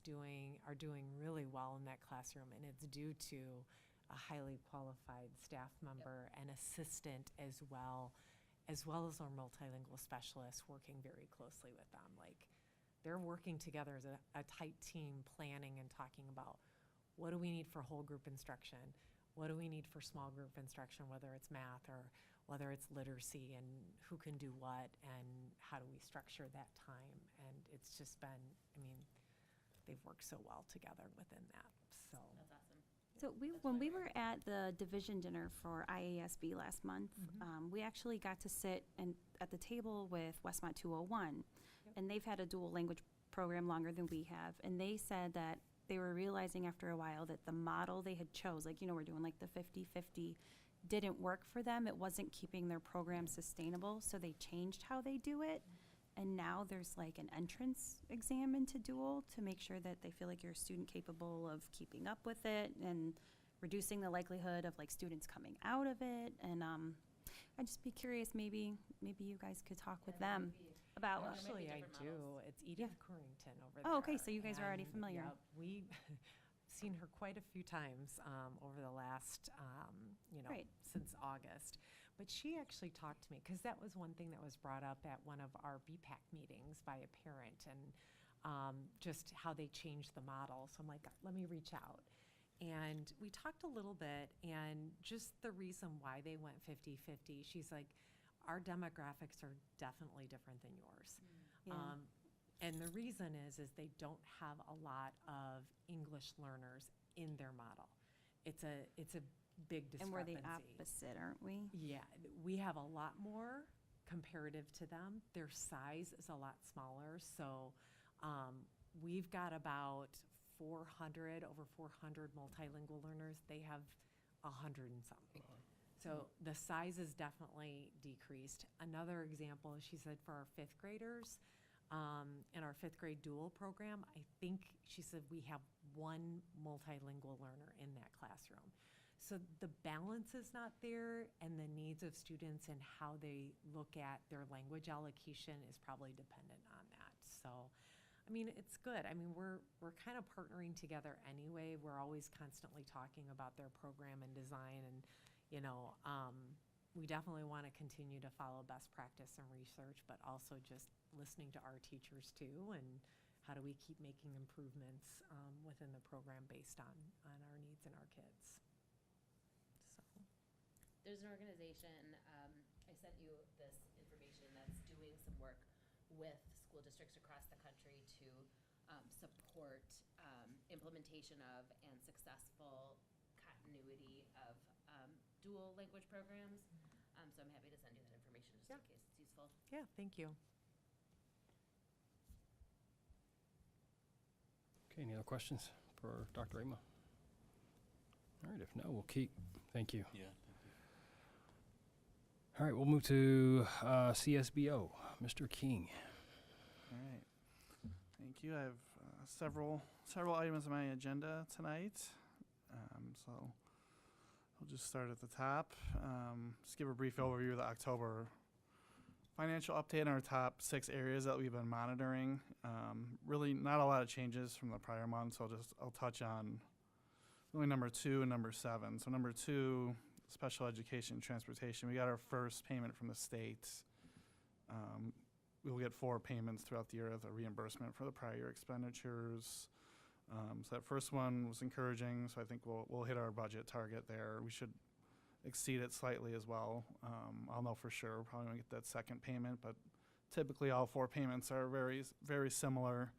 are doing really well in that classroom, and it's due to a highly qualified staff member and assistant as well as our multilingual specialists working very closely with them. They're working together as a tight team, planning and talking about what do we need for whole group instruction, what do we need for small group instruction, whether it's math or whether it's literacy, and who can do what, and how do we structure that time. And it's just been, they've worked so well together within that, so. That's awesome. So when we were at the division dinner for IASB last month, we actually got to sit at the table with Westmont 201, and they've had a dual language program longer than we have, and they said that they were realizing after a while that the model they had chose, we're doing the 50-50, didn't work for them. It wasn't keeping their program sustainable, so they changed how they do it. And now there's an entrance exam into dual to make sure that they feel like you're a student capable of keeping up with it and reducing the likelihood of students coming out of it. And I'd just be curious, maybe you guys could talk with them about. Actually, I do. It's Edith Corrington over there. Oh, okay, so you guys are already And, familiar. yep, we've seen her quite a few times over the last, Great. since August. But she actually talked to me, because that was one thing that was brought up at one of our BPAC meetings by a parent, and just how they changed the model. So I'm like, let me reach out. And we talked a little bit, and just the reason why they went 50-50, she's like, our demographics are definitely different than yours. Yeah. And the reason is they don't have a lot of English learners in their model. It's a big discrepancy. And we're the opposite, aren't we? Yeah, we have a lot more comparative to them. Their size is a lot smaller, so we've got about over 400 multilingual learners. They have 100 and something. So the size is definitely decreased. Another example, she said, for our fifth graders, in our fifth grade dual program, I think she said we have one multilingual learner in that classroom. So the balance is not there, and the needs of students and how they look at their language allocation is probably dependent on that. So, it's good. We're kind of partnering together anyway. We're always constantly talking about their program and design, and we definitely want to continue to follow best practice and research, but also just listening to our teachers too, and how do we keep making improvements within the program based on our needs and our kids. So. There's an organization, I sent you this information, that's doing some work with school districts across the country to support implementation of and successful continuity of dual language programs. So I'm happy to send you that information just in case it's useful. Yeah, thank you. Okay, any other questions for Dr. Rama? All right, if no, we'll keep. Thank you. Yeah. All right, we'll move to CSBO. Mr. King. All right. Thank you. I have several items on my agenda tonight. So we'll just start at the top. Just give a brief overview of the October financial update on our top 6 areas that we've been monitoring. Really not a lot of changes from the prior month, so I'll touch on really number 2 and number 7. So number 2, special education and transportation. We got our first payment from the state. We will get 4 payments throughout the year as a reimbursement for the prior year expenditures. So that first one was encouraging, so I think we'll hit our budget target there. We should exceed it slightly as well. I'll know for sure, probably won't get that second payment, but typically all 4 payments are very, very similar.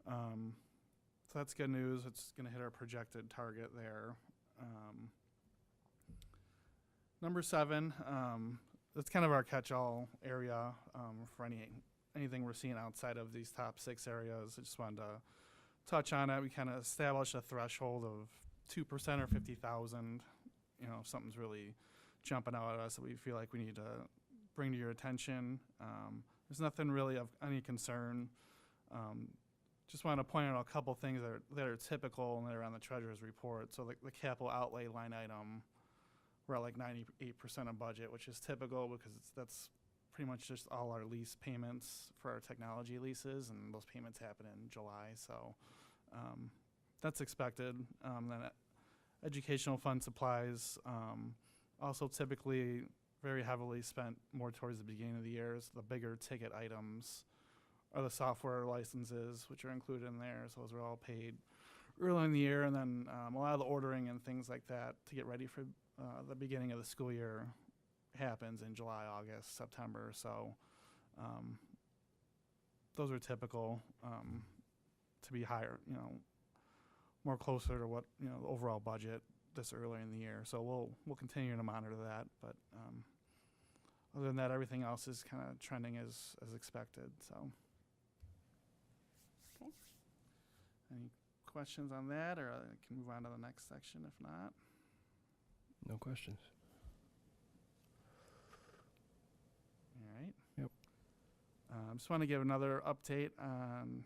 So that's good news. It's going to hit our projected target there. Number 7, that's kind of our catch-all area for anything we're seeing outside of these top 6 areas. I just wanted to touch on it. We kind of established a threshold of 2% or 50,000. You know, if something's really jumping out at us that we feel like we need to bring to your attention. There's nothing really of any concern. Just want to point out a couple things that are typical and that are on the treasurer's report. So the capital outlay line item, we're at like 98% of budget, which is typical because that's pretty much just all our lease payments for our technology leases, and those payments happen in July. So that's expected. Then educational fund supplies, also typically very heavily spent more towards the beginning of the year. So the bigger ticket items are the software licenses, which are included in there. So those are all paid early in the year. And then a lot of the ordering and things like that to get ready for the beginning of the school year happens in July, August, September. So those are typical to be higher, more closer to what, the overall budget this early in the year. So we'll continue to monitor that. But other than that, everything else is kind of trending as expected. So, Okay. Any questions on that, or I can move on to the next section if not? No questions. All right. Yep. Just want to give another update on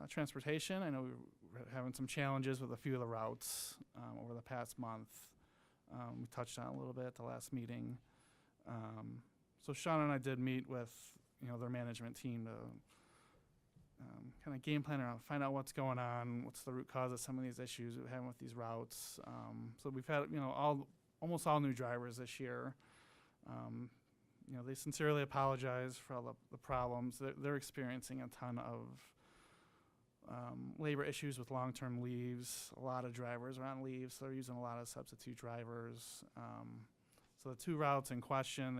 transportation. I know we're having some challenges with a few of the routes over the past month. We touched on it a little bit at the last meeting. So Sean and I did meet with their management team to kind of game plan around, find out what's going on, what's the root cause of some of these issues we're having with these routes. So we've had almost all new drivers this year. They sincerely apologize for all the problems. They're experiencing a ton of labor issues with long-term leaves. A lot of drivers are on leave, so they're using a lot of substitute drivers. So the 2 routes in question,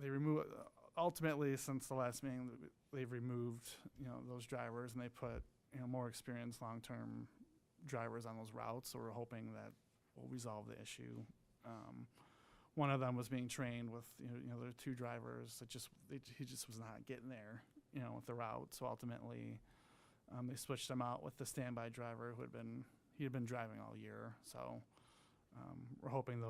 they remove. Ultimately, since the last meeting, they've removed those drivers, and they put more experienced long-term drivers on those routes. So we're hoping that we'll resolve the issue. One of them was being trained with there are 2 drivers that he just was not getting there with the route. So ultimately they switched him out with the standby driver who had been driving all year. So we're hoping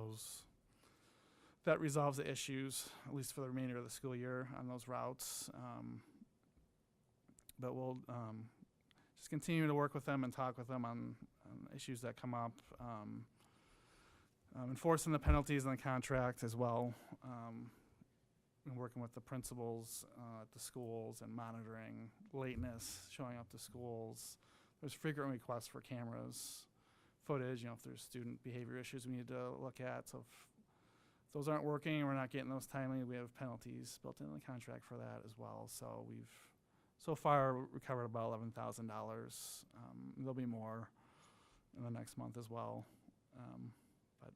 that resolves the issues, at least for the remainder of the school year on those routes. But we'll just continue to work with them and talk with them on issues that come up. Enforcing the penalties in the contract as well, and working with the principals at the schools and monitoring lateness, showing up to schools. There's frequent requests for cameras, footage, if there's student behavior issues we need to look at. So those aren't working and we're not getting those timely, we have penalties built into the contract for that as well. So we've so far recovered about $11,000. There'll be more in the next month as well. But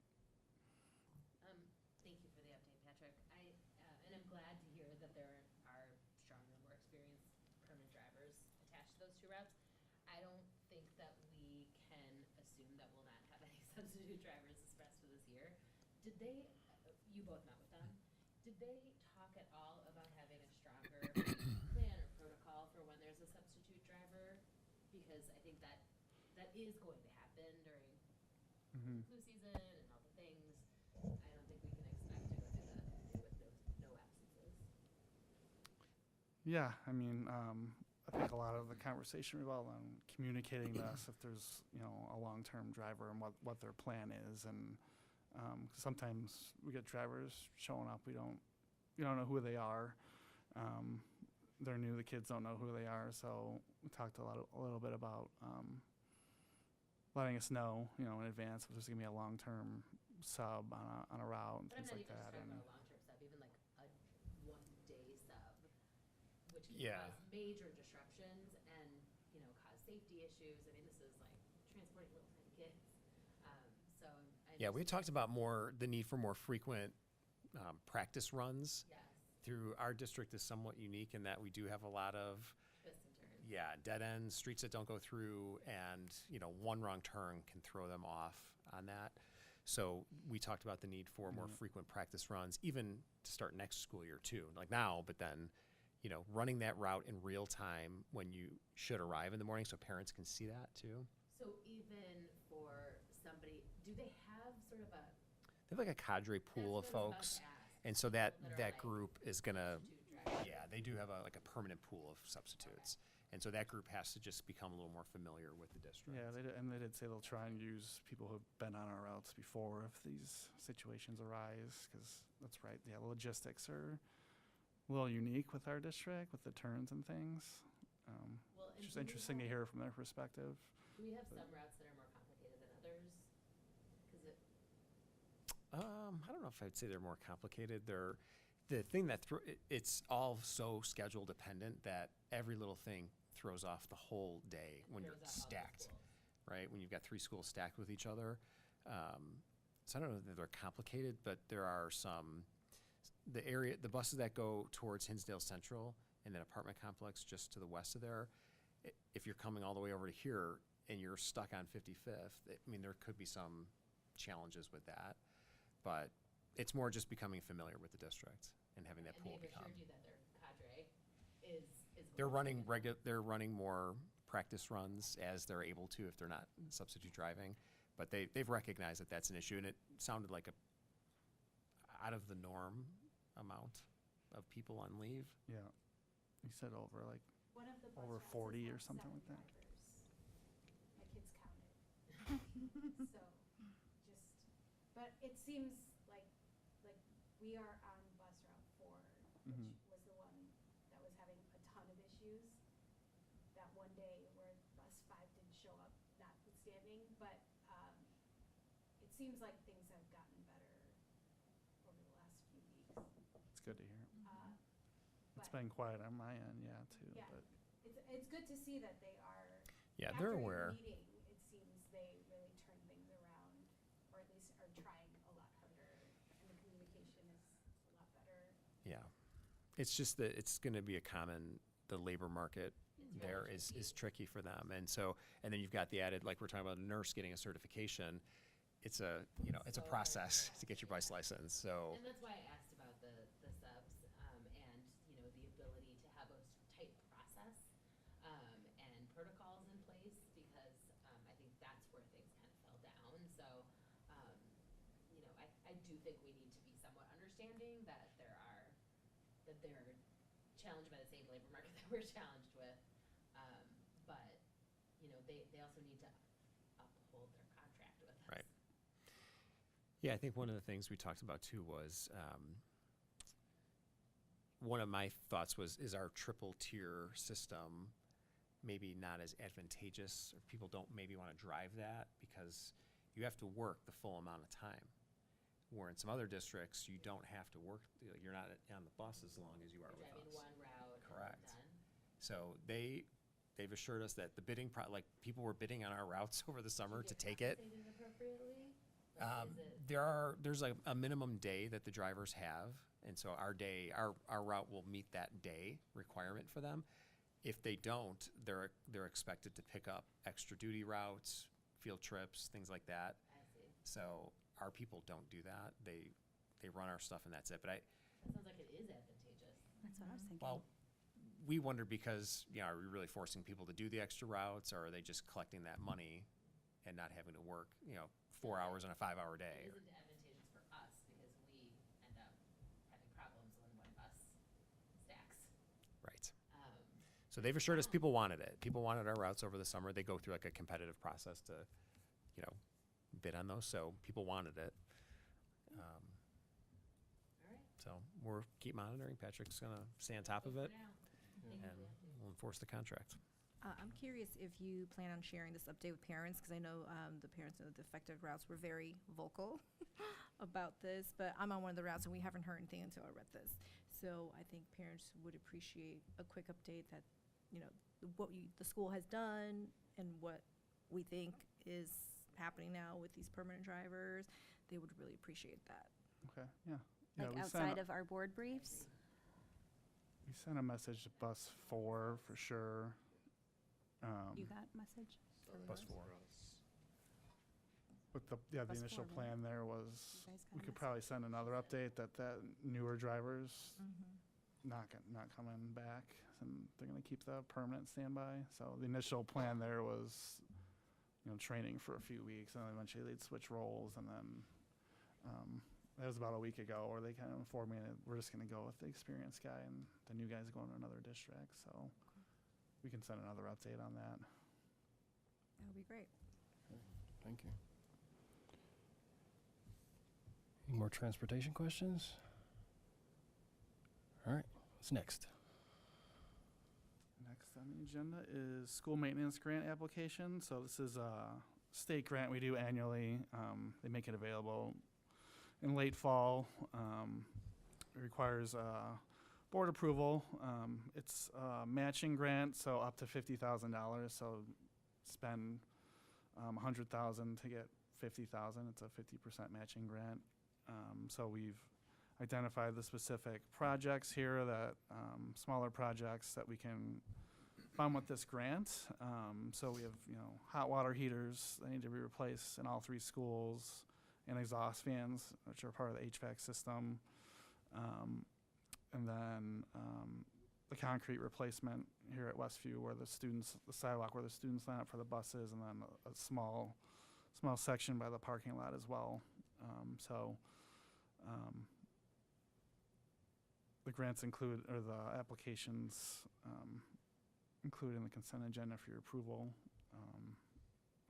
Thank you for the update, Patrick. And I'm glad to hear that there are stronger, more experienced permanent drivers attached to those two routes. I don't think that we can assume that we'll not have any substitute drivers this rest of this year. Did they, you both met with them, did they talk at all about having a stronger plan or protocol for when there's a substitute driver? Because I think that is going to happen during flu season and all the things. I don't think we can expect to go through the year with no absences. yeah, I mean, I think a lot of the conversation revolved on communicating this if there's, a long-term driver and what their plan is. And 'cause sometimes we get drivers showing up, we don't know who they are. They're new, the kids don't know who they are. So we talked a little bit about letting us know, in advance if there's gonna be a long-term sub on a route and But I'm things not like even just that. talking And about a long-term sub, even like a one-day sub, which can Yeah. cause major disruptions and, cause safety issues. I mean, this is like transporting little tiny kids. So I Yeah, we talked about the need for more frequent practice runs. Yes, Through our district is somewhat unique in that we do have a lot of twists and turns. dead ends, streets that don't go through, and one wrong turn can throw them off on that. So we talked about the need for more frequent practice runs, even to start next school year too, like now. But then, running that route in real time when you should arrive in the morning, so parents can see that too. So even for somebody, do they have sort of a? They have like a cadre pool of That's what I was about folks, to ask. and so People that are that like group is gonna. substitute drivers. Yeah, they do have a permanent pool of substitutes. And so that group has to just become a little more familiar with the district. yeah, they did say they'll try and use people who've been on our routes before if these situations arise, because that's right. Yeah, the logistics are a little unique with our district, with the turns and things. Well, and It's just do we interesting to have- hear from their perspective. Do we have some routes that are more complicated than others? Because it, I don't know if I'd say they're more complicated. They're the thing that it's all so schedule dependent that every little thing throws off the whole day when you're throws off all the stacked, schools. right? When you've got 3 schools stacked with each other. So I don't know that they're complicated, but there are some. The buses that go towards Hinsdale Central and that apartment complex just to the west of there, if you're coming all the way over to here and you're stuck on 55th, I mean, there could be some challenges with that, but it's more just becoming familiar with the district and having that and pool they've become. assured you that their cadre is. They're running more practice runs as they're able to if they're not substitute driving, but they've recognized that that's an issue, and it sounded like a out of the norm amount of people on leave. Yeah, he said over like One of the bus over routes 40 or has something 7 like that. drivers. My kids counted. So, but it seems like we are on bus route 4, Mhm. which was the one that was having a ton of issues. That one day where bus 5 didn't show up, notwithstanding, but it seems like things have gotten better over the last few weeks. It's good to hear. It's But been quiet on my end, yeah, too. Yeah. But it's good to see that they are. Yeah, they're After your aware. meeting, it seems they really turn things around, or at least are trying a lot harder, and the communication is a lot better. Yeah, it's just that it's going to be the labor market It's there really is tricky for them, and then you've got the added, like we're talking about a nurse getting a certification. It's a So process hard. to get your bus license. So And that's why I asked about the subs, and, the ability to have a tight process, and protocols in place, because, I think that's where things kind of fell down. So, I do think we need to be somewhat understanding that they're challenged by the same labor market that we're challenged with. But, they also need to uphold their contract with us. Right. Yeah, I think one of the things we talked about too was one of my thoughts is our triple tier system maybe not as advantageous, or people don't maybe want to drive that because you have to work the full amount of time. where in some other districts, you don't have to work, you're not on the bus as long as you are You're with driving us. one route and Correct. done. So they've assured us that the bidding, like, people were bidding on our routes over the summer Do to you get take it. compensated appropriately? Like, is it? There's a minimum day that the drivers have, and so our route will meet that day requirement for them. If they don't, they're expected to pick up extra duty routes, field trips, things like that. I see. So our people don't do that. They run our stuff and that's it. But That sounds like it is advantageous. That's what I was thinking. well, we wonder because, are we really forcing people to do the extra routes, or are they just collecting that money and not having to work, 4 hours on a 5-hour day? It isn't advantageous for us because we end up having problems when one bus stacks. Right. Um, So they've assured us people wanted it. People wanted our routes over the summer. They go through like a competitive process to, bid on those. So people wanted it. all right. So we'll keep monitoring. Patrick's going to stay on top of Good it, for now. Thank you and for the update. we'll enforce the contract. I'm curious if you plan on sharing this update with parents, because I know the parents of the defective routes were very vocal about this, but I'm on one of the routes and we haven't heard anything until I read this. So I think parents would appreciate a quick update that, the school has done and what we think is happening now with these permanent drivers. They would really appreciate that. Okay, yeah. Yeah, Like we outside of our board briefs? We sent a message to bus 4 for sure. You got a message? Bus 4. But the Bus initial 4, plan there was, You guys got we a could message? probably send another update that newer drivers Mm-hmm. not coming back, and they're gonna keep the permanent standby. So the initial plan there was, training for a few weeks, and then eventually they'd switch roles, and then, that was about a week ago, where they kind of informed me that we're just gonna go with the experienced guy, and the new guy's going to another district, so we can send another update on that. That would be great. Thank you. Any more transportation questions? All right, what's next? Next on the agenda is school maintenance grant application. So this is a state grant we do annually. They make it available in late fall. It requires board approval. It's a matching grant, so up to $50,000. So spend $100,000 to get $50,000. It's a 50% matching grant. So we've identified the specific projects here that, smaller projects that we can fund with this grant. So we have, hot water heaters that need to be replaced in all 3 schools, and exhaust fans, which are part of the HVAC system. And then the concrete replacement here at Westview, where the sidewalk where the students line up for the buses, and then a small section by the parking lot as well. The grants include, or the applications include in the consent agenda for your approval.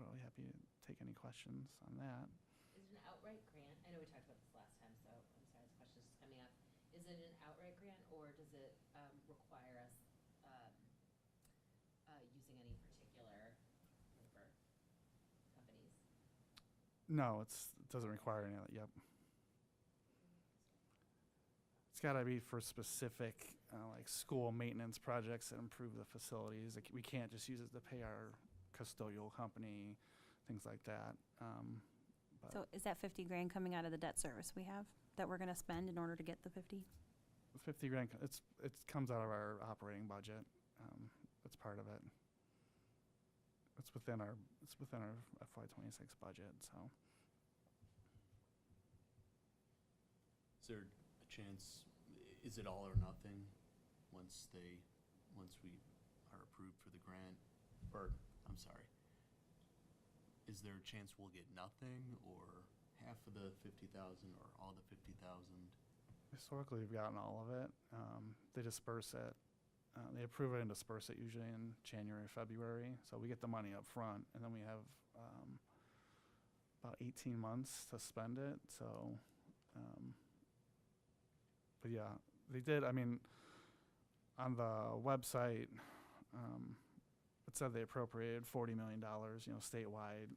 Really happy to take any questions on that. Is it an outright grant? I know we talked about this last time, so I'm sorry, this question is coming up. Is it an outright grant, or does it require us using any particular labor companies? No, it doesn't require any of that, yep. It's gotta be for specific, like school maintenance projects that improve the facilities. Like, we can't just use it to pay our custodial company, things like that. But So is that 50 grand coming out of the debt service we have that we're gonna spend in order to get the 50? the 50 grand, it comes out of our operating budget. It's part of it. It's within our FY26 budget, so. Is there a chance, is it all or nothing once we are approved for the grant? Or, I'm sorry, is there a chance we'll get nothing, or half of the 50,000, or all the 50,000? Historically, we've gotten all of it. They disperse it. They approve it and disperse it usually in January, February. So we get the money up front, and then we have about 18 months to spend it. So, but yeah, they did. I mean, on the website, it said they appropriated $40 million, statewide,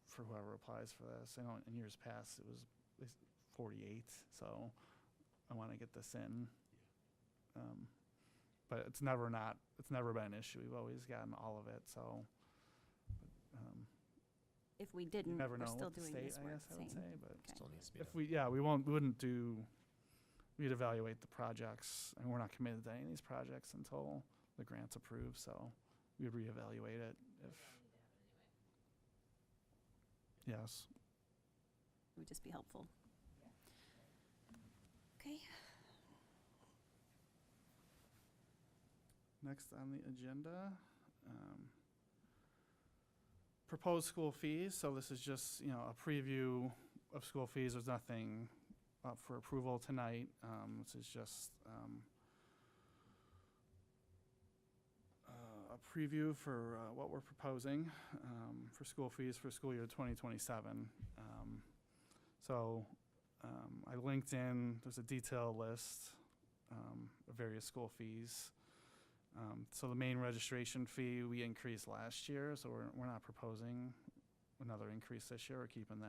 for whoever applies for this. I know in years past it was 48, so I want to get this in. But it's never been an issue. We've always gotten all of it, so. If we You didn't, never we're know still with the doing state, this I work. guess I would Same. say, but Okay. Still needs to be if done. we we'd evaluate the projects, and we're not committed to any of these projects until the grant's approved, so we'd reevaluate it if, yes. It would just be helpful. Okay. Next on the agenda, proposed school fees. So this is just, a preview of school fees. There's nothing up for approval tonight. This is just a preview for what we're proposing for school fees for school year 2027. I linked in, there's a detailed list of various school fees. So the main registration fee we increased last year, so we're not proposing another increase this year. We're keeping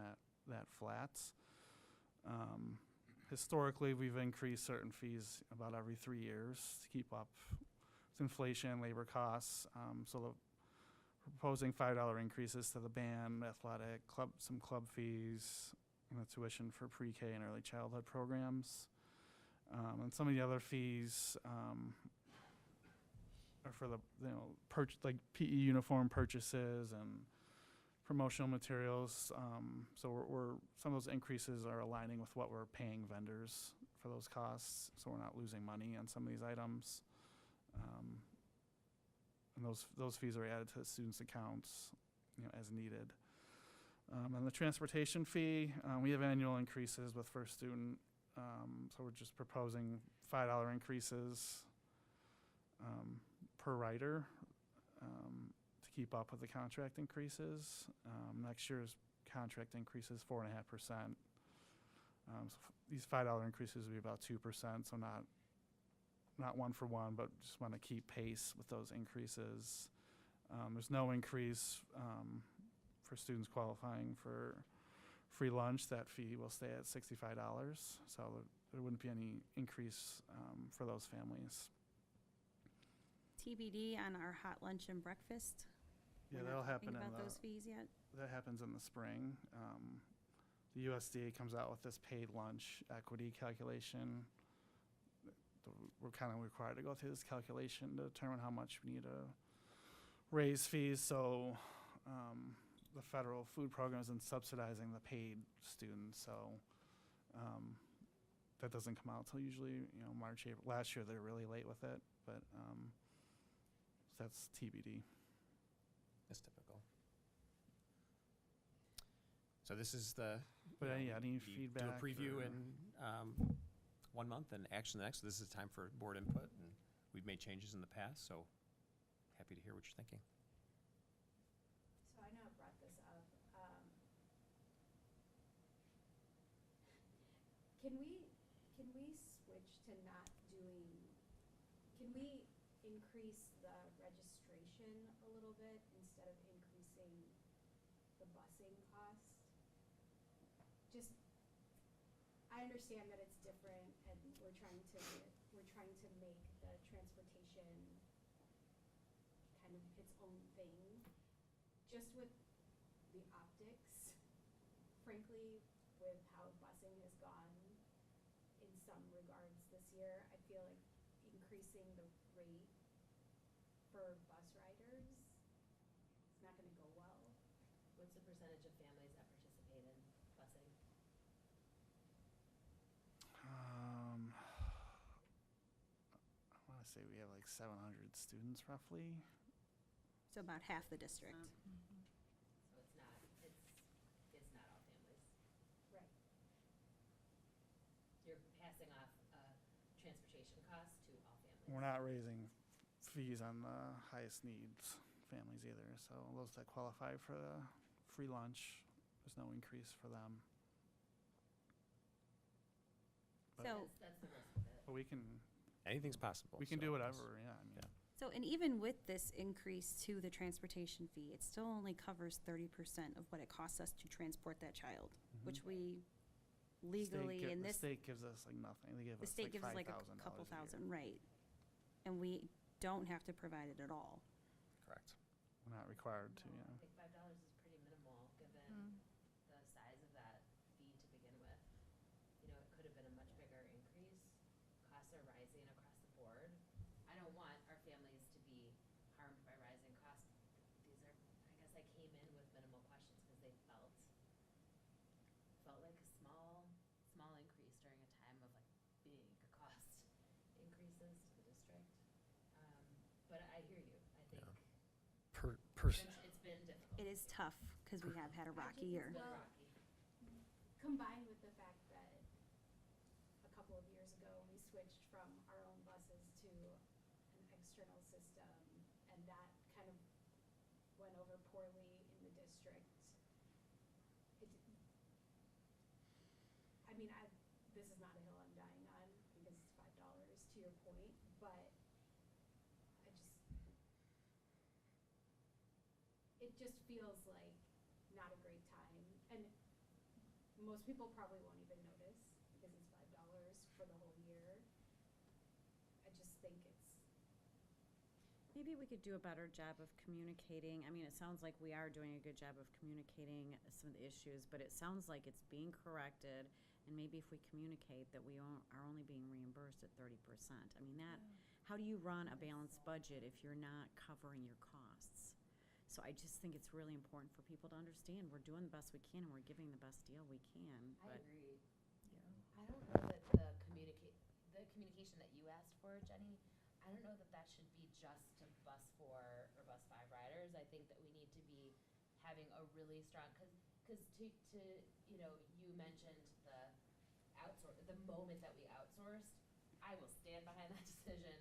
that flat. Historically, we've increased certain fees about every 3 years to keep up with inflation, labor costs. So we're proposing $5 increases to the band, athletic, some club fees, and the tuition for pre-K and early childhood programs. And some of the other fees are for the, like PE uniform purchases and promotional materials. So some of those increases are aligning with what we're paying vendors for those costs, so we're not losing money on some of these items. And those fees are added to the students' accounts, as needed. And the transportation fee, we have annual increases with first student, so we're just proposing $5 increases per rider to keep up with the contract increases. Next year's contract increase is 4.5%. These $5 increases will be about 2%, so not one for one, but just want to keep pace with those increases. There's no increase for students qualifying for free lunch. That fee will stay at $65, so there wouldn't be any increase for those families. TBD on our hot lunch and breakfast. Yeah, We're that'll not talking happen about those fees yet. That happens in the spring. The USDA comes out with this paid lunch equity calculation. We're kind of required to go through this calculation to determine how much we need to raise fees. So the federal food program isn't subsidizing the paid students. So that doesn't come out till usually March, April. Last year they were really late with it, but that's TBD. That's typical. So this is the. But any you feedback? Do a preview or- in 1 month and action the next. So this is time for board input, and we've made changes in the past. So happy to hear what you're thinking. So I know I brought this up. Can we switch to not doing, can we increase the registration a little bit instead of increasing the busing cost? Just, I understand that it's different and we're trying to make the transportation kind of its own thing. Just with the optics, frankly, with how busing has gone in some regards this year, I feel like increasing the rate for bus riders is not gonna go well. What's the percentage of families that participate in busing? I want to say we have like 700 students roughly. So about half the district. So it's not all families. Right. You're passing off transportation costs to all families. We're not raising fees on the highest needs families either. So those that qualify for the free lunch, there's no increase for them. But- So, That's the risk of it. But we can Anything's possible. do so whatever, yeah. I mean, Yeah. so, and even with this increase to the transportation fee, it still only covers 30% of what it costs us to transport that child, which we legally, and The this, state gives us like nothing. They give the us state like gives us like a $5,000 couple a year. thousand, right? And we don't have to provide it at all. Correct. We're not required to, No, yeah. I think $5 is pretty minimal, given the size of that fee to begin with. You know, it could have been a much bigger increase. Costs are rising across the board. I don't want our families to be harmed by rising costs. These are, I guess I came in with minimal questions because they felt like a small increase during a time of like big cost increases to the district. But I hear you. I think it's been difficult. It is tough, because we have had a rocky year. It's been Well, rocky. Combined with the fact that a couple of years ago, we switched from our own buses to an external system, and that kind of went over poorly in the district. I mean, this is not a hill I'm dying on, because it's $5, to your point, but it just feels like not a great time, and most people probably won't even notice because it's $5 for the whole year. I just think it's, Maybe we could do a better job of communicating. I mean, it sounds like we are doing a good job of communicating some of the issues, but it sounds like it's being corrected. And maybe if we communicate that we are only being reimbursed at 30%. I mean, how do you run a balanced budget if you're not covering your costs? So I just think it's really important for people to understand we're doing the best we can and we're giving the best deal we can. I But agree. I don't know that the communication that you asked for, Jenny, I don't know that that should be just to bus 4 or bus 5 riders. I think that we need to be having a really strong, because to you know, you mentioned the moment that we outsourced, I will stand behind that decision.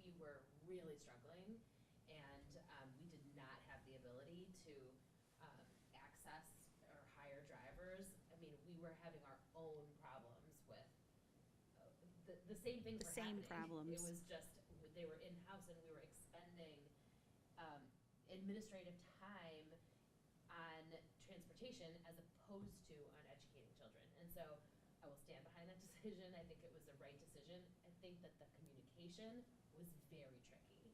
We were really struggling, and we did not have the ability to access or hire drivers. I mean, we were having our own problems with the same things The were same happening. problems. It was just, they were in-house, and we were expending administrative time on transportation as opposed to on educating children. And so I will stand behind that decision. I think it was the right decision. I think that the communication was very tricky,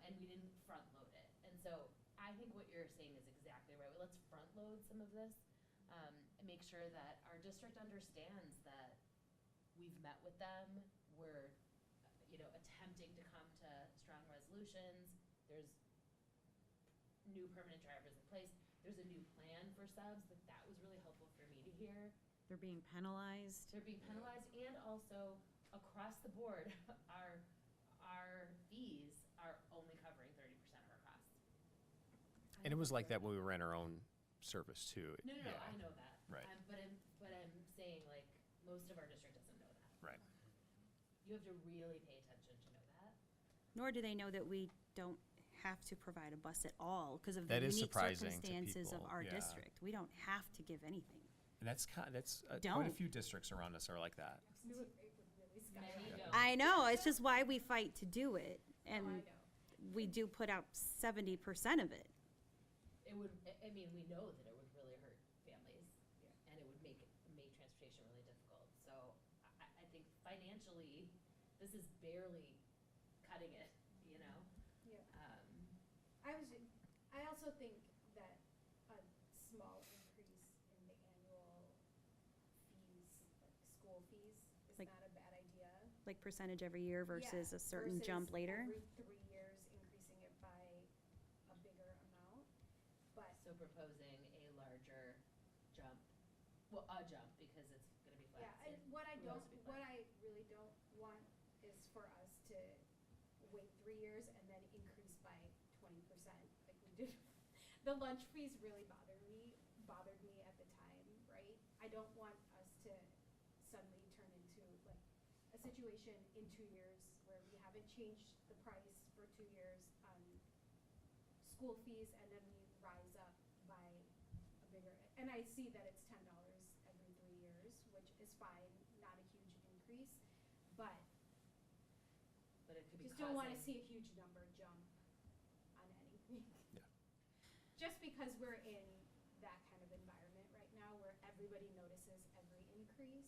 and we didn't front load it. And so I think what you're saying is exactly right. Let's front load some of this, and make sure that our district understands that we've met with them. We're, attempting to come to strong resolutions. There's new permanent drivers in place. There's a new plan for subs. That was really helpful for me to hear. they're being penalized. They're being penalized, and also across the board, our fees are only covering 30% of our costs. And it was like that when we ran our own service too. No, Yeah. I know that. Right. But I'm saying, like, most of our district doesn't know that. Right. You have to really pay attention to know that. Nor do they know that we don't have to provide a bus at all because of the That is unique surprising to circumstances of people, our yeah. district. We don't have to give anything. And that's quite a Don't. few districts around us are like that. absentee rate would really skyrocket. Many don't. I know, it's just why we fight to do it, and I know. we do put out 70% of it. It would, I mean, we know that it would really hurt families, and it would make transportation really difficult. So I think financially, this is barely cutting it, you know? Yeah. I also think that a small increase in the annual fees, like school fees, is Like- not a bad idea. Like percentage every year versus Yeah, a certain versus jump later. every 3 years increasing it by a bigger amount. But So proposing a larger jump, well, a jump, because it's gonna be flat. yeah, and what I really don't want is for us to wait 3 years and then increase by 20% like we did. The lunch fees really bothered me at the time, right? I don't want us to suddenly turn into like a situation in 2 years where we haven't changed the price for 2 years on school fees, and then we rise up by a bigger, and I see that it's $10 every 3 years, which is fine, not a huge increase, but But it could be just don't wanna causing- see a huge number jump on anything. Yeah. Just because we're in that kind of environment right now where everybody notices every increase,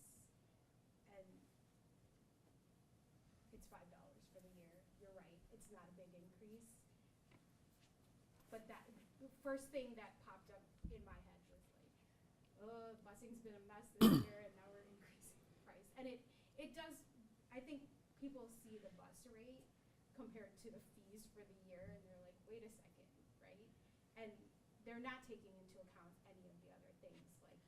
it's $5 for the year. You're right, it's not a big increase. But that, the first thing that popped up in my head was like, oh, busing's been a mess this year and now we're increasing the price. And it does, I think people see the bus rate compared to the fees for the year and they're like, wait a second, right? And they're not taking into account any of the other things, like,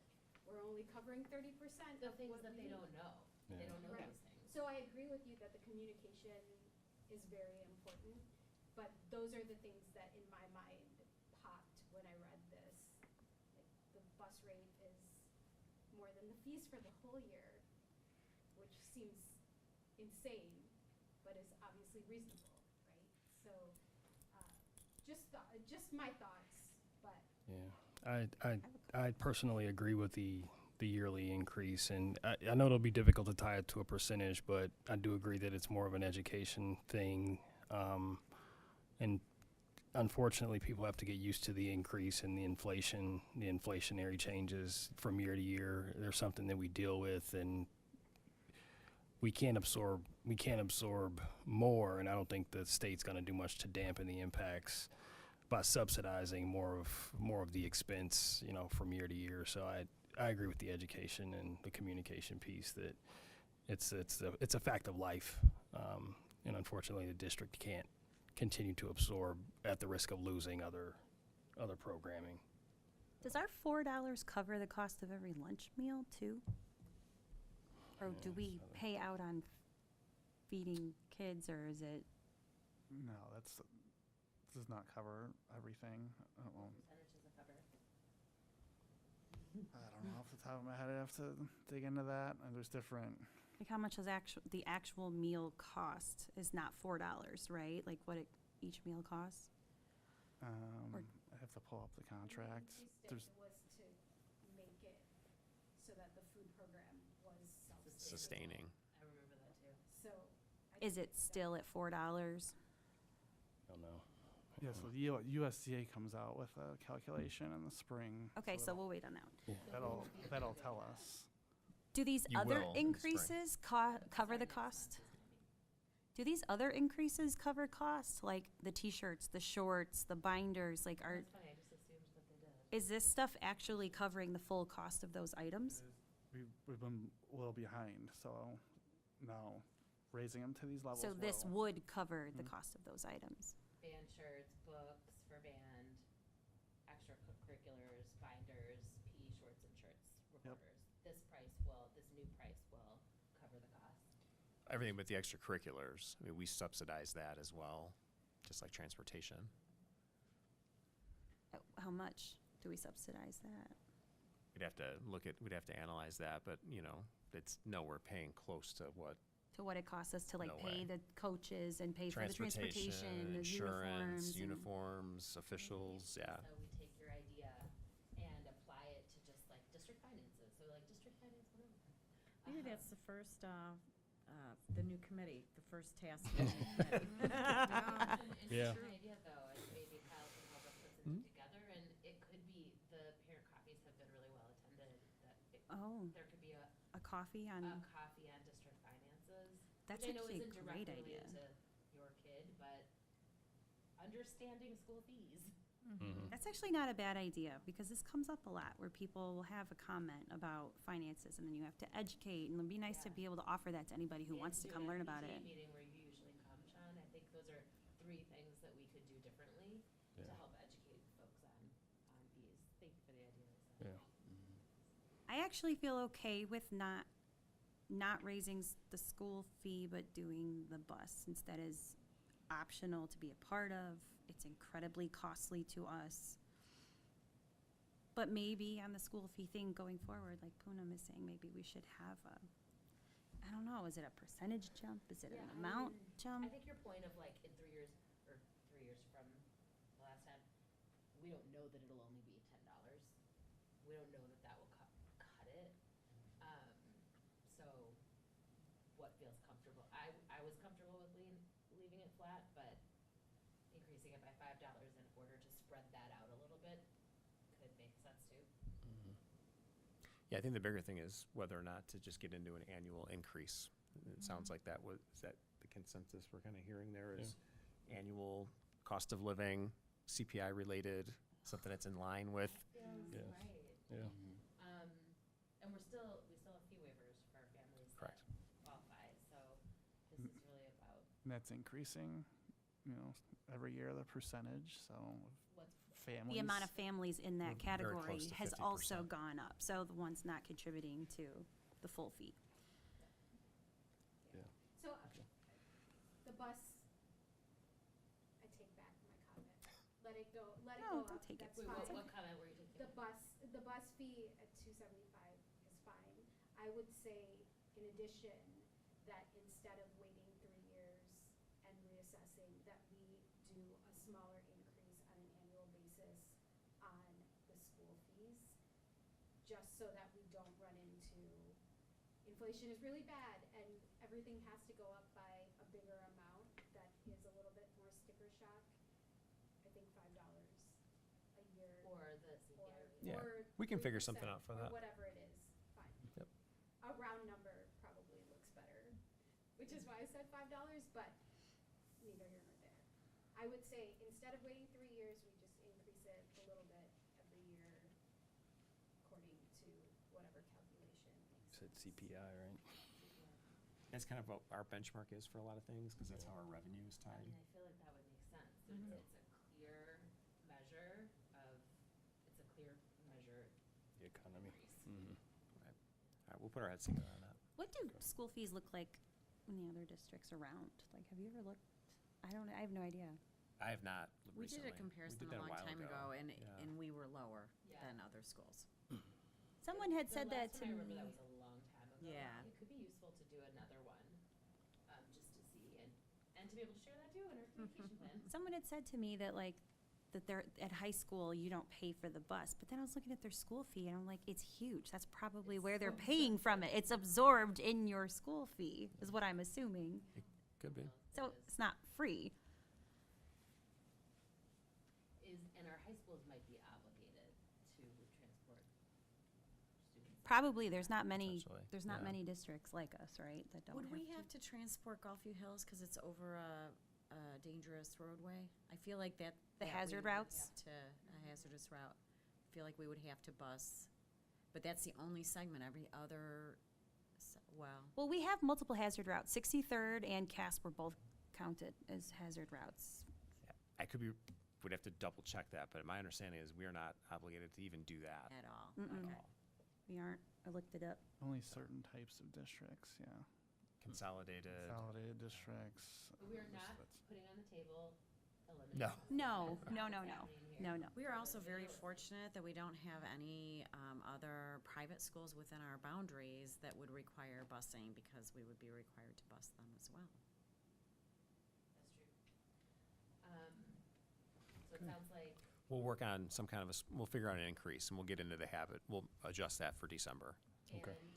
we're only covering 30% The of things what that we they don't know. They Yeah. don't know Right. those things. So I agree with you that the communication is very important, but those are the things that in my mind popped when I read this. Like, the bus rate is more than the fees for the whole year, which seems insane, but is obviously reasonable, right? So, just my thoughts, but. Yeah, I personally agree with the yearly increase, and I know it'll be difficult to tie it to a percentage, but I do agree that it's more of an education thing, and unfortunately, people have to get used to the increase and the inflationary changes from year to year. There's something that we deal with, and we can't absorb more, and I don't think the state's going to do much to dampen the impacts by subsidizing more of the expense, from year to year. So I agree with the education and the communication piece that it's a fact of life, and unfortunately the district can't continue to absorb at the risk of losing other programming. Does our $4 cover the cost of every lunch meal too? Or do we pay out on feeding kids, or is it? No, does not cover everything. I don't know. Percentage doesn't cover. I don't know off the top of my head. I have to dig into that. And there's different. Like, how much is the actual meal cost is not $4, right? Like what each meal costs? Or- I have to pull up the contract. There's It was to make it so that the food program was Sustaining. I remember that too. So. Is it still at $4? I don't know. yeah. So the USDA comes out with a calculation in the spring. Okay, so we'll wait on that one. That'll tell us. Do these You other will in the spring. increases cover the cost? Do these other increases cover costs, like the T-shirts, the shorts, the binders? Like, That's funny, I just assumed that they did. is this stuff actually covering the full cost of those items? We've been a little behind, so now raising them to these levels. So this will. would cover the Mhm. cost of those items? Band shirts, books for band, extracurriculars, binders, PE shorts and shirts, recorders. This new price will cover the cost. Everything but the extracurriculars. I mean, we subsidize that as well, just like transportation. How much do we subsidize that? We'd have to analyze that, but, it's nowhere paying close to what To what it costs us to like No pay way. the coaches and pay for the transportation, the insurance, uniforms. officials, yeah. So we take your idea and apply it to just like district finances, so like district finance, whatever. Maybe Uh-huh. that's the first, the new committee, the first task. of the new committee. Yeah. Interesting idea though, and maybe Kyle can help us put something together, and it could be, the parent coffees have been really well attended, that Oh, there could be a coffee on, a coffee on district finances. that's Which I know actually a isn't great directly idea. related to your kid, but understanding school fees. Mhm. That's actually not a bad idea, because this comes up a lot, where people will have a comment about finances, and then you have to educate, and it'd be nice to Yeah. be able to offer that to anybody who And wants to do come an learn about PTA it. meeting where you usually come, Sean, I think those are 3 things that we could do differently to Yeah. help educate folks on fees. Thank you for the idea, Lisa. Yeah. I actually feel okay with not raising the school fee, but doing the bus, since that is optional to be a part of. It's incredibly costly to us. But maybe on the school fee thing going forward, like Poonam is saying, maybe we should have I don't know, is it a percentage jump? Is it Yeah, an I amount mean, jump? I think your point of like in 3 years, or 3 years from the last time, we don't know that it'll only be $10. We don't know that that will cut it. So what feels comfortable? I was comfortable with leaving it flat, but increasing it by $5 in order to spread that out a little bit could make sense too. Yeah, I think the bigger thing is whether or not to just get into an annual increase. It sounds like is that the consensus we're kind of hearing there is annual cost of living, CPI related, something that's in line with. Feels Yes. right. Yeah. And we still have a few waivers for our families Correct. that qualify, so this is really about And that's increasing, every year, the percentage, so what's families. The amount of families in that We're very category close to has also 50%. gone up, so the ones not contributing to the full fee. So, the bus, I take back my comment. Let it go No, up, don't take it. that's Wait, fine. what comment were you taking? The bus fee at $275 is fine. I would say, in addition, that instead of waiting 3 years and reassessing, that we do a smaller increase on an annual basis on the school fees, just so that we don't run into, inflation is really bad, and everything has to go up by a bigger amount that is a little bit more sticker shock. I think $5 a year. Or the CPI. Yeah, Or we can figure 3%, something out for that. Or whatever it is, fine. Yep. A round number probably looks better, which is why I said $5, but neither here nor there. I would say, instead of waiting 3 years, we just increase it a little bit every year according to whatever calculation makes Said sense. CPI, right? That's kind of what our benchmark is for a lot of things, because that's how our revenue is I tied. mean, I feel like that would make sense. It's a clear measure of, it's a clear measure The economy. increase. All right, we'll put our heads together on that. What do school fees look like in the other districts around? Like, have you ever looked? I have no idea. I have not We did recently. a comparison did a that long while time ago, and, Yeah. and we were lower Yeah. than other schools. Someone had The said that last to time I me. remember that was a long time ago. Yeah. It could be useful to do another one, just to see and to be able to share that too in our communication plan. Someone had said to me that that they're at high school, you don't pay for the bus. But then I was looking at their school fee and I'm like, it's huge. That's probably where they're paying from it. It's absorbed in your school fee, is what I'm assuming. Could be. So it's not free. And our high schools might be obligated to transport students. Probably there's not many Potentially, yeah. many districts like us, right, that don't Would we have have to transport Gulfview Hills because it's over a dangerous roadway? I feel like that. The that we hazard would routes? have to, a hazardous route. I feel like we would have to bus, but that's the only segment. Every other, well, Well, we have multiple hazard routes. 63rd and Cass were both counted as hazard routes. I could be, would have to double check that, but my understanding is we are not obligated to even do that. at all. Mm-mm. Okay. We aren't. I looked it up. Only certain types of districts, yeah. Consolidated. Consolidated districts. But we are just not that's- putting on the table eliminating. No. busing. No, That's no, not no, what's no. happening here. No, no. We are also very fortunate that we don't have any other private schools within our boundaries that would require busing because we would be required to bus them as well. That's true. So it sounds like We'll work on some kind of we'll figure out an increase and we'll get into the habit. We'll adjust that for December. Okay. And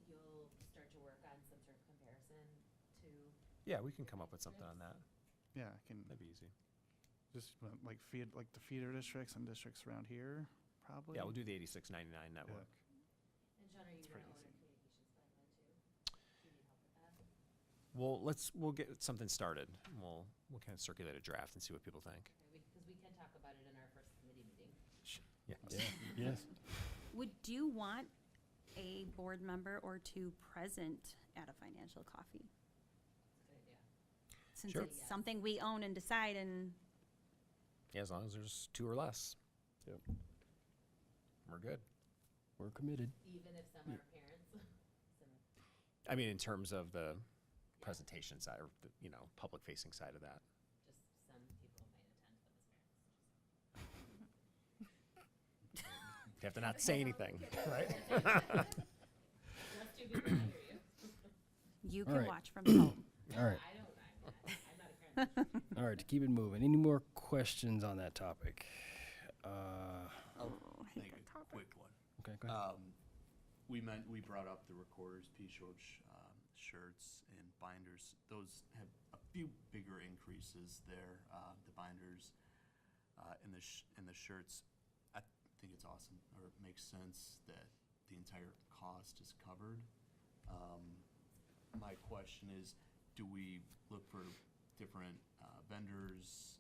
you'll start to work on some sort of comparison to. Yeah, we can come up with something on that. Yeah, I can, That'd be easy. just like the feeder districts and districts around here, probably. Yeah, we'll do the 8699 network. And John, are you It's gonna pretty own a easy. communications plan then too? Do you need help with that? We'll get something started. We'll kind of circulate a draft and see what people think. Okay, because we can talk about it in our first committee meeting. Yeah. Yes. Would you want a board member or two present at a financial coffee? That's a good idea. Since Sure. it's something we own and decide and Yeah, as long as there's 2 or less. Yep. We're good. We're committed. Even if some are parents. I mean, in terms of the presentation side or the, public facing side of that. Just some people might attend them as parents. You have to not say anything, right? Just too good to hear you. you All can right. watch from home. All right. I'm not a parent. All right, to keep it moving. Any more questions on that topic? Make a quick one. Okay, go ahead. We brought up the recorder's P-short shirts and binders. Those have a few bigger increases there. The binders and the shirts. I think it's awesome, or it makes sense that the entire cost is covered. My question is, do we look for different vendors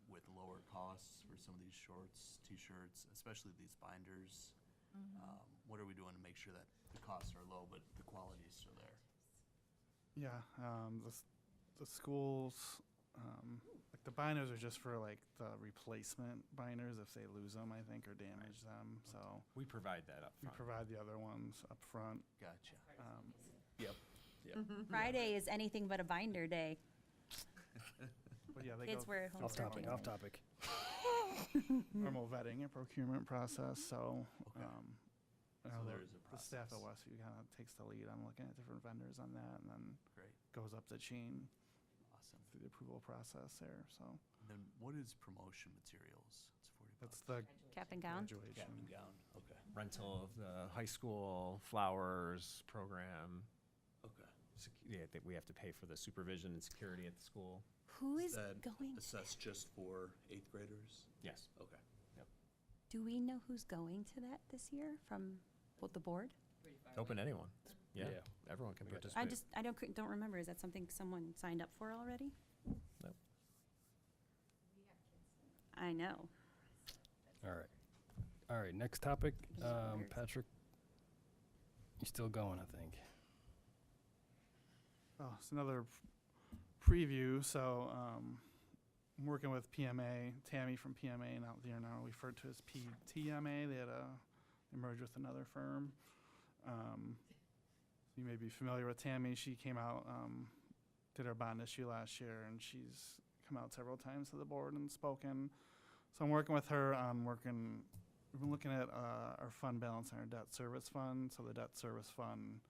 with lower costs for some of these shorts, t-shirts, especially these binders? What are we doing to make sure that the costs are low, but the quality is still there? Yeah, the schools, like the binders are just for like the replacement binders if they lose them, I think, or damage them. So We provide that up we front. provide the other ones up front. Gotcha. Um, Yep. Friday is anything but a binder day. But yeah, they Kids go wear home Off through topic, stretching. off topic. normal vetting and procurement process. So Okay. you So know, there is a the staff at process. Westview kind of takes the lead on looking at different vendors on that, and then Great. goes up the chain Awesome. through the approval process there. So And then what is promotion materials? It's 40 that's bucks. the Cap and gown. graduation. Cap and gown. Okay. Rental of the high school flowers program. Okay. Yeah, I think we have to pay for the supervision and security at the school. Who is that going? assessed just for 8th graders? Yes. Okay. Do we know who's going to that this year from the board? Open to anyone. Yeah, Yeah. everyone can We got that. participate. I don't remember. Is that something someone signed up for already? Nope. I know. All right. All right, next topic. Weird. Patrick, you're still going, I think. Oh, it's another preview. So I'm working with PMA, Tammy from PMA, now they're now referred to as PTMA. They merged with another firm. You may be familiar with Tammy. She came out, did our bond issue last year, and she's come out several times to the board and spoken. So I'm working with her on we've been looking at our fund balance and our debt service fund. So the debt service fund,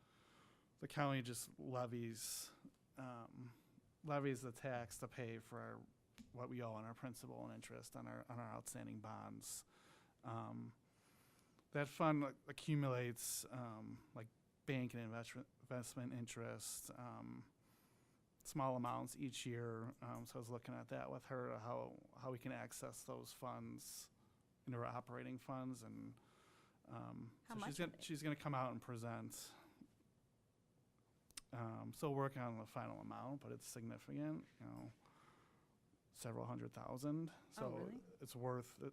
the county just levies the tax to pay for what we owe on our principal and interest on our outstanding bonds. That fund accumulates like bank and investment interest, small amounts each year. So I was looking at that with her, how we can access those funds into our operating funds, and How so much of it? she's gonna come out and present. Still working on the final amount, but it's significant, several $100,000. So really?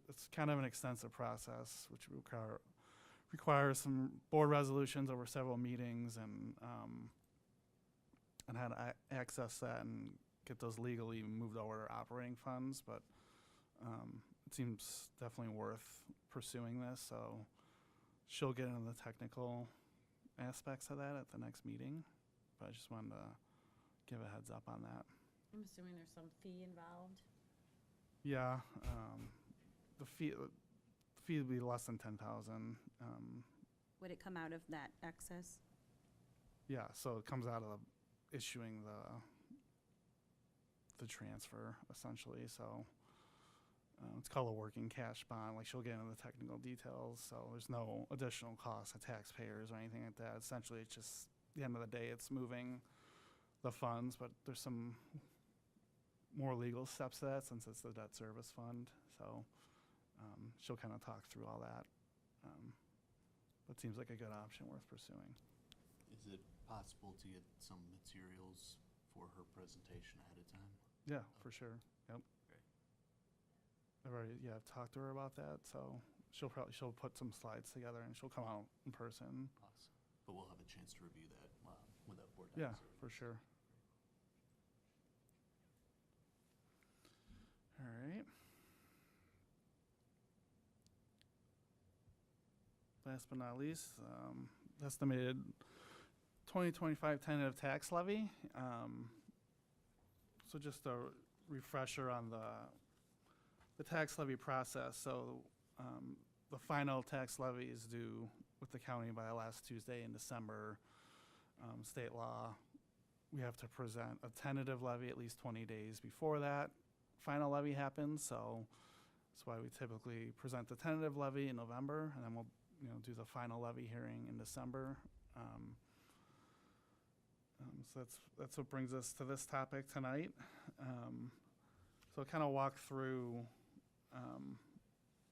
it's kind of an extensive process, which requires some board resolutions over several meetings, and how to access that and get those legally moved over to operating funds. But it seems definitely worth pursuing this. So she'll get into the technical aspects of that at the next meeting. But I just wanted to give a heads up on that. I'm assuming there's some fee involved. Yeah, the fee would be less than 10,000. Would it come out of that excess? Yeah, so it comes out of issuing the transfer essentially. So it's called a working cash bond. Like, she'll get into the technical details. So there's no additional cost to taxpayers or anything like that. Essentially, it's just at the end of the day, it's moving the funds, but there's some more legal steps to that since it's the debt service fund. So she'll kind of talk through all that. But it seems like a good option worth pursuing. Is it possible to get some materials for her presentation ahead of time? Yeah, for sure. Yep. Great. I've talked to her about that. So she'll put some slides together and she'll come out in person. Awesome. But we'll have a chance to review that when that board Yeah, happens. for sure. All right. Last but not least, estimated 2025 tentative tax levy. So just a refresher on the tax levy process. So the final tax levy is due with the county by the last Tuesday in December. State law, we have to present a tentative levy at least 20 days before that final levy happens. So that's why we typically present the tentative levy in November, and then we'll do the final levy hearing in December. So that's what brings us to this topic tonight. So kind of walk through.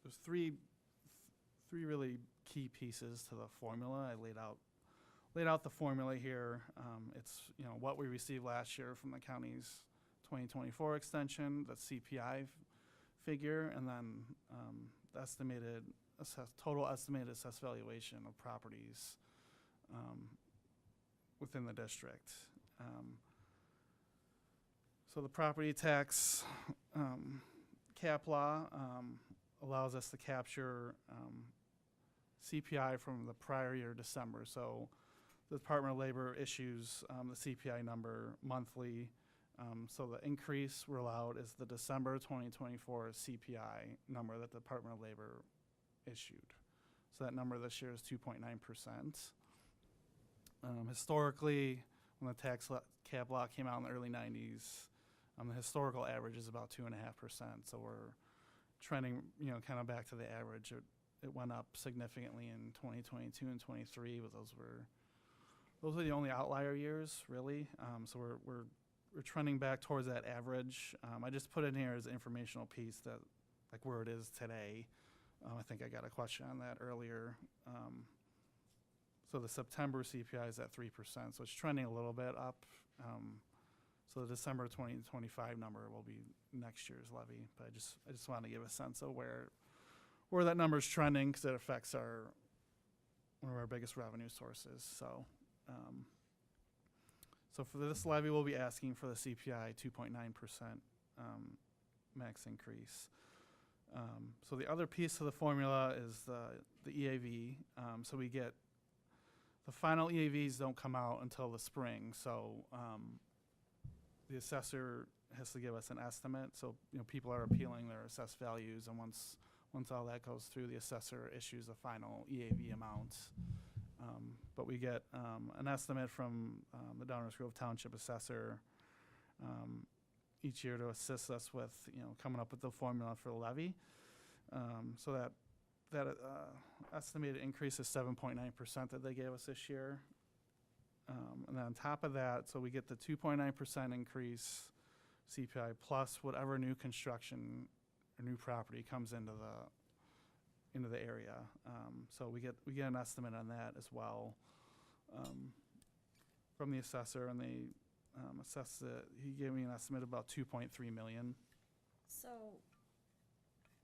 There's three really key pieces to the formula. I laid out laid out the formula here. It's, what we received last year from the county's 2024 extension, the CPI figure, and then the estimated total estimated assessed valuation of properties within the district. So the property tax cap law allows us to capture CPI from the prior year December. So the Department of Labor issues the CPI number monthly. So the increase we're allowed is the December 2024 CPI number that the Department of Labor issued. So that number this year is 2.9%. Historically, when the cap law came out in the early 90s, the historical average is about 2.5%. So we're trending, kind of back to the average. It went up significantly in 2022 and 23, but those were the only outlier years, really. So we're trending back towards that average. I just put in here as an informational piece that, like, where it is today. I think I got a question on that earlier. So the September CPI is at 3%, so it's trending a little bit up. So the December 2025 number will be next year's levy, but I just wanted to give a sense of where that number is trending, because it affects one of our biggest revenue sources. So for this levy, we'll be asking for the CPI 2.9% max increase. So the other piece of the formula is the EAV. So we get the final EAVs don't come out until the spring. So the assessor has to give us an estimate. So people are appealing their assessed values, and once all that goes through, the assessor issues a final EAV amount. But we get an estimate from the Downers Grove Township assessor each year to assist us with coming up with the formula for the levy. So that estimated increase is 7.9% that they gave us this year. And then on top of that, so we get the 2.9% increase CPI plus whatever new construction or new property comes into the area. So we get an estimate on that as well from the assessor, and they assessed it. He gave me an estimate of about $2.3 million. So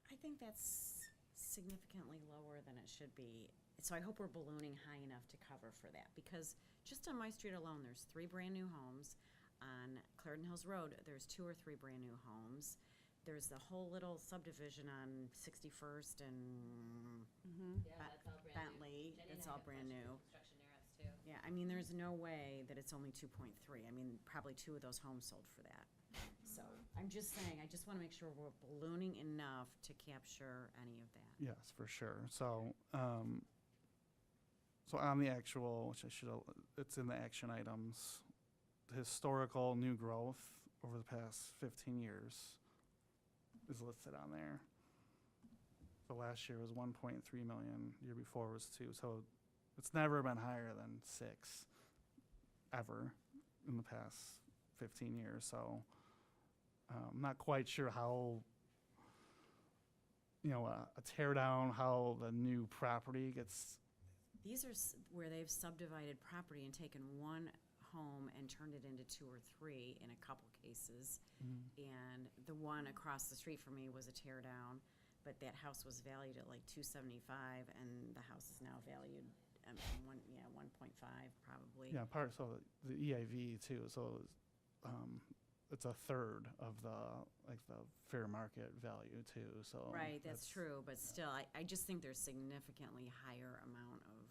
I think that's significantly lower than it should be. So I hope we're ballooning high enough to cover for that, because just on my street alone, there's 3 brand new homes. On Clarendon Hills Road, there's 2 or 3 brand new homes. There's the whole little subdivision on 61st and Yeah, that's all brand new. Bentley. Jenny and It's I all have brand questions new. for construction eras too. Yeah, I mean, there's no way that it's only 2.3. I mean, probably 2 of those homes sold for that. So I'm just saying, I just want to make sure we're ballooning enough to capture any of that. Yes, for sure. So so on the actual, which it's in the action items, the historical new growth over the past 15 years is listed on there. So last year was 1.3 million, year before was 2. So it's never been higher than 6 ever in the past 15 years. So I'm not quite sure how, a tear down, how the new property gets. These are where they've subdivided property and taken one home and turned it into 2 or 3 in a couple cases. And the one across the street from me was a tear down, but that house was valued at like $275, and the house is now valued at 1.5 probably. Yeah, so the EAV too. So it's a third of the fair market value too. So Right, that's true, but still, I just think there's significantly higher amount of,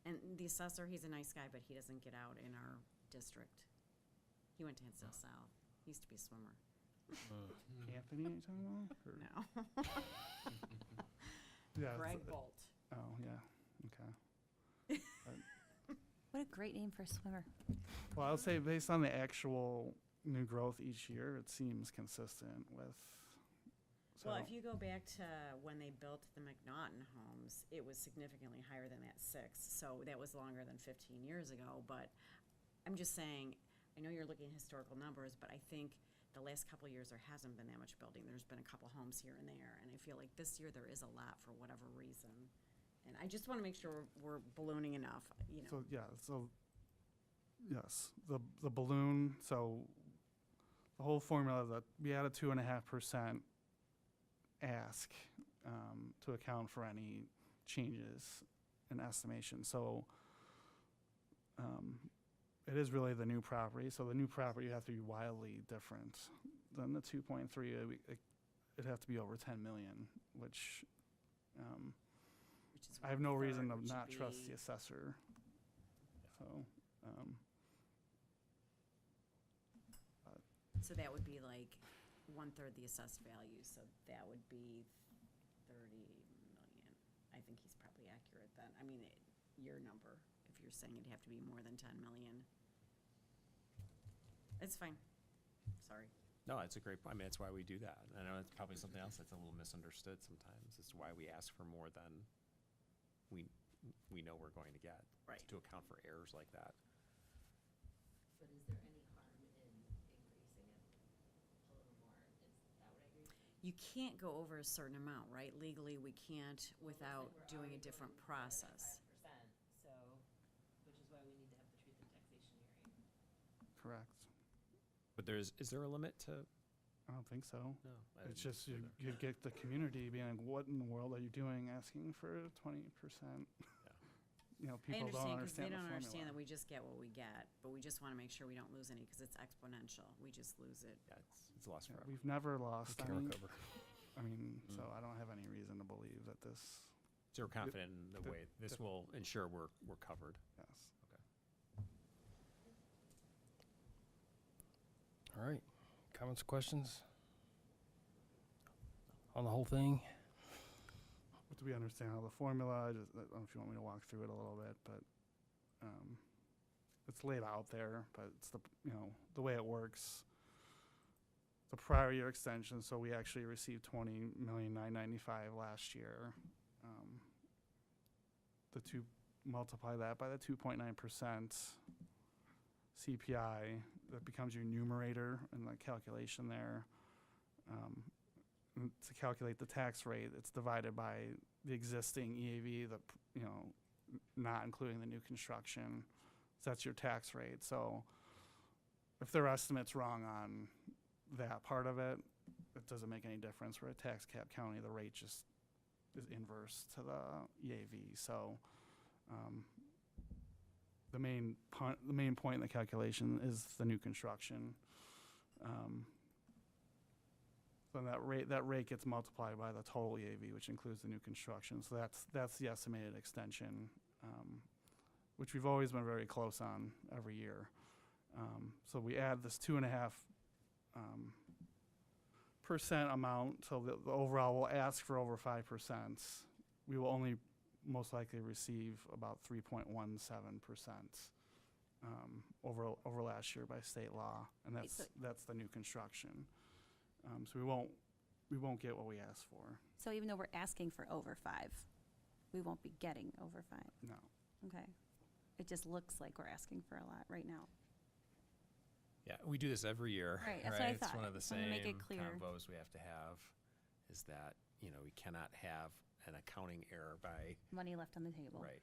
and the assessor, he's a nice guy, but he doesn't get out in our district. He went to Hinsdale South. He used to be a swimmer. Anthony, are you talking about? Or- No. Yeah. Greg Bolt. Oh, yeah. Okay. What a great name for a swimmer. Well, I'll say based on the actual new growth each year, it seems consistent with. Well, if you go back to when they built the McNaughton homes, it was significantly higher than that 6. So that was longer than 15 years ago. But I'm just saying, I know you're looking at historical numbers, but I think the last couple of years there hasn't been that much building. There's been a couple homes here and there. And I feel like this year there is a lot for whatever reason. And I just want to make sure we're ballooning enough, you know. So, yeah, so, yes, the balloon, so the whole formula that we had a 2.5% ask to account for any changes in estimation. So it is really the new property. So the new property would have to be wildly different than the 2.3. It'd have to be over 10 million, which Which is I have no 1/3, reason to which not would trust be- the assessor. So, So that would be like 1/3 the assessed value, so that would be 30 million. I think he's probably accurate then. I mean, your number, if you're saying it'd have to be more than 10 million. It's fine. Sorry. No, it's a great point. I mean, that's why we do that. I know it's probably something else that's a little misunderstood sometimes. It's why we ask for more than we know we're going to get. Right. To account for errors like that. But is there any harm in increasing it a little more? Is that what I hear? You can't go over a certain amount, right? Legally, we can't without doing a different process. 5%, so, which is why we need to have the truth and taxation hearing. correct. But is there a limit to? I don't think so. No. It's just you'd get the community being like, what in the world are you doing asking for 20%? You know, I people don't understand, because they understand the don't understand that formula. we just get what we get, but we just want to make sure we don't lose any, because it's exponential. We just lose it. Yeah, it's lost Yeah, forever. we've never lost Carry any. over. I mean, so I don't have any reason to believe that this, So we're confident in the way this will ensure we're covered. yes. All right. Comments, questions? On the whole thing? Do we understand how the formula, I don't know if you want me to walk through it a little bit, but it's laid out there, but it's the way it works. The prior year extension, so we actually received $20,995,000 last year. Multiply that by the 2.9% CPI, that becomes your numerator in the calculation there. To calculate the tax rate, it's divided by the existing EAV, not including the new construction. So that's your tax rate. So if their estimate's wrong on that part of it, it doesn't make any difference. We're a tax cap county, the rate just is inverse to the EAV. So the main point in the calculation is the new construction. So that rate gets multiplied by the total EAV, which includes the new construction. So that's the estimated extension, which we've always been very close on every year. So we add this 2.5% amount. So the overall will ask for over 5%. We will only most likely receive about 3.17% over last year by state law, and that's the new construction. So we won't get what we asked for. So even though we're asking for over 5, we won't be getting over 5? No. Okay. It just looks like we're asking for a lot right now. Yeah, we do this every year. Right, that's what I It's thought. one of the Just wanted to make it same clear. combos we have to have, is that, we cannot have an accounting error by, Money left on the table. right.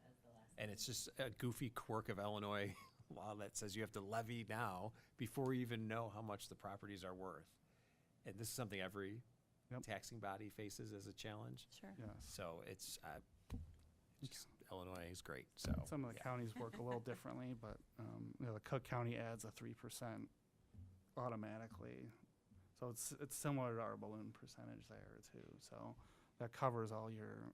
That's the last. And it's just a goofy quirk of Illinois law that says you have to levy now before you even know how much the properties are worth. And this is something every Yep. taxing body faces as a challenge. Sure. Yes. So it's Illinois is great, so. Some of the yeah. counties work a little differently, but the Cook County adds a 3% automatically. So it's similar to our balloon percentage there too. So that covers all your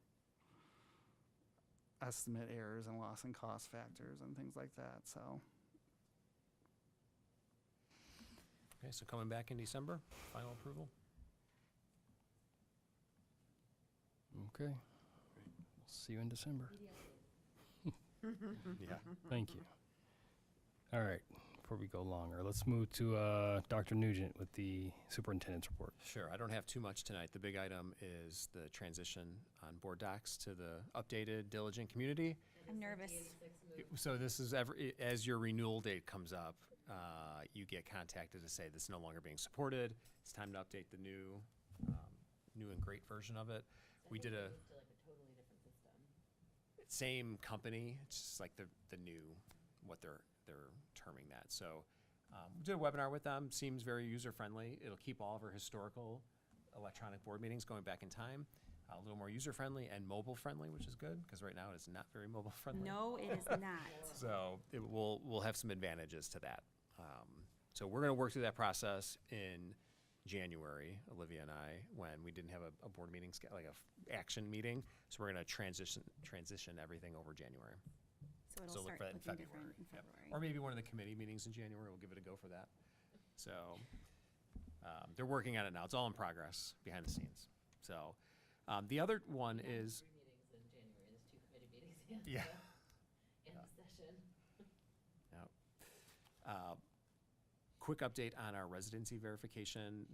estimate errors and loss and cost factors and things like that. So Okay, so coming back in December, final approval? Okay. We'll see you in December. Yeah. Thank you. All right. Before we go longer, let's move to Dr. Nugent with the superintendent's report. Sure, I don't have too much tonight. The big item is the transition on board docs to the updated diligent community. I'm nervous. So this is as your renewal date comes up, you get contacted to say this is no longer being supported. It's time to update the new and great version of it. We did a To like a totally different same company, it's just like the new, what they're terming that. So we did a webinar with them, seems very user-friendly. It'll keep all of our historical electronic board meetings going back in time, a little more user-friendly and mobile-friendly, which is good, because right now it is not very mobile-friendly. No, it is not. So we'll have some advantages to that. So we're going to work through that process in January, Olivia and I, when we didn't have a board meeting, like a action meeting. So we're going to transition everything over January. So it'll So look start for that in looking February. different in Yep. February. Or maybe one of the committee meetings in January. We'll give it a go for that. So they're working on it now. It's all in progress behind the scenes. So the other one is, 3 meetings in January, there's 2 committee meetings and Yeah. and the session. quick update on our residency verification.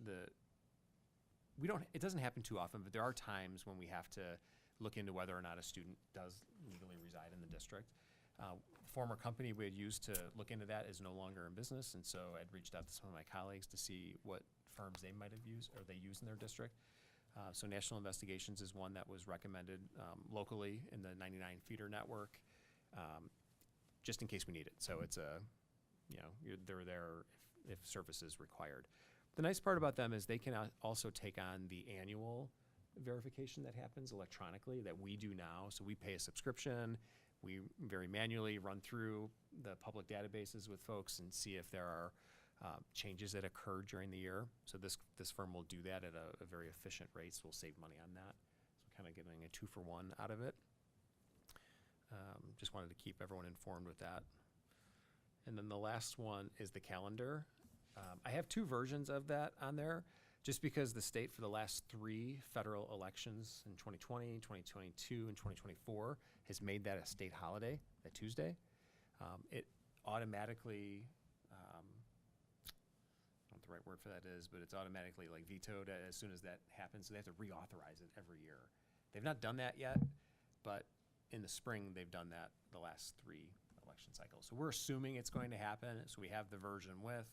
It doesn't happen too often, but there are times when we have to look into whether or not a student does legally reside in the district. Former company we had used to look into that is no longer in business, and so I'd reached out to some of my colleagues to see what firms they might have used or they use in their district. So National Investigations is one that was recommended locally in the 99 feeder network, just in case we need it. So it's they're there if service is required. The nice part about them is they can also take on the annual verification that happens electronically that we do now. So we pay a subscription. We very manually run through the public databases with folks and see if there are changes that occur during the year. So this firm will do that at a very efficient rate, so we'll save money on that. So kind of getting a 2-for-1 out of it. Just wanted to keep everyone informed with that. And then the last one is the calendar. I have 2 versions of that on there, just because the state for the last 3 federal elections in 2020, 2022, and 2024 has made that a state holiday, that Tuesday. It automatically, I don't know what the right word for that is, but it's automatically like vetoed as soon as that happens, so they have to reauthorize it every year. They've not done that yet, but in the spring, they've done that the last 3 election cycles. So we're assuming it's going to happen, so we have the version with,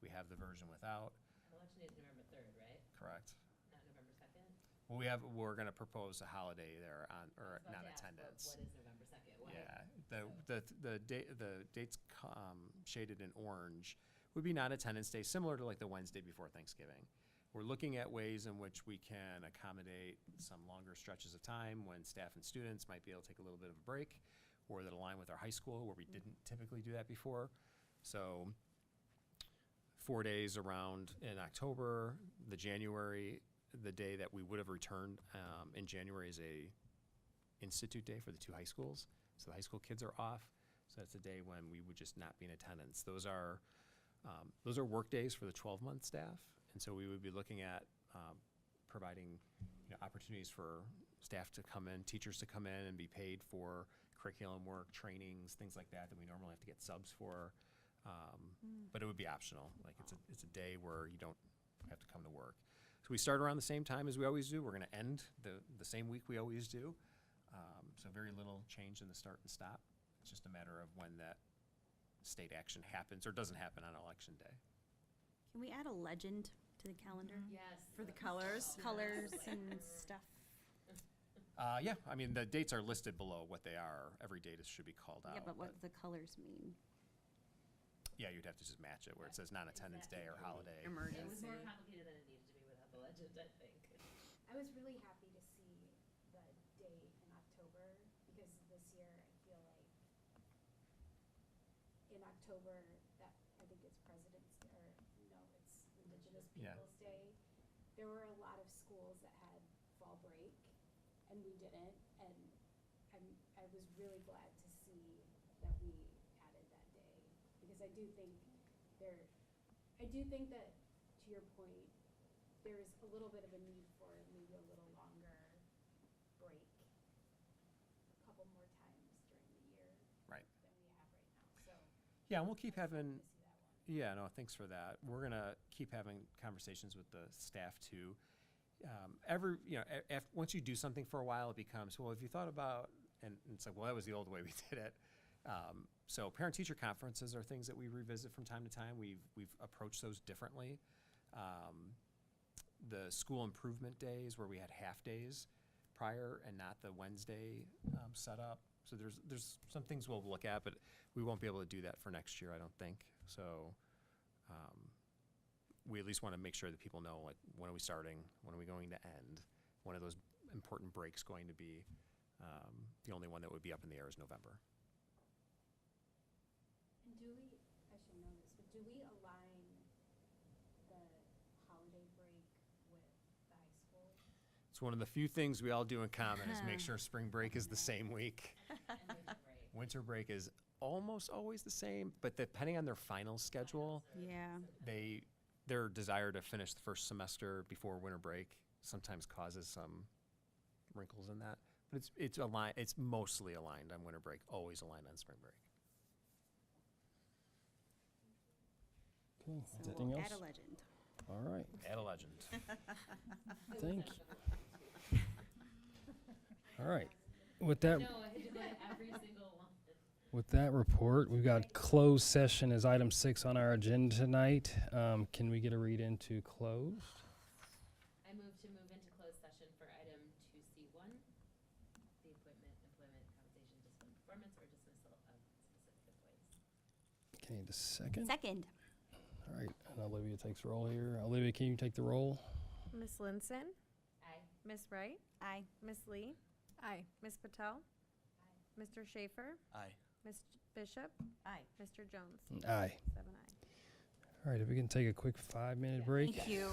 we have the version without. Election is November 3rd, right? Correct. Not November 2nd? Well, we're going to propose a holiday there or I was about to ask, non-attendance. What is November 2nd? Why? Yeah, the dates shaded in orange would be non-attendance day, similar to like the Wednesday before Thanksgiving. We're looking at ways in which we can accommodate some longer stretches of time when staff and students might be able to take a little bit of a break, or that align with our high school where we didn't typically do that before. So 4 days around in October, the day that we would have returned in January is a institute day for the 2 high schools. So the high school kids are off. So that's a day when we would just not be in attendance. Those are work days for the 12-month staff. And so we would be looking at providing opportunities for staff to come in, teachers to come in and be paid for curriculum work, trainings, things like that we normally have to get subs for. But it would be optional. Like it's a day where you don't have to come to work. So we start around the same time as we always do. We're going to end the same week we always do. So very little change in the start and stop. It's just a matter of when that state action happens or doesn't happen on election day. Can we add a legend to the calendar? Yes. For the colors. Colors and stuff. Yeah, I mean, the dates are listed below what they are. Every date should be called out. Yeah, but what do the colors mean? Yeah, you'd have to just match it where it says non-attendance day or holiday. It was Emergency. more complicated than it needed to be without the legend, I think. I was really happy to see the date in October, because this year I feel like in October, that, I think it's President's, or no, it's Indigenous Yeah. Peoples' Day. There were a lot of schools that had fall break, and we didn't, and I was really glad to see that we added that day, because I do think that, to your point, there's a little bit of a need for maybe a little longer break, a couple more times during the year. Right. Than we have right now, so. Yeah, and we'll keep I was having, glad to see that one. yeah, no, thanks for that. We're going to keep having conversations with the staff too. Once you do something for a while, it becomes, well, if you thought about, and it's like, well, that was the old way we did it. So parent-teacher conferences are things that we revisit from time to time. We've approached those differently. The school improvement days where we had half days prior and not the Wednesday setup. So there's some things we'll look at, but we won't be able to do that for next year, I don't think. So we at least want to make sure that people know, like, when are we starting? When are we going to end? One of those important breaks going to be, the only one that would be up in the air is November. And do we, I should know this, but do we align the holiday break with the high school? It's one of the few things we all do in common is make sure spring break is the same week. Winter break is almost always the same, but depending on their final schedule, Yeah. their desire to finish the first semester before winter break sometimes causes some wrinkles in that. But it's aligned. It's mostly aligned on winter break, always aligned on spring break. Okay, So anything we'll else? add a legend. All right, Add a legend. thank you. All right, with that, No, I had to go to every single one. with that report, we've got closed session as item 6 on our agenda tonight. Can we get a read into closed? I move to move into closed session for item 2C1, the appointment, employment, compensation, discipline, performance, or dismissal of specific employees. Can I need a second? Second. All right, and Olivia takes roll here. Olivia, can you take the roll? Miss Linson, Aye. Miss Wright, Aye. Miss Lee, Aye. Miss Patel, Mr. Schaefer, Aye. Miss Bishop, Aye. Mr. Jones. Aye. 7 ayes. All right, if we can take a quick 5-minute break. Thank you.